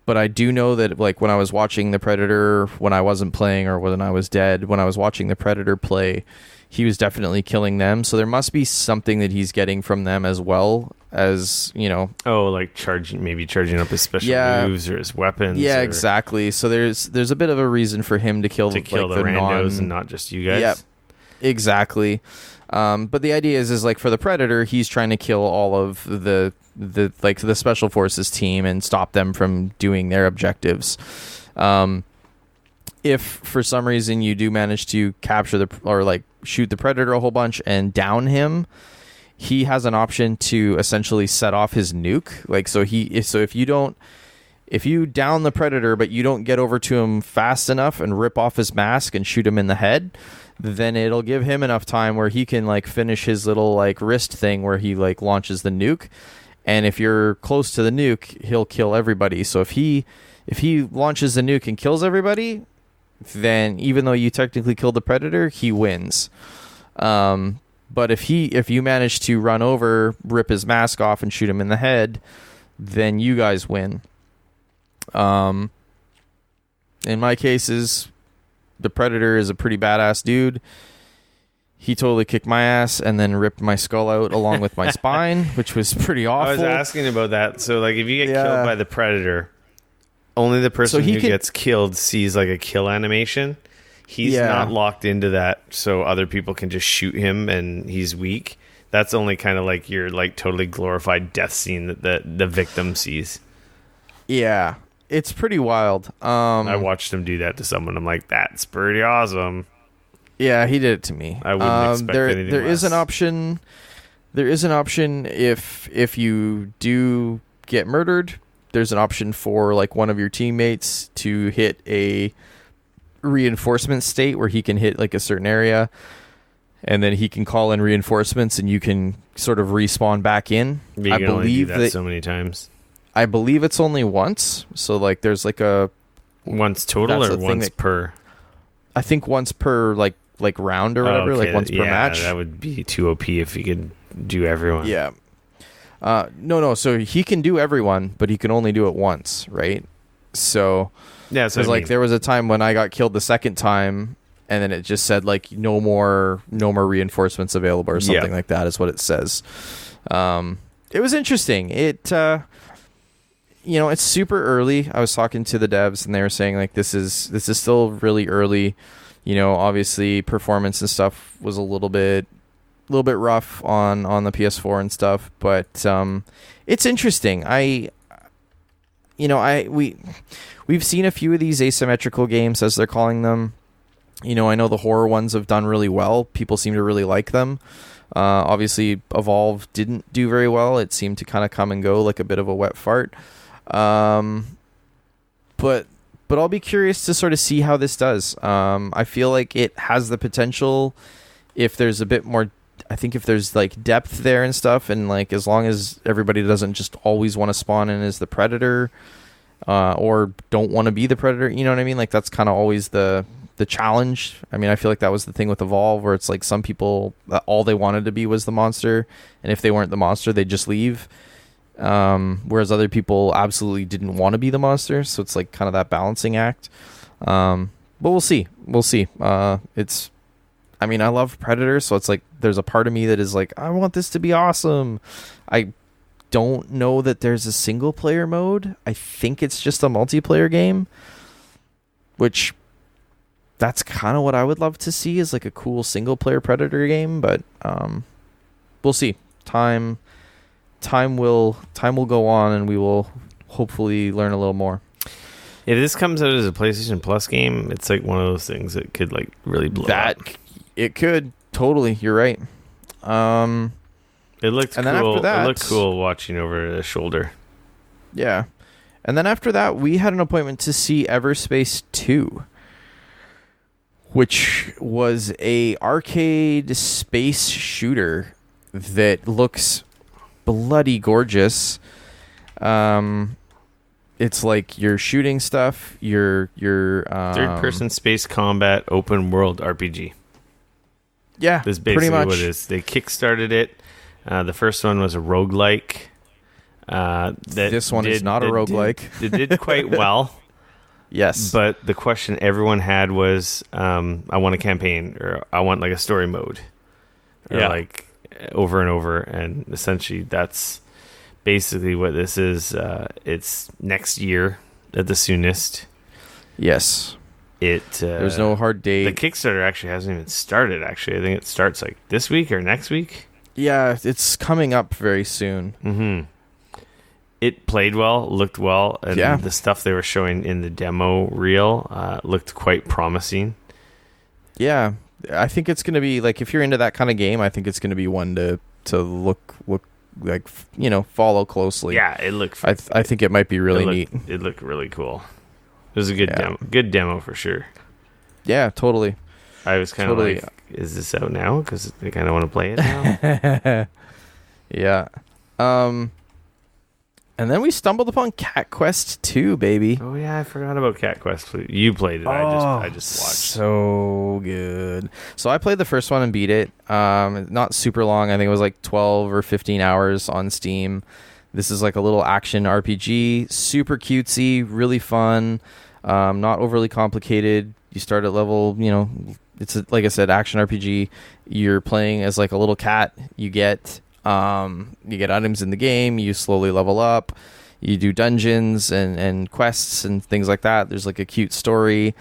But I do know that like when I was watching the Predator, when I wasn't playing or when I was dead, when I was watching the Predator play, he was definitely killing them. So there must be something that he's getting from them as well as, Oh, like charging up his special moves or his weapons. Yeah, exactly. So there's a bit of a reason for him to kill the randos and not just you guys. Yep, exactly. But the idea is like for the Predator, he's trying to kill all of the special forces team and stop them from doing their objectives. If for some reason you do manage to capture shoot the Predator a whole bunch and down him, he has an option to essentially set off his nuke. If you down the Predator but you don't get over to him fast enough and rip off his mask and shoot him in the head, then it'll give him enough time where he can like finish his little like wrist thing where he like launches the nuke. And if you're close to the nuke, he'll kill everybody. So if he launches the nuke and kills everybody, then even though you technically killed the Predator, he wins. But if you manage to run over, rip his mask off, and shoot him in the head, then you guys win. In my cases, the Predator is a pretty badass dude. He totally kicked my ass and then ripped my skull out along with my spine, which was pretty awful. I was asking about that. So, like, if you get killed by the Predator, only the person who gets killed sees, like, a kill animation. he's not locked into that, so other people can just shoot him and he's weak. That's only kind of like your like totally glorified death scene that the victim sees. Yeah, it's pretty wild. I watched him do that to someone. I'm like, that's pretty awesome. Yeah, he did it to me. I wouldn't expect anything there less. is an option. There is an option if you do get murdered. There's an option for like one of your teammates to hit a reinforcement state where he can hit like a certain area, and then he can call in reinforcements, and you can sort of respawn back in. But you can only do that so many times. I believe it's only once. So like, there's like a once total or once per. I think once per like round or whatever, like once per match. That would be too OP if you could do everyone. Yeah. No. So he can do everyone, but he can only do it once, right? So yeah, so like there was a time when I got killed the second time, and then it just said like no more reinforcements available or something like that is what it says. It was interesting. It it's super early. I was talking to the devs, and they were saying like this is still really early. Obviously performance and stuff was a little bit rough on the PS4 and stuff, but it's interesting. We've seen a few of these asymmetrical games, as they're calling them. I know the horror ones have done really well. People seem to really like them. Obviously Evolve didn't do very well. It seemed to kind of come and go like a bit of a wet fart. But I'll be curious to sort of see how this does. I feel like it has the potential, if there's a bit more, I think if there's like depth there and stuff, and like as long as everybody doesn't just always want to spawn in as the predator, or don't want to be the predator, you know what I mean? Like that's kind of always the challenge. I mean, I feel like that was the thing with Evolve, where it's like some people, all they wanted to be was the monster, and if they weren't the monster, they'd just leave. Whereas other people absolutely didn't want to be the monster, so it's like kind of that balancing act. But we'll see. I love Predator, so it's like there's a part of me that is like, I want this to be awesome. I don't know that there's a single player mode. I think it's just a multiplayer game, which that's kind of what I would love to see, is like a cool single player Predator game, but we'll see. Time will go on, and we will hopefully learn a little more. If this comes out as a PlayStation Plus game, it's like one of those things that could like really blow up. It could, totally. You're right. It looked cool. After that, it looked cool watching over the shoulder. Yeah. And then after that, we had an appointment to see Everspace 2, which was a arcade space shooter that looks bloody gorgeous. It's like you're shooting stuff. You're third-person space combat open world RPG. Yeah, that's basically what it is. They kickstarted it. The first one was a roguelike. This one is not a roguelike. It did quite well. Yes. But the question everyone had was, I want a campaign, or I want like a story mode. Or like over and over. And essentially that's basically what this is. It's next year at the soonest. Yes. There's no hard date. The Kickstarter actually hasn't even started, actually. I think it starts like this week or next week. Yeah, it's coming up very soon. Mm-hmm. It played well, looked well, and the stuff they were showing in the demo reel looked quite promising. Yeah, I think it's going to be, like, if you're into that kind of game, I think it's going to be one to look like, follow closely. Yeah, it looked... I think it might be really neat. It looked really cool. It was a good demo for sure. Yeah, totally. I was kind of like, is this out now? Because I kind of want to play it now. Yeah. And then we stumbled upon Cat Quest 2, baby. Oh yeah, I forgot about Cat Quest. You played it. I just watched. So good. So I played the first one and beat it. Not super long. I think it was like 12 or 15 hours on Steam. This is like a little action RPG, super cutesy, really fun, not overly complicated. You start at level, it's like I said, action RPG. You're playing as like a little cat. You get items in the game. You slowly level up. You do dungeons and quests and things like that. There's like a cute story.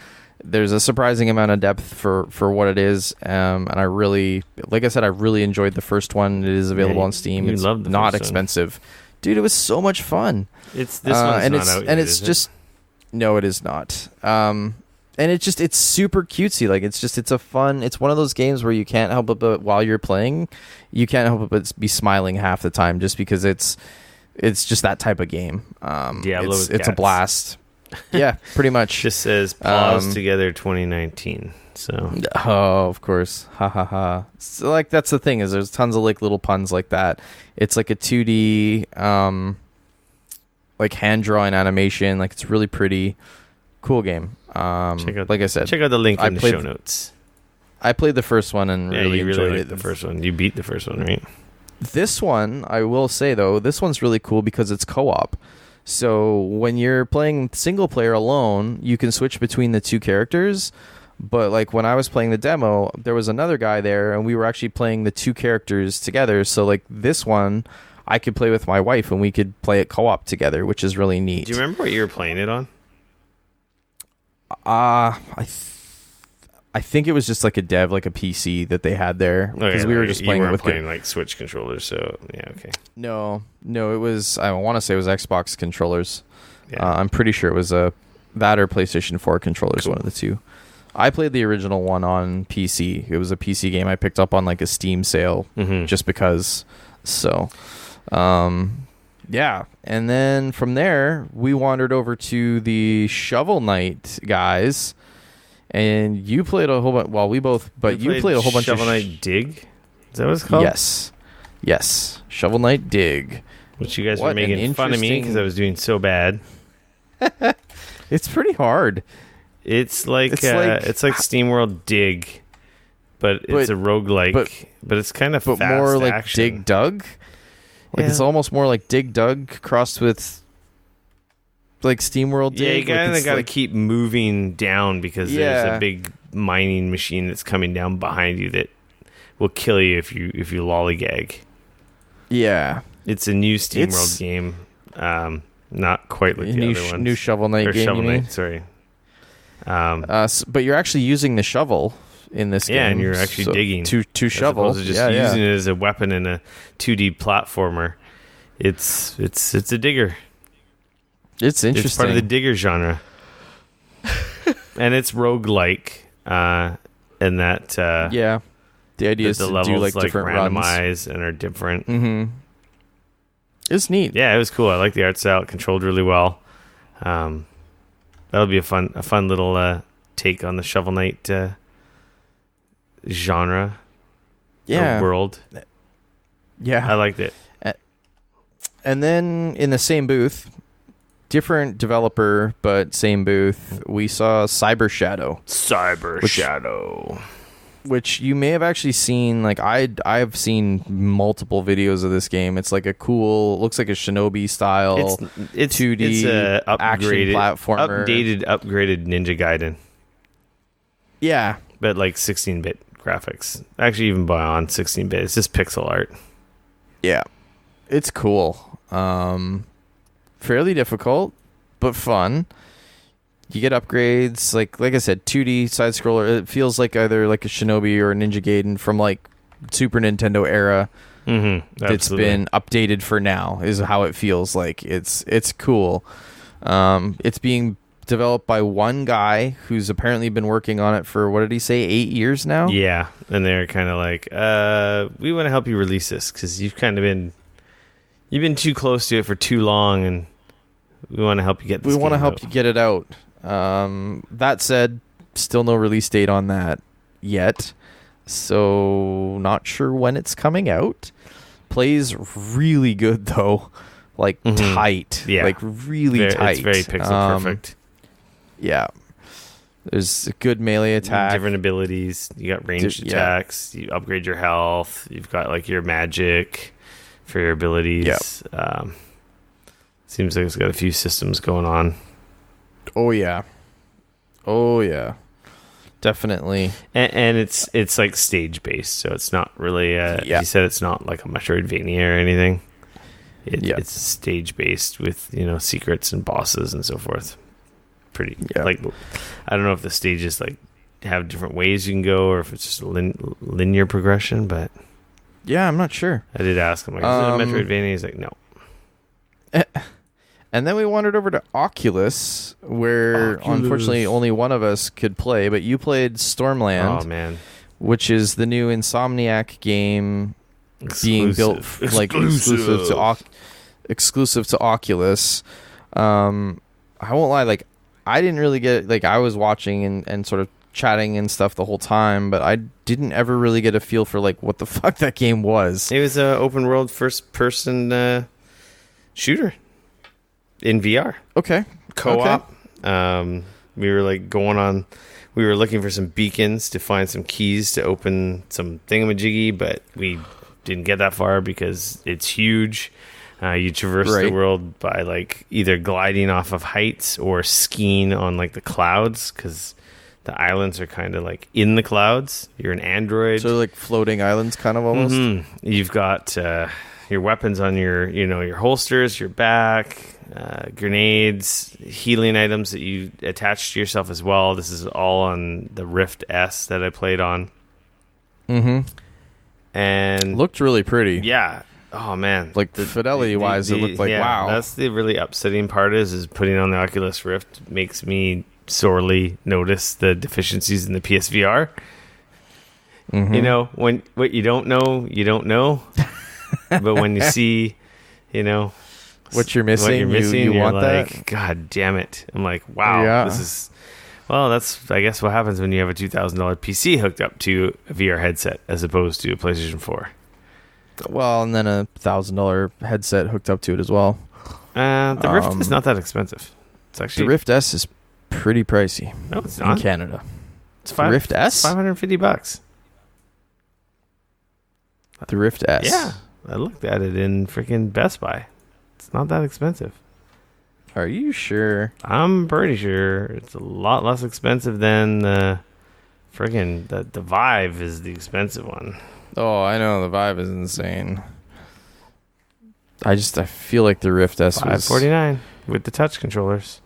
There's a surprising amount of depth for what it is, and I really, like I said, I really enjoyed the first one. It is available on Steam. It's not expensive, dude. It was so much fun. It's this one's and not it's out yet, and it's is just no, it is not. And it's super cutesy. Like it's a fun. It's one of those games where you can't help but while you're playing, you can't help but be smiling half the time, just because it's just that type of game. It's a blast. Yeah, pretty much. Just says pause together 2019. So of course, ha ha ha. So like that's the thing, is there's tons of like little puns like that. It's like a 2D like hand drawing animation. Like it's really pretty cool game. Like I said, check out the link in the show notes. I played the first one and really enjoyed it. The first one, you beat the first one, right? This one, I will say though, this one's really cool because it's co-op. So when you're playing single player alone, you can switch between the two characters. But like when I was playing the demo, there was another guy there and we were actually playing the two characters together. So like this one, I could play with my wife and we could play it co-op together, which is really neat. Do you remember what you were playing it on? I think it was just like a dev, like a PC that they had there, because we were just playing it with playing like Switch controllers. So yeah, okay. No, it was. I want to say it was Xbox controllers. Yeah. I'm pretty sure it was that or PlayStation 4 controllers, cool. One of the two. I played the original one on PC. It was a PC game I picked up on like a Steam sale, just because. So, yeah. And then from there, we wandered over to the Shovel Knight guys. And you played a whole bunch. Well, we both, but you played a whole bunch Shovel of Knight Dig. Is that what it's called? Yes. Shovel Knight Dig. Which you guys were making fun of me because I was doing so bad. It's pretty hard. It's like SteamWorld Dig, but it's a roguelike. But it's kind of fast more like action. Dig Dug. Like it's almost more like Dig Dug crossed with like SteamWorld Dig. Yeah, you kind of got to like, keep moving down because there's a big mining machine that's coming down behind you that will kill you if you lollygag. Yeah, it's a new SteamWorld game. Not quite like the other ones. New Shovel Knight game. Shovel Knight, sorry. But you're actually using the shovel in this game. Yeah, and you're actually digging to shovel. As opposed to just using it as a weapon in a 2D platformer. It's a digger. It's interesting. It's part of the digger genre. And it's roguelike. And that the idea is the to levels do like different randomize runs and are different. Mm-hmm. It's neat. Yeah, it was cool. I like the art style. It controlled really well. That'll be a fun little take on the Shovel Knight genre. Yeah. World. Yeah. I liked it. And then in the same booth, different developer but same booth, we saw Cyber Shadow. Shadow. Which you may have actually seen. Like I've seen multiple videos of this game. It's like a cool, looks like a Shinobi style. It's 2D it's a action platformer, upgraded Ninja Gaiden. Yeah, but like 16-bit graphics. Actually, even beyond 16-bit, it's just pixel art. Yeah, it's cool. Fairly difficult, but fun. You get upgrades, like I said, 2D side scroller. It feels like either like a Shinobi or a Ninja Gaiden from like Super Nintendo era. It's been updated for now, is how it feels like. It's cool. It's being developed by one guy who's apparently been working on it for, what did he say, 8 years now? Yeah, and they're kind of like, we want to help you release this because you've been too close to it for too long, and we want to help you get this. We want to help out. you get it out. That said, still no release date on that yet, so not sure when it's coming out. Plays really good though, like tight, like really tight. It's very pixel perfect. Yeah, there's a good melee attack, different abilities. You got ranged attacks. You upgrade your health. You've got like your magic for your abilities. Yep. Seems like it's got a few systems going on. Oh yeah, definitely. And it's like stage based, so it's not really. You said it's not like a Metroidvania or anything. It's stage based with secrets and bosses and so forth. pretty like. I don't know if the stages like have different ways you can go, or if it's just a linear progression. But yeah, I'm not sure. I did ask him, like, is it a Metroidvania? He's like, no. And then we wandered over to Oculus, where unfortunately only one of us could play, but you played Stormland. Oh man, which is the new Insomniac game being built like exclusive to Oculus. I won't lie, like I didn't really get, like I was watching and sort of chatting and stuff the whole time, but I didn't ever really get a feel for like what the fuck that game was. It was an open world first person shooter in VR. Okay. Co-op. Okay. We were like we were looking for some beacons to find some keys to open some thingamajiggy, but we didn't get that far because it's huge. You traverse the world by like either gliding off of heights or skiing on like the clouds, because the islands are kind of like in the clouds. You're an android. So like floating islands kind of almost. Mm-hmm. You've got your weapons on your, your holsters, your back, grenades, healing items that you attach to yourself as well. This is all on the Rift S that I played on. Mm-hmm. And looked really pretty. Yeah. Oh man. Like fidelity wise, it looked like wow. That's the really upsetting part is putting on the Oculus Rift makes me sorely notice the deficiencies in the PSVR. Mm-hmm. When what you don't know, you don't know. But when you see, what you're missing, you want like, that. God damn it! I'm like, wow, this is. Well, that's I guess what happens when you have a $2,000 PC hooked up to a VR headset as opposed to a PlayStation 4. Well, and then a $1,000 headset hooked up to it as well. The Rift is not that expensive. It's actually the Rift S is pretty pricey. No, it's not. In Canada. It's Rift S? $550. The Rift S. Yeah. I looked at it in freaking Best Buy. It's not that expensive. Are you sure? I'm pretty sure it's a lot less expensive than the friggin' the Vive is the expensive one. Oh, I know the Vive is insane. I feel like the Rift S was $549 with the touch controllers.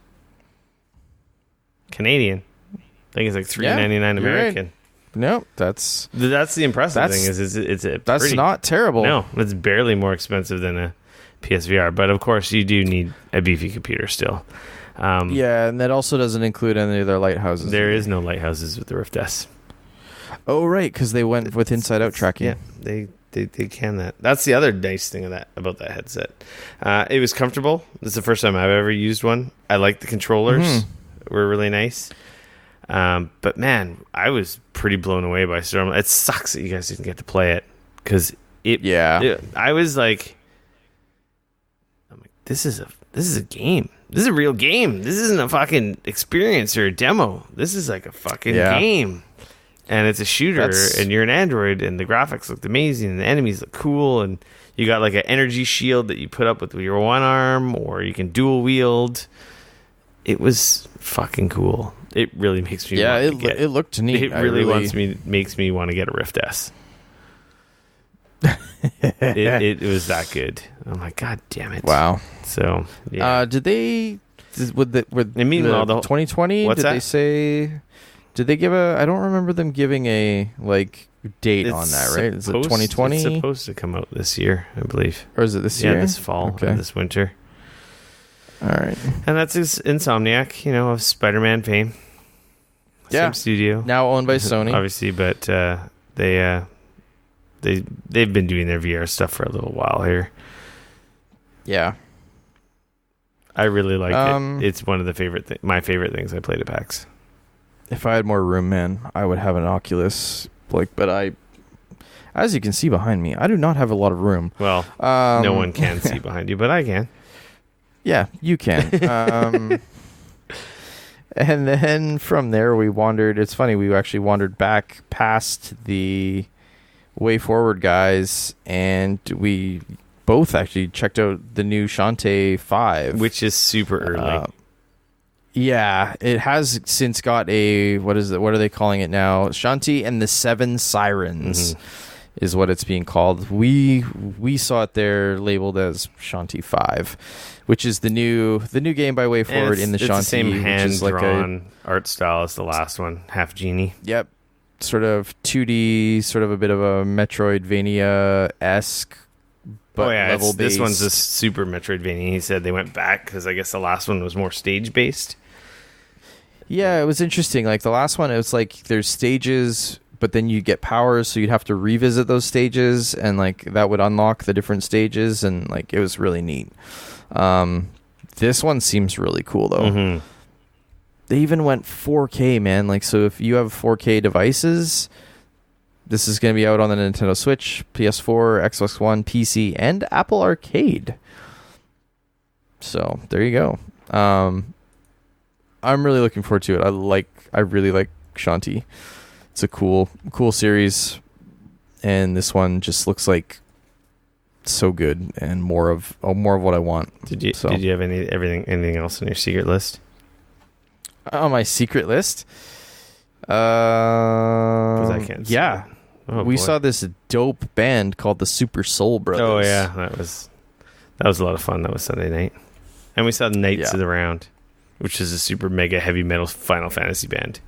Canadian. I think it's like $3.99 American. Right. No, that's the impressive thing is that's not terrible. No, it's barely more expensive than a PSVR, but of course you do need a beefy computer still. Yeah, and that also doesn't include any of their lighthouses. There is no lighthouses with the Rift S. Oh, right, because they went with inside-out tracking. Yeah, they can that. That's the other nice thing about that headset. It was comfortable. This is the first time I've ever used one. I like the controllers. Mm-hmm. Were really nice. But man, I was pretty blown away by Stormland. It sucks that you guys didn't get to play it because I was like, this is a game. This is a real game. This isn't a fucking experience or a demo. This is like a fucking game. And it's a shooter, and you're an android, and the graphics looked amazing, and the enemies look cool, and you got like an energy shield that you put up with your one arm, or you can dual wield. It was fucking cool. It really makes me it looked neat. It really makes me want to get a Rift S. it was that good. I'm like, God damn it! Wow. So yeah. Did they? With the 2020? What's did that? They say? Did they give a? I don't remember them giving a date on that. Right? Is it 2020? It's supposed to come out this year, I believe. Or is it this year? Yeah, this fall. Okay. This winter. All right. And that's Insomniac, of Spider-Man fame. Yeah. Same studio. Now owned by Sony. Obviously, but they've been doing their VR stuff for a little while here. Yeah. I really like it. It's one of the my favorite things I played at PAX. If I had more room, man, I would have an Oculus. But as you can see behind me, I do not have a lot of room. Well, no one can see behind you, but I can. Yeah, you can. And then from there we wandered. It's funny, we actually wandered back past the Way Forward guys, and we both actually checked out the new Shantae 5. Which is super early. Yeah, it has since got a, what are they calling it now? Shantae and the Seven Sirens. Mm-hmm. is what it's being called. We saw it there labeled as Shantae 5, which is the new game by Way Forward in the Shantae. It's the same hand-drawn like art style as the last one, half genie. Yep. Sort of 2D, sort of a bit of a Metroidvania-esque, but level-based. This one's a super Metroidvania. He said they went back because I guess the last one was more stage-based. Yeah, it was interesting. Like the last one, it was like there's stages, but then you get powers, so you'd have to revisit those stages, and like that would unlock the different stages, and like it was really neat. This one seems really cool though. Mm-hmm. They even went 4K, man. Like, so if you have 4K devices, this is going to be out on the Nintendo Switch, PS4, Xbox One, PC, and Apple Arcade. So there you go. I'm really looking forward to it. I really like Shantae. It's a cool series, and this one just looks like so good and more of what I want. Did you have anything else on your secret list? On my secret list? I can't see yeah. Oh, we boy. saw this dope band called the Super Soul Brothers. Oh yeah, that was a lot of fun. That was Sunday night, and we saw Knights of the Round, which is a super mega heavy metal Final Fantasy band.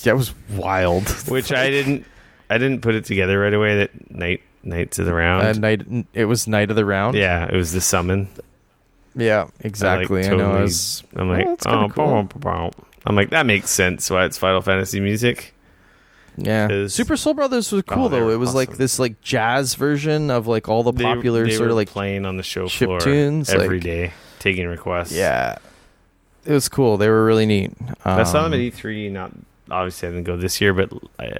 That was wild. Which I didn't put it together right away. That Knights of the Round. It was Night of the Round. Yeah, it was the summon. Yeah, exactly. I know. I'm like, I'm like, that makes sense why it's Final Fantasy music. Yeah, Super Soul Brothers was cool though. It was awesome. Like this like jazz version of like all the popular sort of like playing on the show floor tunes every day, taking requests. Yeah, it was cool. They were really neat. I saw them at E3. Not obviously I didn't go this year, but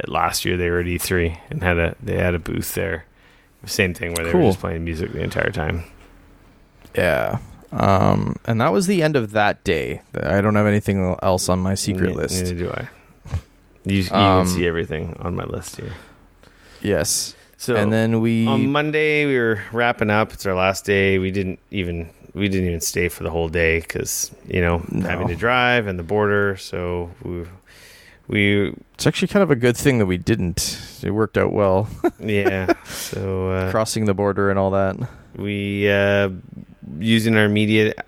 last year they were at E3 and they had a booth there. Same thing where they were just playing music the entire time. Yeah. And that was the end of that day. I don't have anything else on my secret list. Neither do I. You can see everything on my list here. Yes. So and then on Monday we were wrapping up. It's our last day. We didn't even stay for the whole day because having to drive and the border. So we it's actually kind of a good thing that we didn't. It worked out well. Yeah. So crossing the border and all that. We using our immediate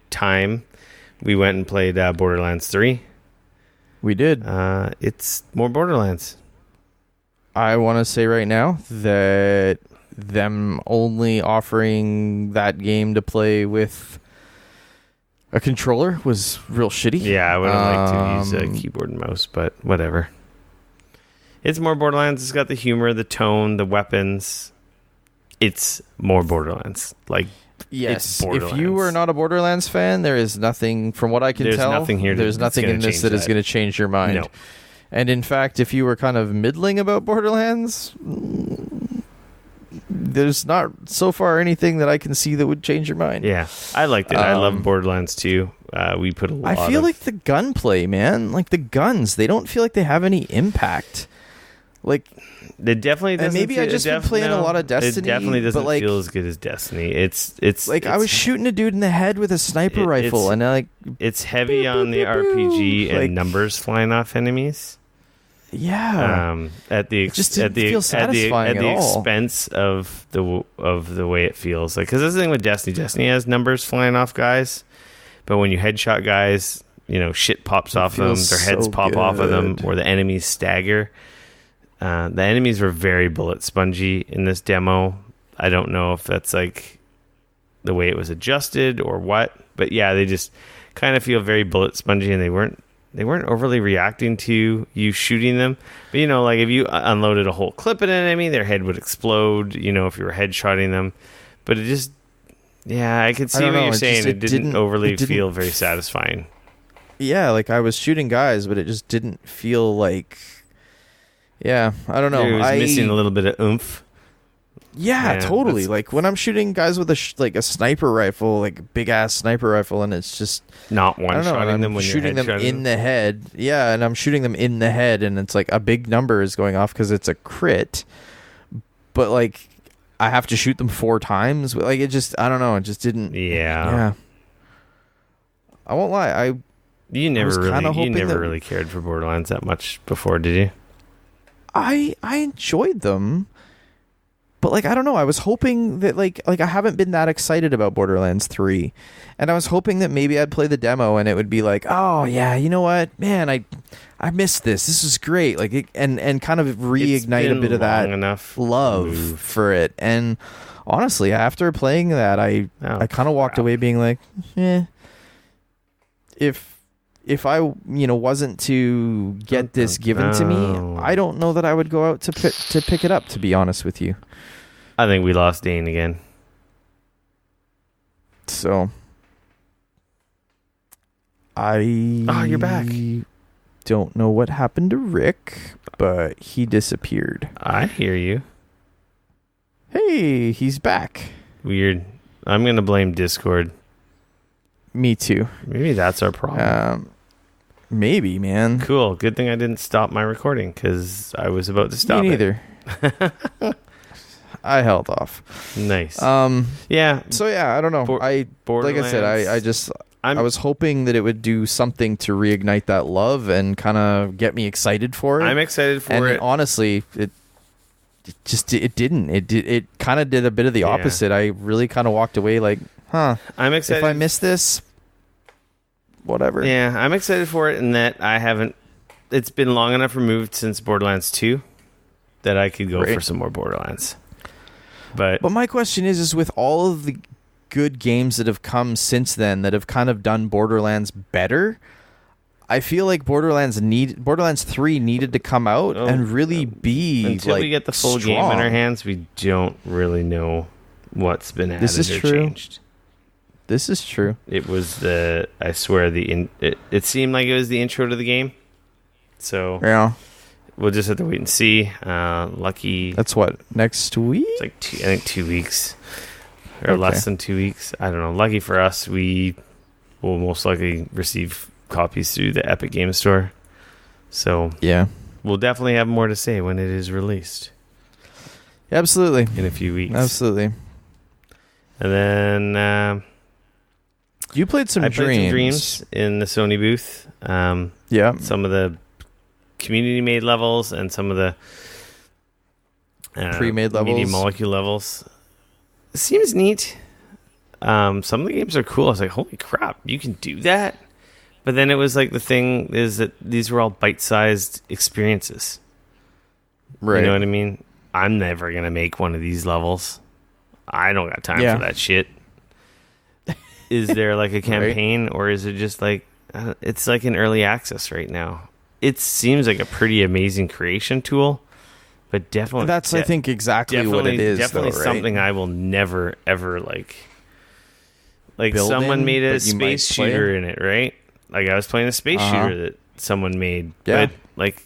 time, we went and played Borderlands 3. We did. It's more Borderlands. I want to say right now that them only offering that game to play with a controller was real shitty. Yeah, I would have liked to use a keyboard and mouse, but whatever. It's more Borderlands. It's got the humor, the tone, the weapons. It's more Borderlands. Like, yes, if you are not a Borderlands fan, there is nothing, from what I can tell, there's nothing in this that is going to change your mind. No. And in fact, if you were kind of middling about Borderlands, there's not so far anything that I can see that would change your mind. Yeah, I liked it. I love Borderlands 2. We put a lot I feel like the gunplay, man, like the guns, they don't feel like they have any impact. Like, it definitely doesn't. And maybe I just been playing a lot of Destiny. It definitely doesn't like, feel as good as Destiny. It's like I was shooting a dude in the head with a sniper rifle, and it's heavy on the RPG and numbers flying off enemies. Yeah. At the expense of the way it feels. Like, because that's the thing with Destiny. Destiny has numbers flying off guys, but when you headshot guys, shit pops off them. Their heads pop off of them, or the enemies stagger. The enemies were very bullet spongy in this demo. I don't know if that's like the way it was adjusted or what, but yeah, they just kind of feel very bullet spongy, and they weren't overly reacting to you shooting them. But like if you unloaded a whole clip at an enemy, their head would explode. If you were headshotting them, but it just, yeah, I could see what you're saying. It didn't feel very satisfying. Yeah, like I was shooting guys, but it just didn't feel like. Yeah, I don't know. It was missing a little bit of oomph. Yeah, totally. Like when I'm shooting guys with a sniper rifle, like a big ass sniper rifle, and it's just not one-shotting them when you're shooting them in the head. Yeah, and I'm shooting them in the head, and it's like a big number is going off because it's a crit. But like, I have to shoot them 4 times. Like it just, I don't know. It just didn't. Yeah. I won't lie. You never really cared for Borderlands that much before, did you? I enjoyed them. But like, I don't know. I was hoping that like I haven't been that excited about Borderlands 3, and I was hoping that maybe I'd play the demo and it would be like, oh yeah, you know what, man, I missed this. This is great. Like, and kind of reignite a bit of that love for it. And honestly, after playing that, I kind of walked away being like, if I wasn't to get this given to me, I don't know that I would go out to pick it up. To be honest with you, I think we lost Dane again. So you're back. Don't know what happened to Rick, but he disappeared. I hear you. Hey, he's back. Weird. I'm gonna blame Discord. Me too. Maybe that's our problem. Maybe, man. Cool. Good thing I didn't stop my recording because I was about to stop. Me neither. I held off. Nice. Yeah. So yeah, I don't know. Like I said, I was hoping that it would do something to reignite that love and kind of get me excited for it. I'm excited for it. Honestly, it didn't. It kind of did a bit of the opposite. I really kind of walked away like, I'm excited. If I miss this, whatever. Yeah, I'm excited for it in that I haven't. It's been long enough removed since Borderlands 2 that I could go for some more Borderlands. But my question is with all of the good games that have come since then that have kind of done Borderlands better, I feel like Borderlands 3 needed to come out and really be until we get the full game in our hands. We don't really know what's been added or changed. This is true. It was I swear it seemed like it was the intro to the game. So yeah, we'll just have to wait and see. Lucky. That's what, next week? It's like 2 weeks. Or less than 2 weeks. I don't know. Lucky for us, we will most likely receive copies through the Epic Game Store. So yeah, we'll definitely have more to say when it is released. Absolutely. In a few weeks. Absolutely. And then you played some Dreams in the Sony booth. Yeah. Some of the community-made levels and some of the pre-made levels. Media Molecule levels. It seems neat. Some of the games are cool. I was like, holy crap, you can do that? But then it was like the thing is that these were all bite-sized experiences. Right. You know what I mean? I'm never going to make one of these levels. I don't got time for that shit. Is there like a campaign or is it just like, it's like in early access right now. It seems like a pretty amazing creation tool. But definitely, that's I think exactly what it is. Definitely though, right? something I will never ever like. Like build someone in, made a space shooter in it, right? Like I was playing a space shooter that someone made, but like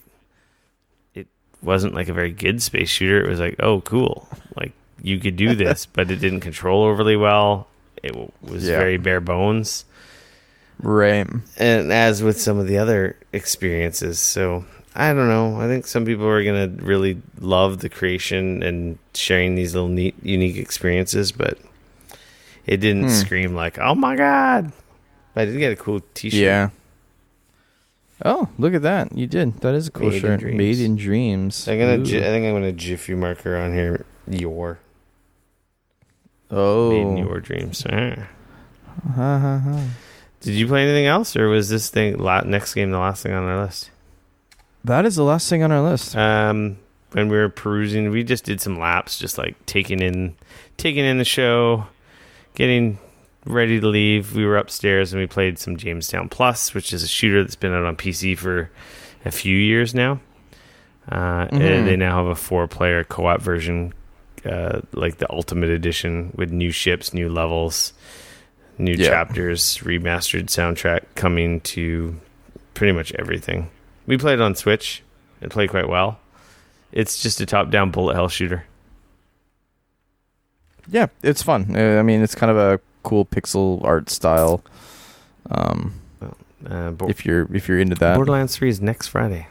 it wasn't like a very good space shooter. It was like, oh, cool, like you could do this, but it didn't control overly well. It was very bare bones, right? And as with some of the other experiences, so. I don't know. I think some people are going to really love the creation and sharing these little neat, unique experiences, but it didn't scream like, oh my God. But I did get a cool t-shirt. Yeah. Oh, look at that. You did. That is a cool shirt. Made in Dreams. I think I'm going to Jiffy marker on here. Your. Oh. Made in your dreams. Did you play anything else, or was this next game the last thing on our list? That is the last thing on our list. When we were perusing, we just did some laps, just like taking in the show, getting ready to leave. We were upstairs and we played some Jamestown Plus, which is a shooter that's been out on PC for a few years now. And they now have a 4-player co-op version, like the Ultimate Edition, with new ships, new levels, new chapters, remastered soundtrack coming to pretty much everything. We played it on Switch. It played quite well. It's just a top-down bullet hell shooter. Yeah, it's fun. I mean, it's kind of a cool pixel art style. If you're into that. Borderlands 3 is next Friday.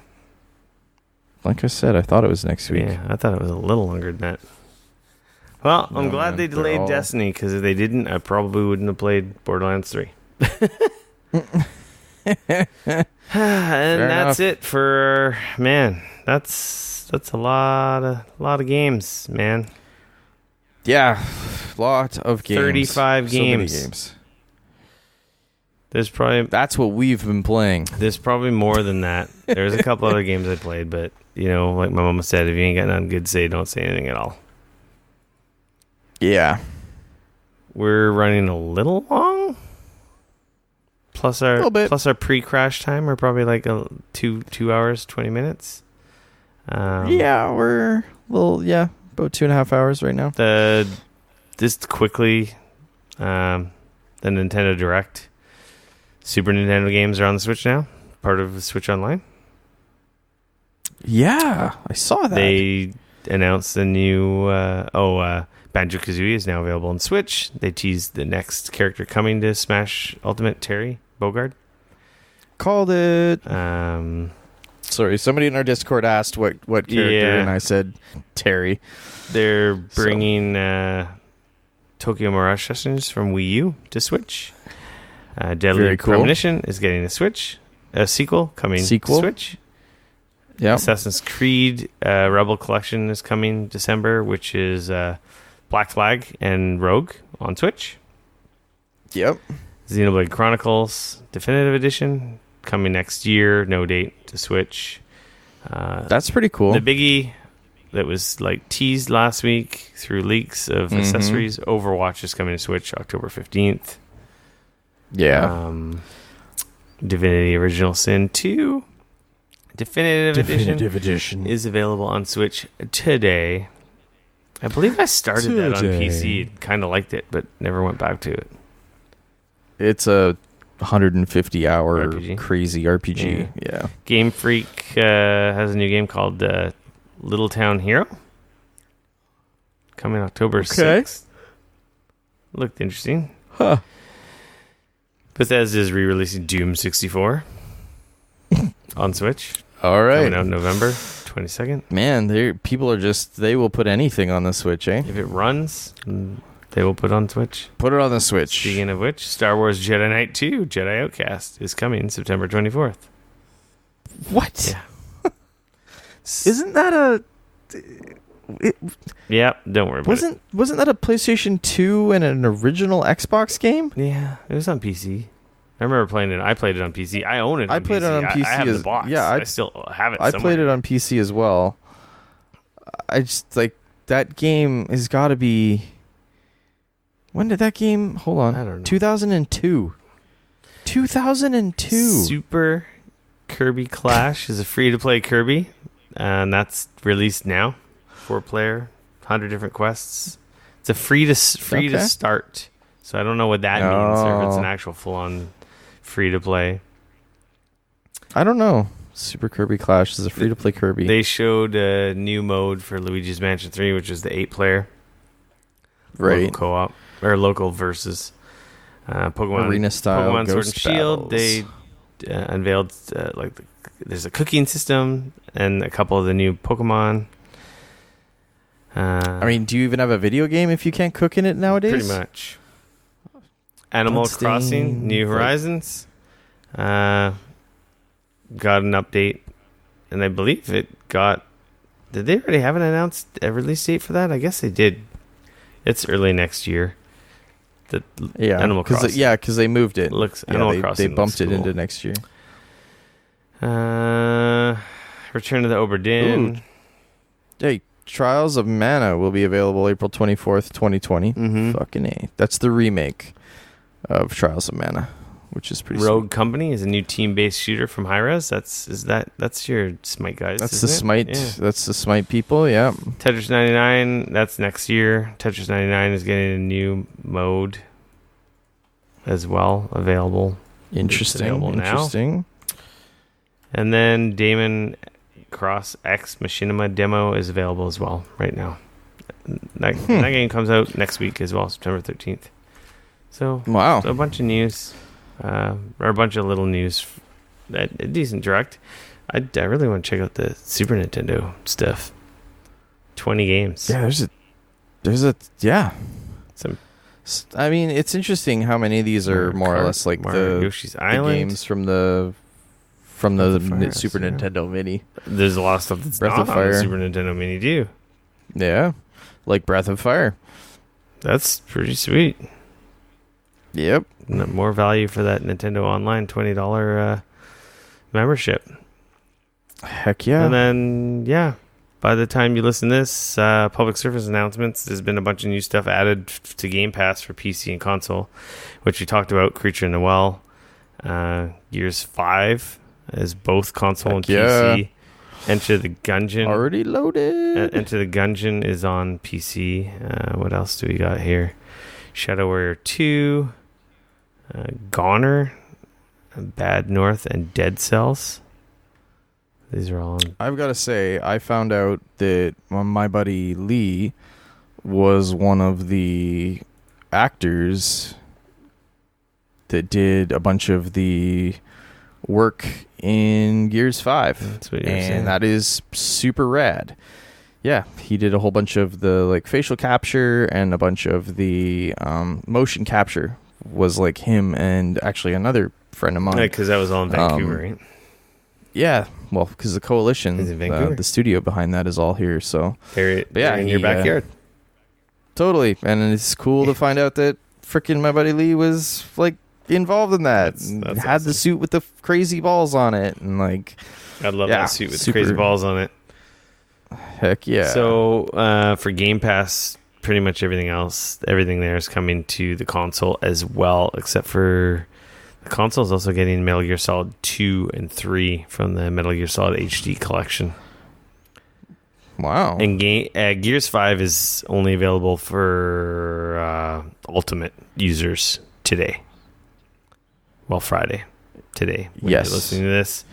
Like I said, I thought it was next week. Yeah, I thought it was a little longer than that. Well, I'm glad they delayed Destiny, because if they didn't, I probably wouldn't have played Borderlands 3. And that's it for, man, that's a lot of games, man. Yeah, lot of games. 35 So many games. games. That's what we've been playing. There's probably more than that. There's a couple other games I played, but like my mama said, if you ain't got nothing good to say, don't say anything at all. Yeah. We're running a little long. Plus our pre-crash time, we're probably like 2 hours, 20 minutes. We're about 2.5 hours right now. Just quickly, the Nintendo Direct. Super Nintendo games are on the Switch now, part of the Switch Online. Yeah, I saw that. They announced the new Banjo-Kazooie is now available on Switch. They teased the next character coming to Smash Ultimate, Terry Bogard. Called it. Sorry, somebody in our Discord asked what character, and I said Terry. They're bringing Tokyo Mirage Sessions from Wii U to Switch. Deadly Premonition is getting a sequel coming to Switch. Yeah. Assassin's Creed Rebel Collection is coming December, which is Black Flag and Rogue on Switch. Yep. Xenoblade Chronicles Definitive Edition coming next year, no date to Switch. That's pretty cool. The biggie that was like teased last week through leaks of accessories, Overwatch is coming to Switch October 15th. Yeah. Divinity Original Sin 2 Definitive Edition is available on Switch today. I believe I started that on PC. Kind of liked it, but never went back to it. It's a 150-hour RPG. Crazy RPG. Yeah. Game Freak has a new game called Little Town Hero. Coming October 6th. Looked interesting. Huh. Bethesda is re-releasing Doom 64 on Switch. All right. Coming out November 22nd. Man, people are they will put anything on the Switch, eh? If it runs, they will put on Switch. Put it on the Switch. Speaking of which, Star Wars Jedi Knight 2, Jedi Outcast, is coming September 24th. What? Yeah. Isn't that yeah, don't worry about it. Wasn't that a PlayStation 2 and an original Xbox game? Yeah, it was on PC. I remember playing it. I played it on PC. I own it on PC. I played it on PC. I have the box. Yeah, I still have it somewhere. I played it on PC as well. I just, that game has got to be... When did that game... Hold on. I don't know. 2002. 2002. Super Kirby Clash is a free-to-play Kirby, and that's released now. 4-player, 100 different quests. It's a free to start, so I don't know what that means, or if it's an actual full-on free-to-play. I don't know. Super Kirby Clash is a free-to-play Kirby. They showed a new mode for Luigi's Mansion 3, which is the 8-player. Right. Local co-op, or local versus Pokemon. Arena-style Pokemon Sword Ghost and Shield. battles. They unveiled, there's a cooking system and a couple of the new Pokemon. I mean, do you even have a video game if you can't cook in it nowadays? Pretty much. Animal Crossing, New Horizons. Got an update, and I believe it got... Did they already have a release date for that? I guess they did. It's early next year. Animal Crossing. Because they moved it. Animal Crossing they bumped it cool. into next year. Return to the Oberdin. Ooh. Hey, Trials of Mana will be available April 24th, 2020. Mm-hmm. Fucking A. That's the remake of Trials of Mana, which is pretty Rogue sweet. Company is a new team-based shooter from Hi-Rez. That's your Smite guys. That's the isn't Smite. it? Yeah. That's the Smite people. Yeah. Tetris 99. That's next year. Tetris 99 is getting a new mode as well available. Interesting. Available now. Interesting. And then Damon Cross X Machinima demo is available as well right now. That game comes out next week as well, September 13th. So, wow. So a bunch of news, or a bunch of little news. A decent direct. I really want to check out the Super Nintendo stuff. 20 games. Yeah, I mean, it's interesting how many of these are more or less like the Yoshi's Island games from the Super Nintendo Mini. There's a lot of stuff that's Breath not of on the Fire. Super Nintendo Mini too. Yeah, like Breath of Fire. That's pretty sweet. Yep. More value for that Nintendo Online $20 membership. Heck yeah. And then, yeah, by the time you listen to this, public service announcements, there's been a bunch of new stuff added to Game Pass for PC and console, which we talked about, Creature in the Well. Gears 5 is both console and PC. Enter the Gungeon. Already loaded. Enter the Gungeon is on PC. What else do we got here? Shadow Warrior 2, Goner, Bad North, and Dead Cells. These are all on. I've got to say, I found out that my buddy Lee was one of the actors that did a bunch of the work in Gears 5. That's what you're saying. And that is super rad. Yeah, he did a whole bunch of the like facial capture and a bunch of the motion capture was like him and actually another friend of mine. Because that was all in Vancouver, right? Yeah, well, because the Coalition, He's in Vancouver. the studio behind that is all here. So, They're in your he, backyard. Totally, and it's cool to find out that frickin' my buddy Lee was like involved in that. That's had awesome. the suit with the crazy balls on it, and like, I'd love yeah, that suit with the super- crazy balls on it. heck yeah. So for Game Pass, pretty much everything there is coming to the console as well, except for the console is also getting Metal Gear Solid 2 and 3 from the Metal Gear Solid HD collection. Wow. And Gears 5 is only available for Ultimate users today. Well, Friday. Today. When Yes. you're listening to this.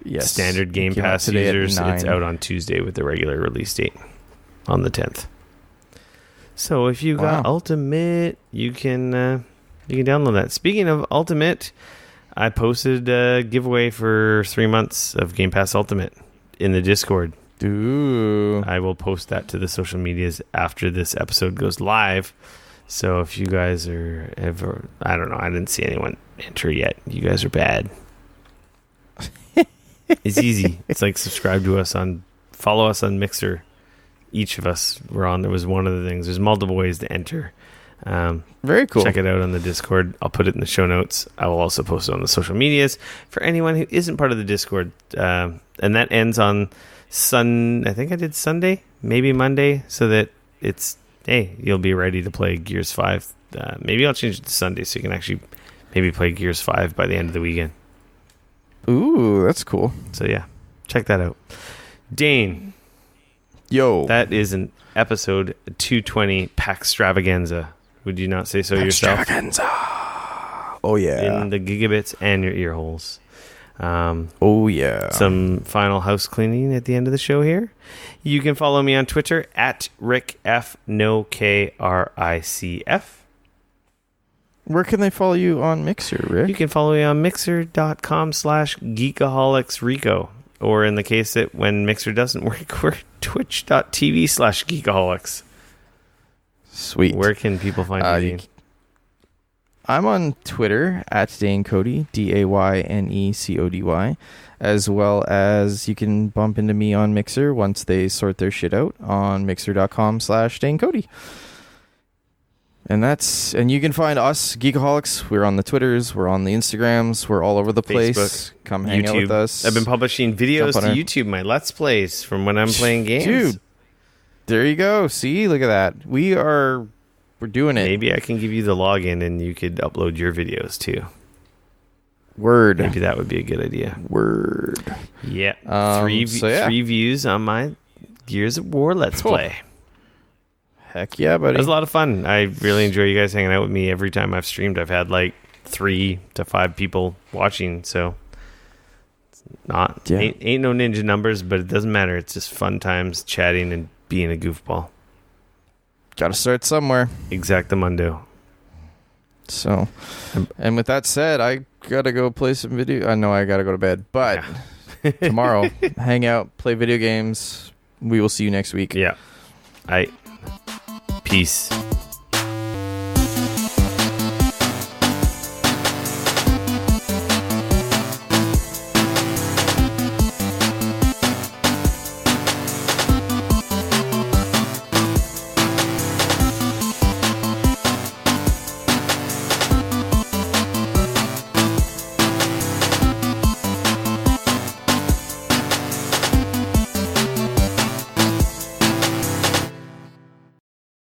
Yes. Standard Game Came out Pass today at users, it's 9. out on Tuesday with the regular release date on the 10th. So if you got Wow. Ultimate, you can download that. Speaking of Ultimate, I posted a giveaway for 3 months of Game Pass Ultimate in the Discord. Ooh. I will post that to the social medias after this episode goes live. So if you guys are ever, I don't know, I didn't see anyone enter yet. You guys are bad. It's easy. It's like subscribe to us follow us on Mixer. Each of us were on. There was one of the things. There's multiple ways to enter. Very cool. Check it out on the Discord. I'll put it in the show notes. I will also post it on the social medias for anyone who isn't part of the Discord. And that ends on I think I did Sunday, maybe Monday, so that you'll be ready to play Gears 5. Maybe I'll change it to Sunday so you can actually maybe play Gears 5 by the end of the weekend. Ooh, that's cool. So yeah, check that out. Dane, Yo. that is an episode 220 PAX Extravaganza. Would you not say so yourself? Extravaganza. Oh, yeah. In the gigabits and your ear holes. Oh, yeah. Some final house cleaning at the end of the show here. You can follow me on Twitter at RickF, no KRICF. Where can they follow you on Mixer, Rick? You can follow me on mixer.com/geekoholicsrico. Or in the case that when Mixer doesn't work, we're twitch.tv/geekoholics. Sweet. Where can people find you? I'm on Twitter at Dane Cody, DAYNECODY, as well as you can bump into me on Mixer once they sort their shit out on mixer.com/Dane Cody. And you can find us, Geekoholics. We're on the Twitters, we're on the Instagrams, we're all over the place. Facebook, Come hang out with us. I've been publishing videos to Jump on our- YouTube, my Let's Plays from when I'm playing games. Dude, there you go. See, look at that. We're doing it. Maybe I can give you the login and you could upload your videos too. Word. Maybe that would be a good idea. Word. Yeah. So yeah. 3 views on my Gears of War Let's Cool. Play. Heck yeah, buddy. It was a lot of fun. I really enjoy you guys hanging out with me. Every time I've streamed, I've had like 3 to 5 people watching. So it's ain't no ninja numbers, but it doesn't matter. It's just fun times chatting and being a goofball. Gotta start somewhere. Exactamundo. So, and with that said, I gotta go play some video. I know I gotta go to bed, but tomorrow, hang out, play video games. We will see you next week. Yeah. Peace.